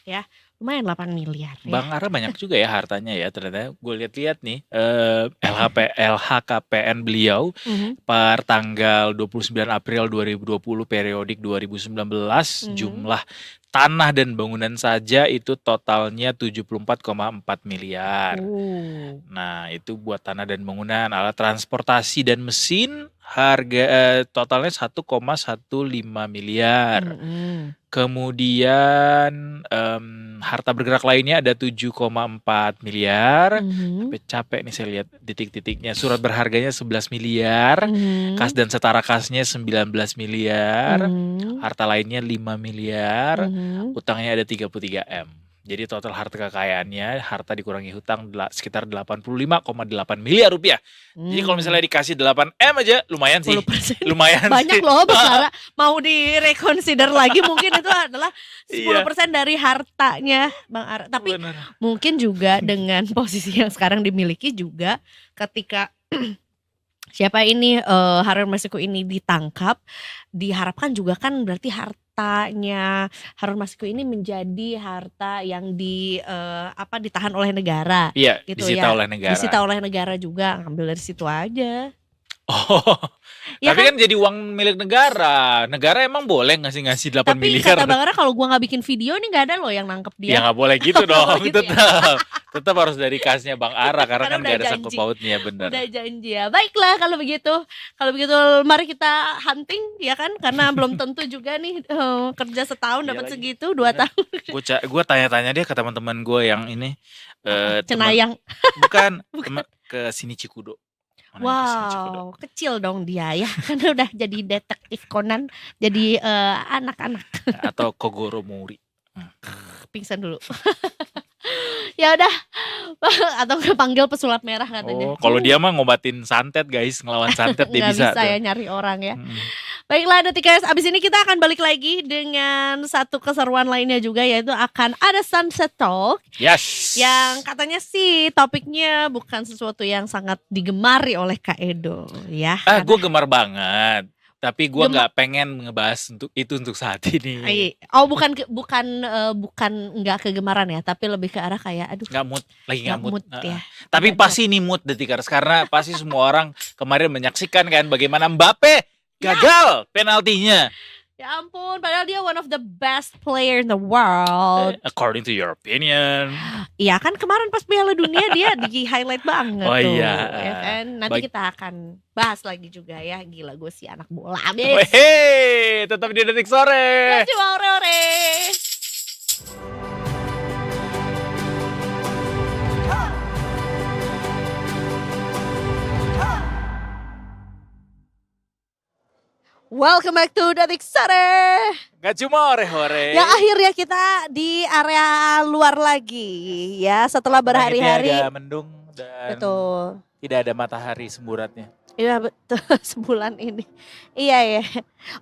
Ya lumayan 8 miliar ya. Bang Ara banyak juga ya hartanya ya, ternyata gue lihat-lihat nih LHKPN beliau per tanggal 29 April 2020 periodik 2019 jumlah tanah dan bangunan saja itu totalnya 74,4 miliar. Nah itu buat tanah dan bangunan, alat transportasi dan mesin harga totalnya 1,15 miliar. Kemudian harta bergerak lainnya ada 7,4 miliar. Capek nih saya lihat titik-titiknya. Surat berharganya 11 miliar. Kas dan setara kasnya 19 miliar. Harta lainnya 5 miliar. Utangnya ada 33 M. Jadi total harta kekayaannya, harta dikurangi hutang sekitar 85,8 miliar rupiah. Jadi kalau misalnya dikasih 8 M aja lumayan sih. 10%. Lumayan banyak sih. loh Bang Ara. Mau direkonsider lagi mungkin itu adalah 10% dari hartanya Bang Ara. Tapi mungkin juga dengan posisi yang sekarang dimiliki juga, ketika siapa ini Harun Masiku ini ditangkap, diharapkan juga kan berarti hartanya Harun Masiku ini menjadi harta yang ditahan oleh negara. Iya, gitu disita ya. oleh negara. Disita oleh negara juga, ngambil dari situ aja. Ya tapi kan jadi uang milik negara. Negara emang boleh ngasih 8 Tapi miliar. kata Bang Ara, kalau gua nggak bikin video nih nggak ada loh yang nangkep dia. Ya nggak boleh gitu dong. Gitu ya. Tetap harus dari kasnya Bang Ara karena kan udah nggak ada janji. sangkut pautnya, benar. Udah janji ya. Baiklah kalau begitu. Kalau begitu mari kita hunting ya kan, karena belum tentu juga nih kerja setahun dapat segitu, 2 tahun. Gue tanya-tanya dia ke teman-teman gue yang ini Cenayang. bukan ke sini Cikudo. Wow, kecil dong dia ya. Karena udah jadi detektif Conan, jadi anak-anak. Atau Kogoro Mori. Pingsan dulu. Ya udah, atau panggil pesulap merah katanya. Kalau dia mah ngobatin santet guys, ngelawan santet dia Nggak bisa. bisa ya nyari orang ya. Baiklah Detikers, abis ini kita akan balik lagi dengan satu keseruan lainnya juga, yaitu akan ada Sunset Talk. Yes. Yang katanya sih topiknya bukan sesuatu yang sangat digemari oleh Kak Edo ya. Gue gemar banget. Tapi gue nggak pengen ngebahas untuk saat ini. Oh bukan nggak kegemaran ya, tapi lebih ke arah kayak aduh. Nggak mood, lagi nggak mood. Ya. Tapi pasti ini mood Detikers, karena pasti semua orang kemarin menyaksikan kan bagaimana Mbappe gagal penaltinya. Ya ampun, padahal dia one of the best player in the world. According to your opinion. Iya kan kemarin pas Piala Dunia dia di highlight banget Oh tuh. iya. Ya kan? Nanti kita akan bahas lagi juga ya. Gila gue sih anak bola abis. Hehehe, tetap di Detik Sore. Cuma ore-ore. Welcome back to Detik Sore. Gak cuma ore-ore. Ya akhirnya kita di area luar lagi ya, setelah berhari-hari. Agak mendung dan betul. Tidak ada matahari semburatnya. Iya betul, sebulan ini. Iya ya.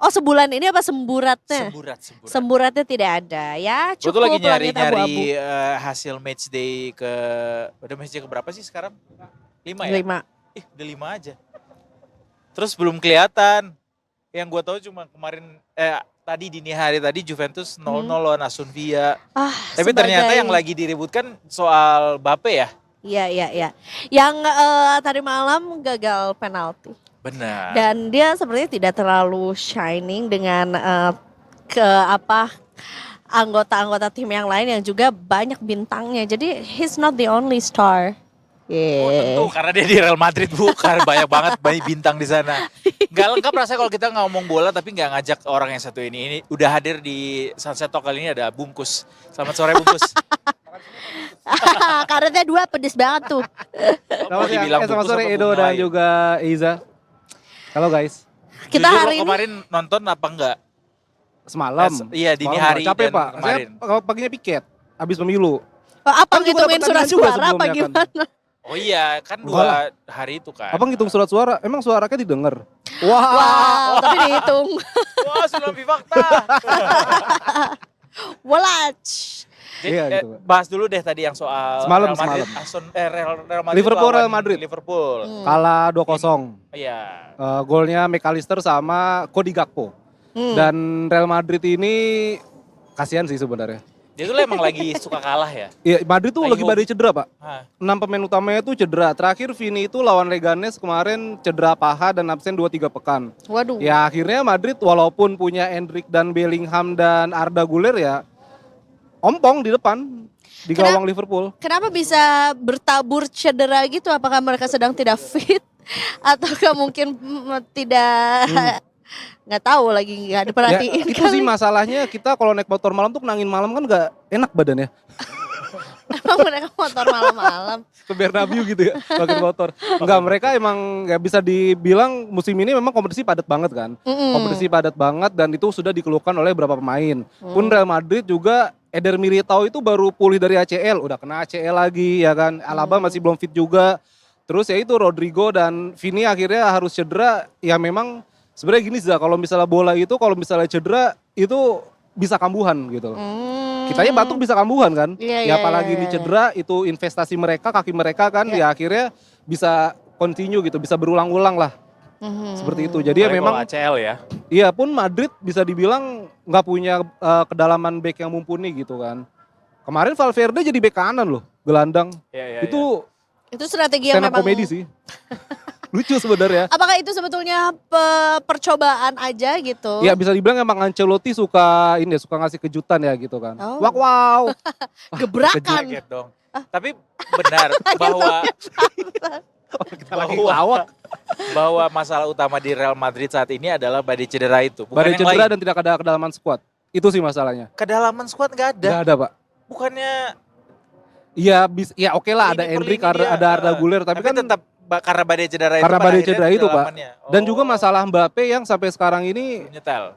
Oh sebulan ini apa semburatnya? Semburat. Semburatnya tidak ada ya, Gue tuh lagi cukup langit nyari-nyari abu-abu. hasil match day udah match day ke berapa sih sekarang? 5 ya? 5. Udah 5 aja. Terus belum kelihatan. Yang gue tahu cuma kemarin tadi dini hari tadi Juventus 0-0 lawan Aston Villa. Tapi ternyata yang lagi diributkan soal Mbappe ya. Iya. Yang tadi malam gagal penalti. Benar. Dan dia sepertinya tidak terlalu shining dengan anggota-anggota tim yang lain yang juga banyak bintangnya. Jadi he's not the only star. Oh tentu karena dia di Real Madrid bukan banyak banget bintang di sana. Gak lengkap rasanya kalau kita ngomong bola tapi nggak ngajak orang yang satu ini. Ini udah hadir di Sunset Talk kali ini ada Bungkus. Selamat sore Bungkus. Karetnya 2 pedes banget tuh. Selamat sore Edo dan juga Eiza. Halo guys. Kita Jujur, hari ini kemarin nonton apa enggak? Semalam. Iya dini hari capek dan Pak. kemarin. Saya paginya piket. Habis pemilu. apa Kan juga ngitungin dapat surat tandingan juga suara apa sebelumnya kan. gimana? Oh iya kan 2 Walah. hari itu kan. Apa ngitung surat suara? Emang suaranya didengar? Wow, tapi dihitung. Wah sudah lebih fakta. Walach. Jadi, Iya, gitu, Pak. bahas dulu deh tadi yang soal Semalam, Real Madrid, Real Madrid Liverpool, lawan Real Madrid. Liverpool. Kalah 2-0. Iya. Golnya McAllister sama Cody Gakpo. Dan Real Madrid ini kasihan sih sebenarnya. Dia tuh emang lagi suka kalah ya. Iya, Madrid tuh lagi Lagi badai cedera, Pak. Hah. 6 pemain utamanya tuh cedera. Terakhir Vini itu lawan Leganes kemarin cedera paha dan absen 2-3 pekan. Waduh. Ya akhirnya Madrid walaupun punya Endrick dan Bellingham dan Arda Güler ya ompong di depan di gawang Liverpool. Kenapa bisa bertabur cedera gitu? Apakah mereka sedang tidak fit? Ataukah mungkin tidak nggak tahu lagi, nggak diperhatiin Ya, itu sih masalahnya kita kalau naik motor malam tuh nangin malam kan nggak enak badannya. Emang mereka motor malam-malam. Ke Bernabeu gitu ya, pakai motor. Enggak, mereka emang nggak bisa dibilang musim ini memang kompetisi padat banget kan. Kompetisi padat banget dan itu sudah dikeluhkan oleh beberapa pemain. Pun Real Madrid juga Eder Militao itu baru pulih dari ACL, udah kena ACL lagi ya kan. Alaba masih belum fit juga. Terus ya itu Rodrigo dan Vini akhirnya harus cedera. Ya memang sebenarnya gini sih, kalau misalnya bola itu kalau misalnya cedera itu bisa kambuhan gitu loh. Kitanya batuk bisa kambuhan kan. Ya apalagi ini cedera itu investasi mereka, kaki mereka kan ya akhirnya bisa continue gitu, bisa berulang-ulang lah. Seperti itu. Jadi ya Apalagi memang kalau ACL ya. Iya pun Madrid bisa dibilang nggak punya kedalaman back yang mumpuni gitu kan. Kemarin Valverde jadi back kanan loh, gelandang. Itu strategi yang stand up memang komedi sih. Lucu sebenarnya. Apakah itu sebetulnya percobaan aja gitu? Ya bisa dibilang emang Ancelotti suka ngasih kejutan ya gitu kan. Oh. Wow. Gebrakan. Kaget dong. Tapi benar bahwa masalah utama di Real Madrid saat ini adalah badai cedera itu. Bukan Badai yang cedera lain. dan tidak ada kedalaman squad. Itu sih masalahnya. Kedalaman squad nggak ada. Nggak ada Pak. Bukannya Iya, ya oke lah ada Lini per Endrick, lini ada Arda Güler, tapi kan tetap karena badai cedera itu. karena pada badai akhirnya cedera itu Pak. kedalamannya. Dan juga masalah Mbappe yang sampai sekarang ini Nyetel.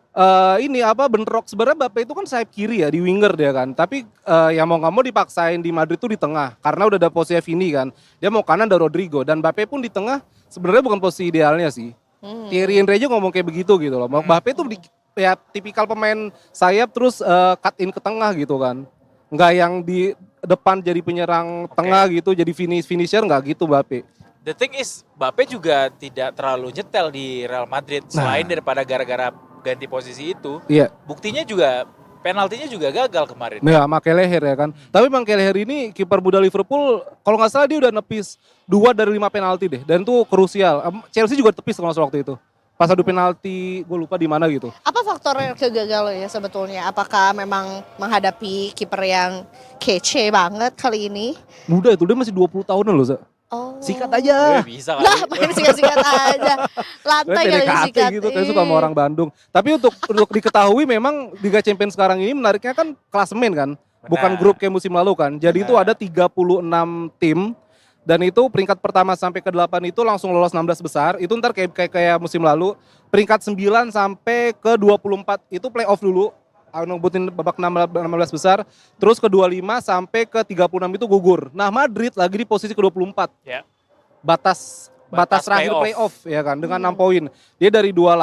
bentrok sebenarnya Mbappe itu kan sayap kiri ya di winger dia kan. Tapi yang mau nggak mau dipaksain di Madrid tuh di tengah karena udah ada posisi Vini kan. Dia mau kanan ada Rodrigo dan Mbappe pun di tengah sebenarnya bukan posisi idealnya sih. Thierry Henry aja ngomong kayak begitu gitu loh. Mbappe tuh ya tipikal pemain sayap terus cut in ke tengah gitu kan. Nggak yang di depan jadi penyerang tengah gitu, jadi finisher nggak gitu Mbappe. The thing is, Mbappe juga tidak terlalu nyetel di Real Madrid selain daripada gara-gara ganti posisi itu. Iya. Buktinya juga penaltinya juga gagal kemarin. Nah, sama Kelleher ya kan. Tapi Bang Kelleher ini kiper muda Liverpool, kalau nggak salah dia udah nepis 2 dari 5 penalti deh. Dan itu krusial. Chelsea juga tepis kalau nggak salah waktu itu. Pas adu penalti, gue lupa di mana gitu. Apa faktor kegagalannya sebetulnya? Apakah memang menghadapi kiper yang kece banget kali ini? Muda itu, dia masih 20 tahunan loh, Za. Oh. Sikat aja. Bisa kali. Lah, main sikat-sikat aja. Lantai kali PDKT disikat. gitu, kayak suka sama orang Bandung. Tapi untuk diketahui memang Liga Champions sekarang ini menariknya kan klasemen kan. Bukan grup kayak musim lalu kan. Jadi itu ada 36 tim. Dan itu peringkat pertama sampai ke 8 itu langsung lolos 16 besar. Itu ntar kayak musim lalu. Peringkat 9 sampai ke 24 itu playoff dulu. Ngebutin babak 16 besar. Terus ke 25 sampai ke 36 itu gugur. Nah Madrid lagi di posisi ke 24. Ya. Batas batas terakhir playoff ya kan dengan 6 poin. Dia dari 5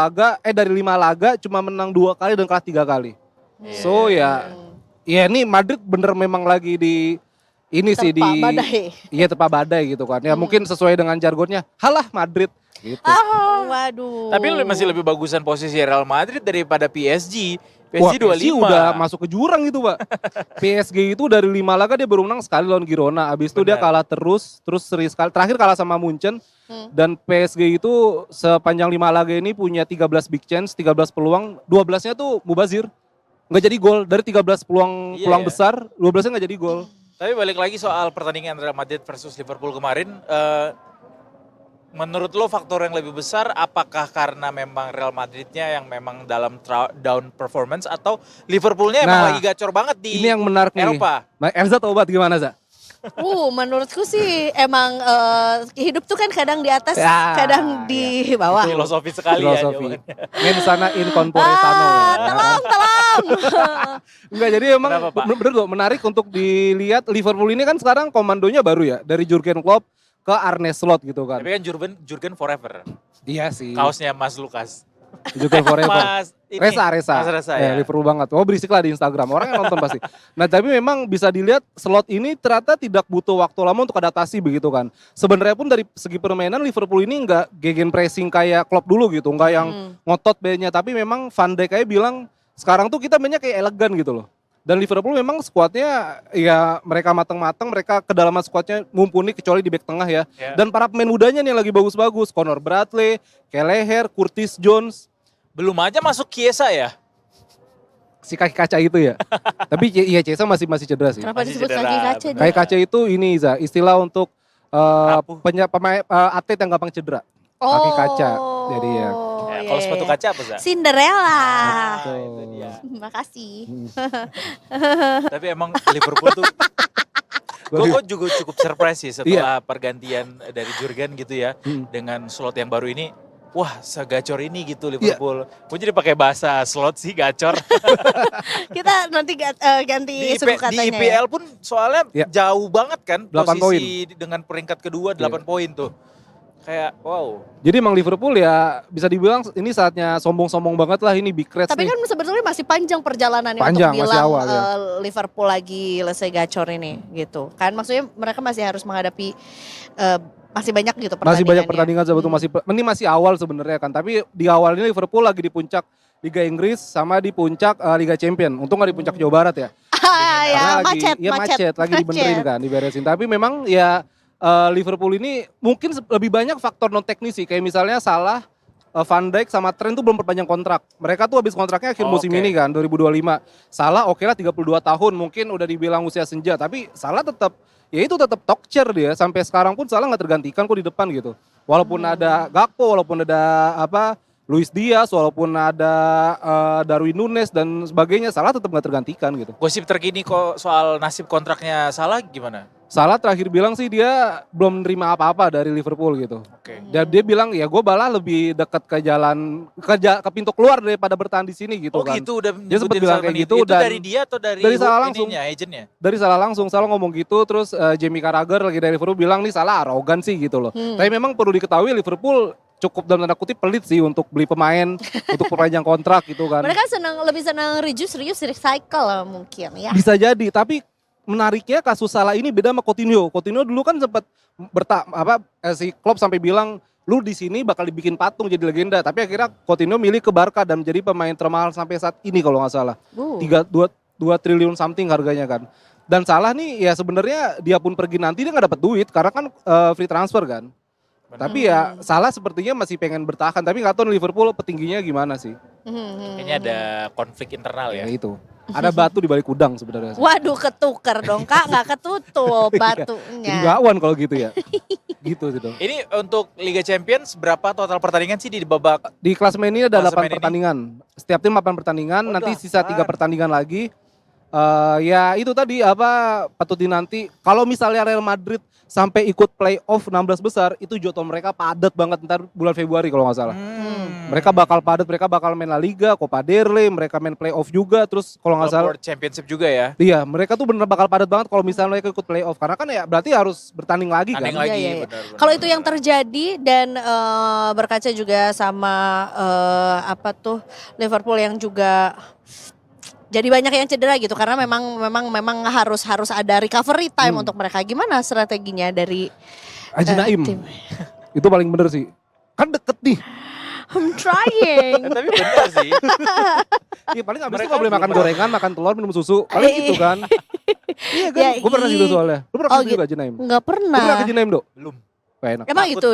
laga cuma menang 2 kali dan kalah 3 kali. So ya ini Madrid bener memang lagi di ini sih Terpa badai. Iya terpa badai gitu kan. Ya mungkin sesuai dengan jargonnya, halah Madrid gitu. Waduh. Tapi masih lebih bagusan posisi Real Madrid daripada PSG. Wah, PSG 25. udah masuk ke jurang itu, Pak. PSG itu dari 5 laga dia baru menang sekali lawan Girona. Abis itu dia kalah terus seri sekali. Terakhir kalah sama Munchen. Dan PSG itu sepanjang 5 laga ini punya 13 big chance, 13 peluang, 12-nya tuh mubazir. Nggak jadi gol. Dari 13 peluang besar, 12-nya nggak jadi gol. Tapi balik lagi soal pertandingan Real Madrid versus Liverpool kemarin, menurut lo faktor yang lebih besar apakah karena memang Real Madridnya yang memang dalam down performance atau Liverpoolnya emang lagi gacor banget di ini yang menarik Eropa? Nah, Elza Tobat gimana, Za? Menurutku sih emang hidup tuh kan kadang di atas, kadang di bawah. Filosofi sekali ya jawabannya. Mensana in corpore sano. Tolong. Enggak, jadi emang bener loh menarik untuk dilihat. Liverpool ini kan sekarang komandonya baru ya, dari Jurgen Klopp ke Arne Slot gitu kan. Tapi kan Jurgen forever. Iya sih. Kaosnya Mas Lukas. Jurgen forever. Mas Reza ya. Liverpool banget. Berisik lah di Instagram. Orang yang nonton pasti. Nah tapi memang bisa dilihat Slot ini ternyata tidak butuh waktu lama untuk adaptasi begitu kan. Sebenarnya pun dari segi permainan Liverpool ini nggak gegen pressing kayak Klopp dulu gitu. Nggak yang ngotot B-nya. Tapi memang Van Dijk kayak bilang sekarang tuh kita mainnya kayak elegan gitu loh. Dan Liverpool memang skuadnya ya mereka matang-matang, mereka kedalaman skuadnya mumpuni kecuali di bek tengah ya. Dan para pemain mudanya nih lagi bagus-bagus, Conor Bradley, Kelleher, Curtis Jones. Belum aja masuk Chiesa ya? Si kaki kaca itu ya. Tapi iya Chiesa masih cedera sih. Kenapa disebut kaki kaca? Kaki kaca itu ini Iza, istilah untuk pemain atlet yang gampang cedera. Kaki kaca. Jadi ya. Kalau sepatu kaca apa, Za? Cinderella. Itu dia. Makasih. Tapi emang Liverpool tuh gue juga cukup surprise sih setelah pergantian dari Jurgen gitu ya. Dengan slot yang baru ini. Wah, segacor ini gitu Liverpool. Gue jadi pakai bahasa slot sih gacor. Kita nanti ganti suku katanya. Di IPL pun soalnya jauh banget kan 8 poin. posisi dengan peringkat kedua 8 poin tuh. Kayak wow. Jadi emang Liverpool ya bisa dibilang ini saatnya sombong-sombong banget lah ini big reds. Tapi nih. kan sebetulnya masih panjang perjalanannya Panjang, untuk masih bilang awal, ya. Liverpool lagi selesai gacor ini gitu. Kan maksudnya mereka masih harus menghadapi masih banyak gitu pertandingannya. Masih banyak pertandingan sebetulnya ini masih awal sebenarnya kan. Tapi di awal ini Liverpool lagi di puncak Liga Inggris sama di puncak Liga Champion. Untung nggak di puncak Jawa Barat ya. Ya, macet lagi dibenerin kan, diberesin. Tapi memang ya Liverpool ini mungkin lebih banyak faktor non teknis sih. Kayak misalnya Salah, Van Dijk sama Trent tuh belum perpanjang kontrak. Mereka tuh habis kontraknya akhir musim ini kan 2025. Salah oke lah 32 tahun mungkin udah dibilang usia senja. Tapi Salah tetap top chair dia. Sampai sekarang pun Salah nggak tergantikan kok di depan gitu. Walaupun ada Gakpo, walaupun ada Luis Diaz, walaupun ada Darwin Nunes dan sebagainya, Salah tetap nggak tergantikan gitu. Gosip terkini kok soal nasib kontraknya Salah gimana? Salah terakhir bilang sih dia belum nerima apa-apa dari Liverpool gitu. Dan dia bilang ya gue malah lebih dekat ke jalan ke pintu keluar daripada bertahan di sini gitu kan. Oh gitu udah dia sempat bilang kayak gitu. Itu dan dari dia atau dari Salah langsung agennya? Dari Salah langsung, Salah ngomong gitu. Terus Jamie Carragher lagi dari Liverpool bilang nih Salah arogan sih gitu loh. Tapi memang perlu diketahui Liverpool cukup dalam tanda kutip pelit sih untuk beli pemain untuk perpanjang kontrak gitu kan. Mereka lebih senang reduce recycle lah mungkin ya. Bisa jadi, tapi menariknya kasus Salah ini beda sama Coutinho. Coutinho dulu kan sempat si Klopp sampai bilang lu di sini bakal dibikin patung jadi legenda, tapi akhirnya Coutinho milih ke Barca dan menjadi pemain termahal sampai saat ini kalau nggak salah. 2 triliun something harganya kan. Dan Salah nih ya sebenarnya dia pun pergi nanti dia nggak dapat duit karena kan free transfer kan. Tapi ya Salah sepertinya masih pengen bertahan, tapi nggak tahu Liverpool petingginya gimana sih. Kayaknya ada konflik internal ya. Itu. Ada batu di balik udang sebenarnya. Waduh, ketuker dong Kak, nggak ketutup batunya. Jadi gawan kalau gitu ya. Gitu sih dong. Ini untuk Liga Champions berapa total pertandingan sih di babak? Di klasemen ini ada 8 pertandingan. Setiap tim 8 pertandingan, nanti sisa 3 pertandingan lagi. Ya itu tadi apa patut dinanti. Kalau misalnya Real Madrid sampai ikut playoff 16 besar, itu jadwal mereka padat banget ntar bulan Februari kalau nggak salah. Mereka bakal padat, mereka bakal main La Liga, Copa del Rey, mereka main playoff juga. Terus kalau nggak salah, World Championship juga ya. iya mereka tuh bener bakal padat banget kalau misalnya mereka ikut playoff. Karena kan ya berarti harus bertanding lagi kan. Tanding lagi, Iya, iya. benar. Kalau itu yang terjadi dan berkaca juga sama apa tuh Liverpool yang juga jadi banyak yang cedera gitu karena memang harus ada recovery time untuk mereka. Gimana strateginya dari Haji Naim. tim? Itu paling bener sih. Kan deket nih. I'm trying. Tapi benar sih. Iya paling abis itu gak boleh makan gorengan, makan telur, minum susu. Paling gitu kan. Iya kan, gue pernah gitu soalnya. Lu pernah kesini juga Haji Naim? Enggak Lu pernah pernah. ke Haji Naim, Dok? Belum. Enak. Emang itu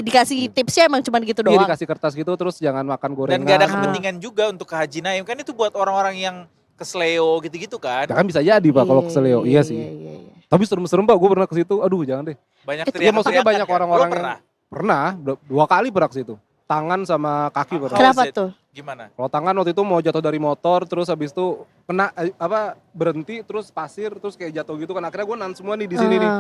dikasih tipsnya emang cuman gitu Iya doang. dikasih kertas gitu terus jangan makan Dan gorengan. gak ada kepentingan juga untuk ke Haji Naim. Kan itu buat orang-orang yang ke Sleo gitu-gitu kan. Ya kan bisa jadi Pak kalau ke Seleo. Iya sih. Tapi serem-serem Pak, gue pernah ke situ. Aduh jangan deh. Banyak Ya maksudnya teriakan-teriakan banyak kan? orang-orang Lo pernah? Pernah, 2 kali pernah ke situ. Tangan sama kaki pernah. Kenapa tuh? Gimana? Kalau tangan waktu itu mau jatuh dari motor terus habis itu kena berhenti terus pasir terus kayak jatuh gitu kan akhirnya gue nahan semua nih di sini nih.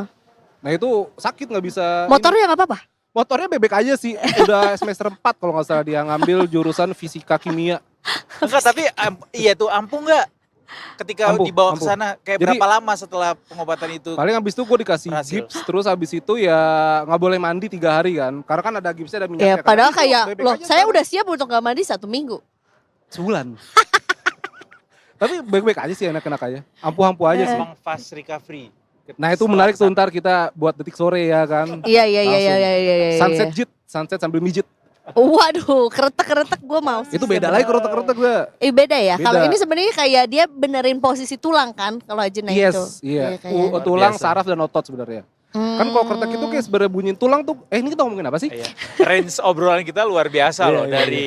Nah itu sakit nggak bisa. Motornya nggak apa-apa? Motornya bebek aja sih. Udah semester 4 kalau nggak salah dia ngambil jurusan fisika kimia. Enggak, tapi iya tuh ampuh nggak? Ketika Ampuh, dibawa ke ampuh. sana kayak Jadi- berapa lama setelah pengobatan itu? Paling habis itu gue dikasih Berhasil. gips terus habis itu ya nggak boleh mandi 3 hari kan. Karena kan ada gipsnya ada Ya minyaknya. kan. padahal Itu kayak bebek loh aja saya kan. udah siap untuk gak mandi 1 minggu. Sebulan. Tapi baik-baik aja sih enak-enak aja. Ampuh-ampuh aja sih. Emang fast recovery. Nah itu menarik tuh ntar kita buat detik sore ya kan. Iya iya iya Langsung. iya iya. iya. Sunset jit, sunset sambil mijit. Waduh, keretek-keretek gue mau. Itu beda lagi keretek-keretek gue. Beda ya. Beda. Kalau ini sebenarnya kayak dia benerin posisi tulang kan kalau Haji Naim itu. Yes, iya. kayak- Tulang, biasa. saraf dan otot sebenarnya. Kan kalau keretek itu kayak sebenarnya bunyiin tulang tuh. Ini kita ngomongin apa sih? Iya. Range obrolan kita luar biasa Iya, loh iya, dari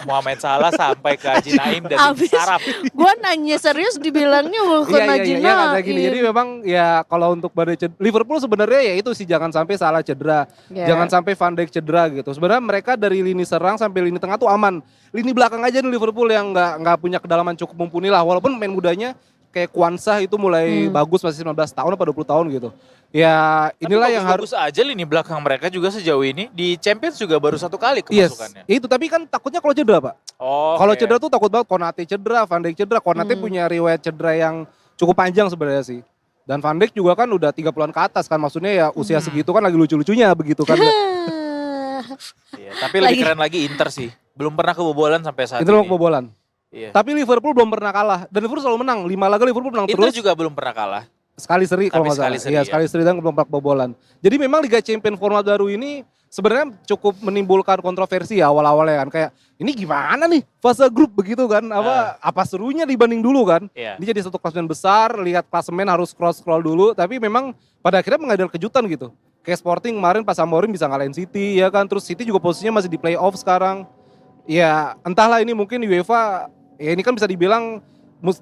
Muhammad Salah sampai ke Haji Naim dan Abis saraf. gue nanya serius dibilangnya bukan Haji Iya, kayak gini. Naim. Jadi memang ya kalau untuk badai cedera, Liverpool sebenarnya ya itu sih jangan sampai salah cedera. Iya. Jangan sampai Van Dijk cedera gitu. Sebenarnya mereka dari lini serang sampai lini tengah tuh aman. Lini belakang aja nih Liverpool yang nggak punya kedalaman cukup mumpuni lah. Walaupun main mudanya kayak Kwanzaa itu mulai bagus masih 19 tahun apa 20 tahun gitu. Ya inilah yang harus. Bagus aja lini belakang mereka juga sejauh ini di Champions juga baru 1 kali Yes, kemasukannya. itu tapi kan takutnya kalau cedera Pak. Oh, Kalau cedera tuh takut banget. Konate cedera, Van Dijk cedera. Konate punya riwayat cedera yang cukup panjang sebenarnya sih. Dan Van Dijk juga kan udah 30-an ke atas kan. Maksudnya ya usia segitu kan lagi lucu-lucunya begitu kan. Iya, tapi lebih keren lagi Inter sih. Belum pernah kebobolan sampai saat Itu ini. mau kebobolan. Iya. Tapi Liverpool belum pernah kalah. Dan Liverpool selalu menang. 5 laga Liverpool menang Inter terus. juga belum pernah kalah. Sekali seri kalau Tapi nggak salah. sekali seri, Iya ya. sekali seri dan belum pernah kebobolan. Jadi memang Liga Champions format baru ini sebenarnya cukup menimbulkan kontroversi ya awal-awalnya kan. Kayak ini gimana nih fase grup begitu kan. Apa serunya dibanding dulu kan. Iya. Ini jadi satu klasemen besar, lihat klasemen harus scroll dulu. Tapi memang pada akhirnya mengadakan kejutan gitu. Kayak Sporting kemarin pas Amorim bisa ngalahin City ya kan. Terus City juga posisinya masih di playoff sekarang. Ya entahlah ini mungkin UEFA, ya ini kan bisa dibilang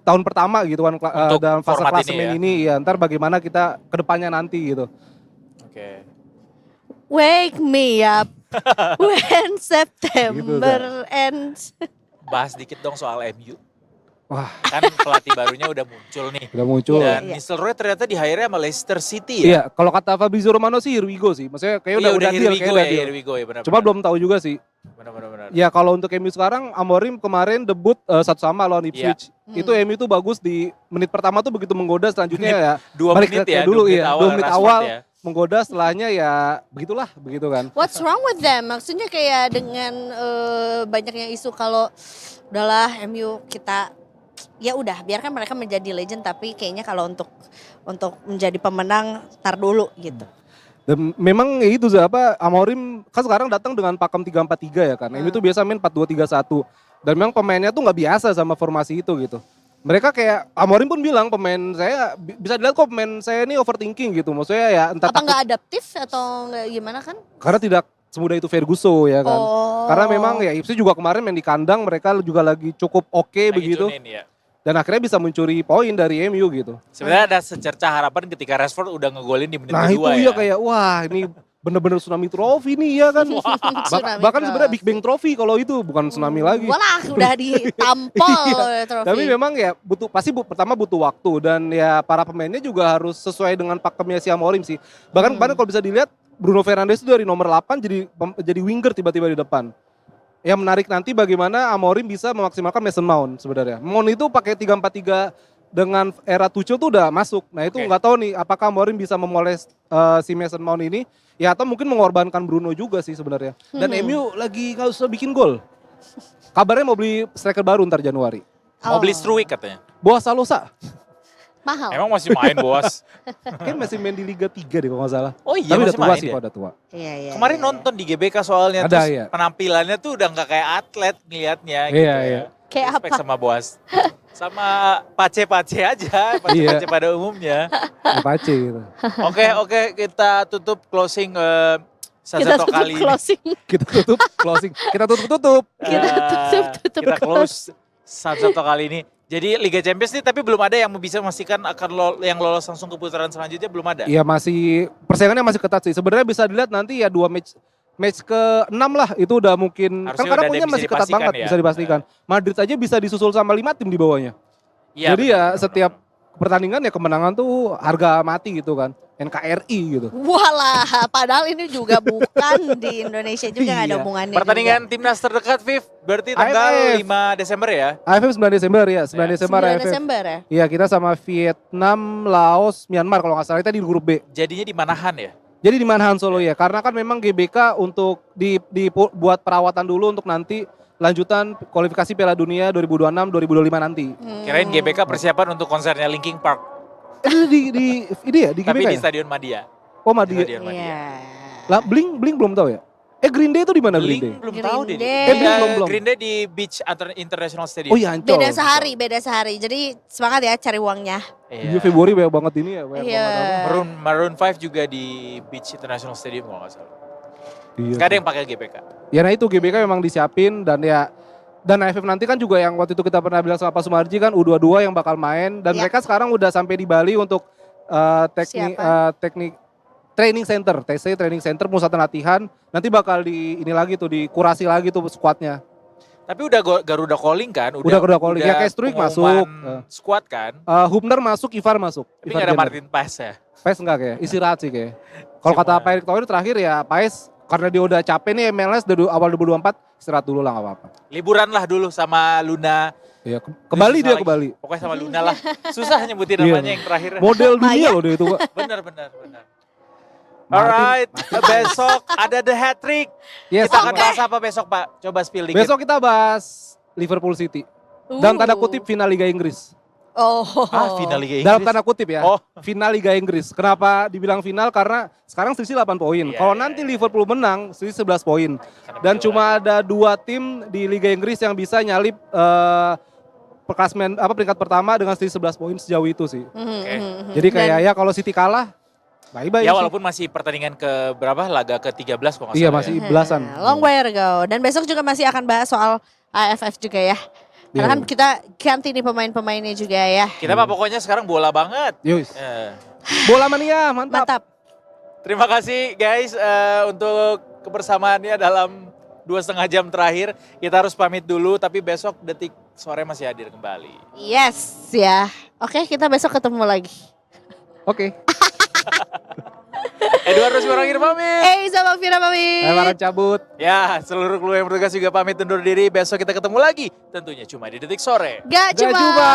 tahun pertama gitu kan dalam fase format klasemen ini ini ya. Ntar bagaimana kita kedepannya nanti gitu. Oke. Wake me up when Gitu, September ends. Bahas dikit dong soal MU. Wah. Kan pelatih barunya udah muncul nih. Udah muncul. Dan Nistelrooy ternyata di hire sama Leicester City ya. Iya, kalau kata Fabrizio Romano sih here we go sih. Maksudnya kayak Iya, udah here deal, we kayak go udah ya, deal. here we go ya, benar-benar. Cuma belum tahu juga sih. Benar-benar. Ya kalau untuk MU sekarang Amorim kemarin debut 1-1 lawan Ipswich. Iya. Itu MU tuh bagus di menit pertama tuh begitu menggoda, selanjutnya ya 2 balik menit kayak ya, dulu 2 menit iya, awal 2 menit Rashford awal ya. menggoda, setelahnya ya begitulah begitu kan. What's wrong with them? Maksudnya kayak dengan banyaknya isu kalau udahlah MU kita ya udah biarkan mereka menjadi legend tapi kayaknya kalau untuk menjadi pemenang tar dulu gitu. Dan memang ya itu Amorim kan sekarang datang dengan pakem 3-4-3 ya kan. MU tuh biasa main 4-2-3-1. Dan memang pemainnya tuh nggak biasa sama formasi itu gitu. Mereka kayak Amorim pun bilang pemain saya bisa dilihat kok pemain saya ini overthinking gitu. Maksudnya ya entah Apa takut nggak adaptif atau nggak gimana kan? karena tidak semudah itu Ferguson ya kan. Oh. Karena memang ya Ipswich juga kemarin main di kandang mereka juga lagi cukup oke Lagi begitu. tune in, ya. Dan akhirnya bisa mencuri poin dari MU gitu. Sebenarnya ada secerca harapan ketika Rashford udah ngegolin di menit Nah itu kedua iya ya. kayak wah ini bener-bener tsunami trophy nih ya kan. Tsunami Bahkan sebenarnya trophy. Big Bang Trophy kalau itu bukan tsunami lagi. Walah, udah ditampol trofi. Tapi memang ya pertama butuh waktu dan ya para pemainnya juga harus sesuai dengan pakemnya si Amorim sih. Bahkan kemarin kalau bisa dilihat Bruno Fernandes itu dari nomor 8 jadi winger tiba-tiba di depan. Yang menarik nanti bagaimana Amorim bisa memaksimalkan Mason Mount sebenarnya. Mount itu pakai 3-4-3 dengan era Tuchel tuh udah masuk. Nah itu nggak tahu nih apakah Amorim bisa memoles si Mason Mount ini. Ya atau mungkin mengorbankan Bruno juga sih sebenarnya. Dan MU lagi nggak usah bikin gol. Kabarnya mau beli striker baru ntar Januari. Mau beli Struik katanya. Boas Salosa. Mahal. Emang masih main Boas? Kan masih main di Liga 3 deh kalau nggak salah. Oh iya, tapi udah masih tua main sih dia? kalau udah tua. Iya. Kemarin nonton di GBK soalnya, Ada, terus iya. penampilannya tuh udah nggak kayak atlet ngelihatnya gitu Iya, ya. iya. Kayak Respect apa? sama Boas. Sama pace-pace aja, pace-pace Iya. pada umumnya. Apache gitu. Oke, kita tutup closing Kita Sazato tutup kali ini. closing. Kita tutup closing. Kita tutup. Kita tutup Kita close Sazato kali ini. Jadi Liga Champions nih tapi belum ada yang bisa memastikan akan yang lolos langsung ke putaran selanjutnya, belum ada. Iya masih persaingannya masih ketat sih. Sebenarnya bisa dilihat nanti ya 2 match ke-6 lah itu udah mungkin Harusnya kan karena udah punya bisa masih ketat dipastikan banget ya. bisa dipastikan. Madrid aja bisa disusul sama 5 tim di bawahnya. Iya, Jadi ya setiap pertandingan ya kemenangan tuh harga mati gitu kan. NKRI gitu. Walah, padahal ini juga bukan di Indonesia juga nggak ada Iya. hubungannya. Pertandingan timnas terdekat Viv berarti tanggal AFF. 5 Desember ya. AFF 9 Desember ya, 9 Desember 9 AFF. Desember ya. Iya kita sama Vietnam, Laos, Myanmar kalau nggak salah kita di grup B. Jadinya di Manahan ya. Jadi di Manahan Solo ya, karena kan memang GBK untuk buat perawatan dulu untuk nanti lanjutan kualifikasi Piala Dunia 2026 2025 nanti. Kirain GBK persiapan untuk konsernya Linkin Park. Ini ini ya di GBK Tapi di ya? Stadion Madia. Oh Madia. Stadion Madia. Iya. Lah Blink belum tahu ya? Green Day itu di mana Green Day? Blink belum tahu deh. Day. belum. Green Day di Beach International Stadium. Oh iya Ancol. Beda sehari. Jadi semangat ya cari uangnya. Iya Februari banyak banget ini ya. banyak Iya. banget apa. Maroon 5 juga di Beach International Stadium kalau nggak salah. Iya. Nggak ada yang pakai GBK. Ya nah itu GBK memang disiapin dan AFF nanti kan juga yang waktu itu kita pernah bilang sama Pak Sumarji kan U22 yang bakal main dan Ya. mereka sekarang udah sampai di Bali untuk teknik training center, TC training center musatan latihan. Nanti bakal dikurasi lagi tuh skuadnya. Tapi udah Garuda calling kan? Udah Garuda calling. Ya, kayak Struik pengumuman masuk. Squad kan? Hubner masuk, Ivar masuk. Tapi Ivar nggak ada Jenner. Martin Paes ya? Paes enggak kayak, istirahat sih kayak. Kalau kata Pak Erick Thohir terakhir ya Paes karena dia udah capek nih MLS dari awal 2024 istirahat dulu lah nggak apa-apa. Liburan lah dulu sama Luna. Iya, ke Bali Susah dia lagi. ke Bali. Pokoknya sama Luna lah. Susah nyebutin Iya. namanya yang terakhir. Model dunia loh dia itu, Pak. Benar. Alright, besok ada the hat trick. Yes, Kita akan oke. bahas apa besok Pak? Coba spill dikit. Besok kita bahas Liverpool City. Dalam tanda kutip final Liga Inggris. Oh. Final Liga Inggris. Dalam tanda kutip ya. Oh. Final Liga Inggris. Kenapa dibilang final? Karena sekarang selisih 8 poin. Iya, Kalau nanti Liverpool menang, selisih 11 poin. Dan cuma ada 2 tim di Liga Inggris yang bisa nyalip peringkat pertama dengan selisih 11 poin sejauh itu sih. Oke. Jadi kayak ya kalau City kalah, bye-bye Ya sih. walaupun masih pertandingan ke berapa? Laga ke-13 kalau nggak Iya salah masih ya. belasan. Long way to go. Dan besok juga masih akan bahas soal AFF juga ya. Karena Iya. kan kita ganti nih pemain-pemainnya juga ya. Kita mah pokoknya sekarang bola banget. Yus. Eh. Bola mania, mantap. Mantap. Terima kasih guys untuk kebersamaannya dalam 2,5 jam terakhir. Kita harus pamit dulu tapi besok Detik Sore masih hadir kembali. Yes ya. Oke, kita besok ketemu lagi. Oke. Eduardo Sibarangir pamit. Sama Vira pamit. Lebaran cabut. Ya, seluruh kru yang bertugas juga pamit undur diri. Besok kita ketemu lagi. Tentunya cuma di Detik Sore. Gak Gak cuma cuma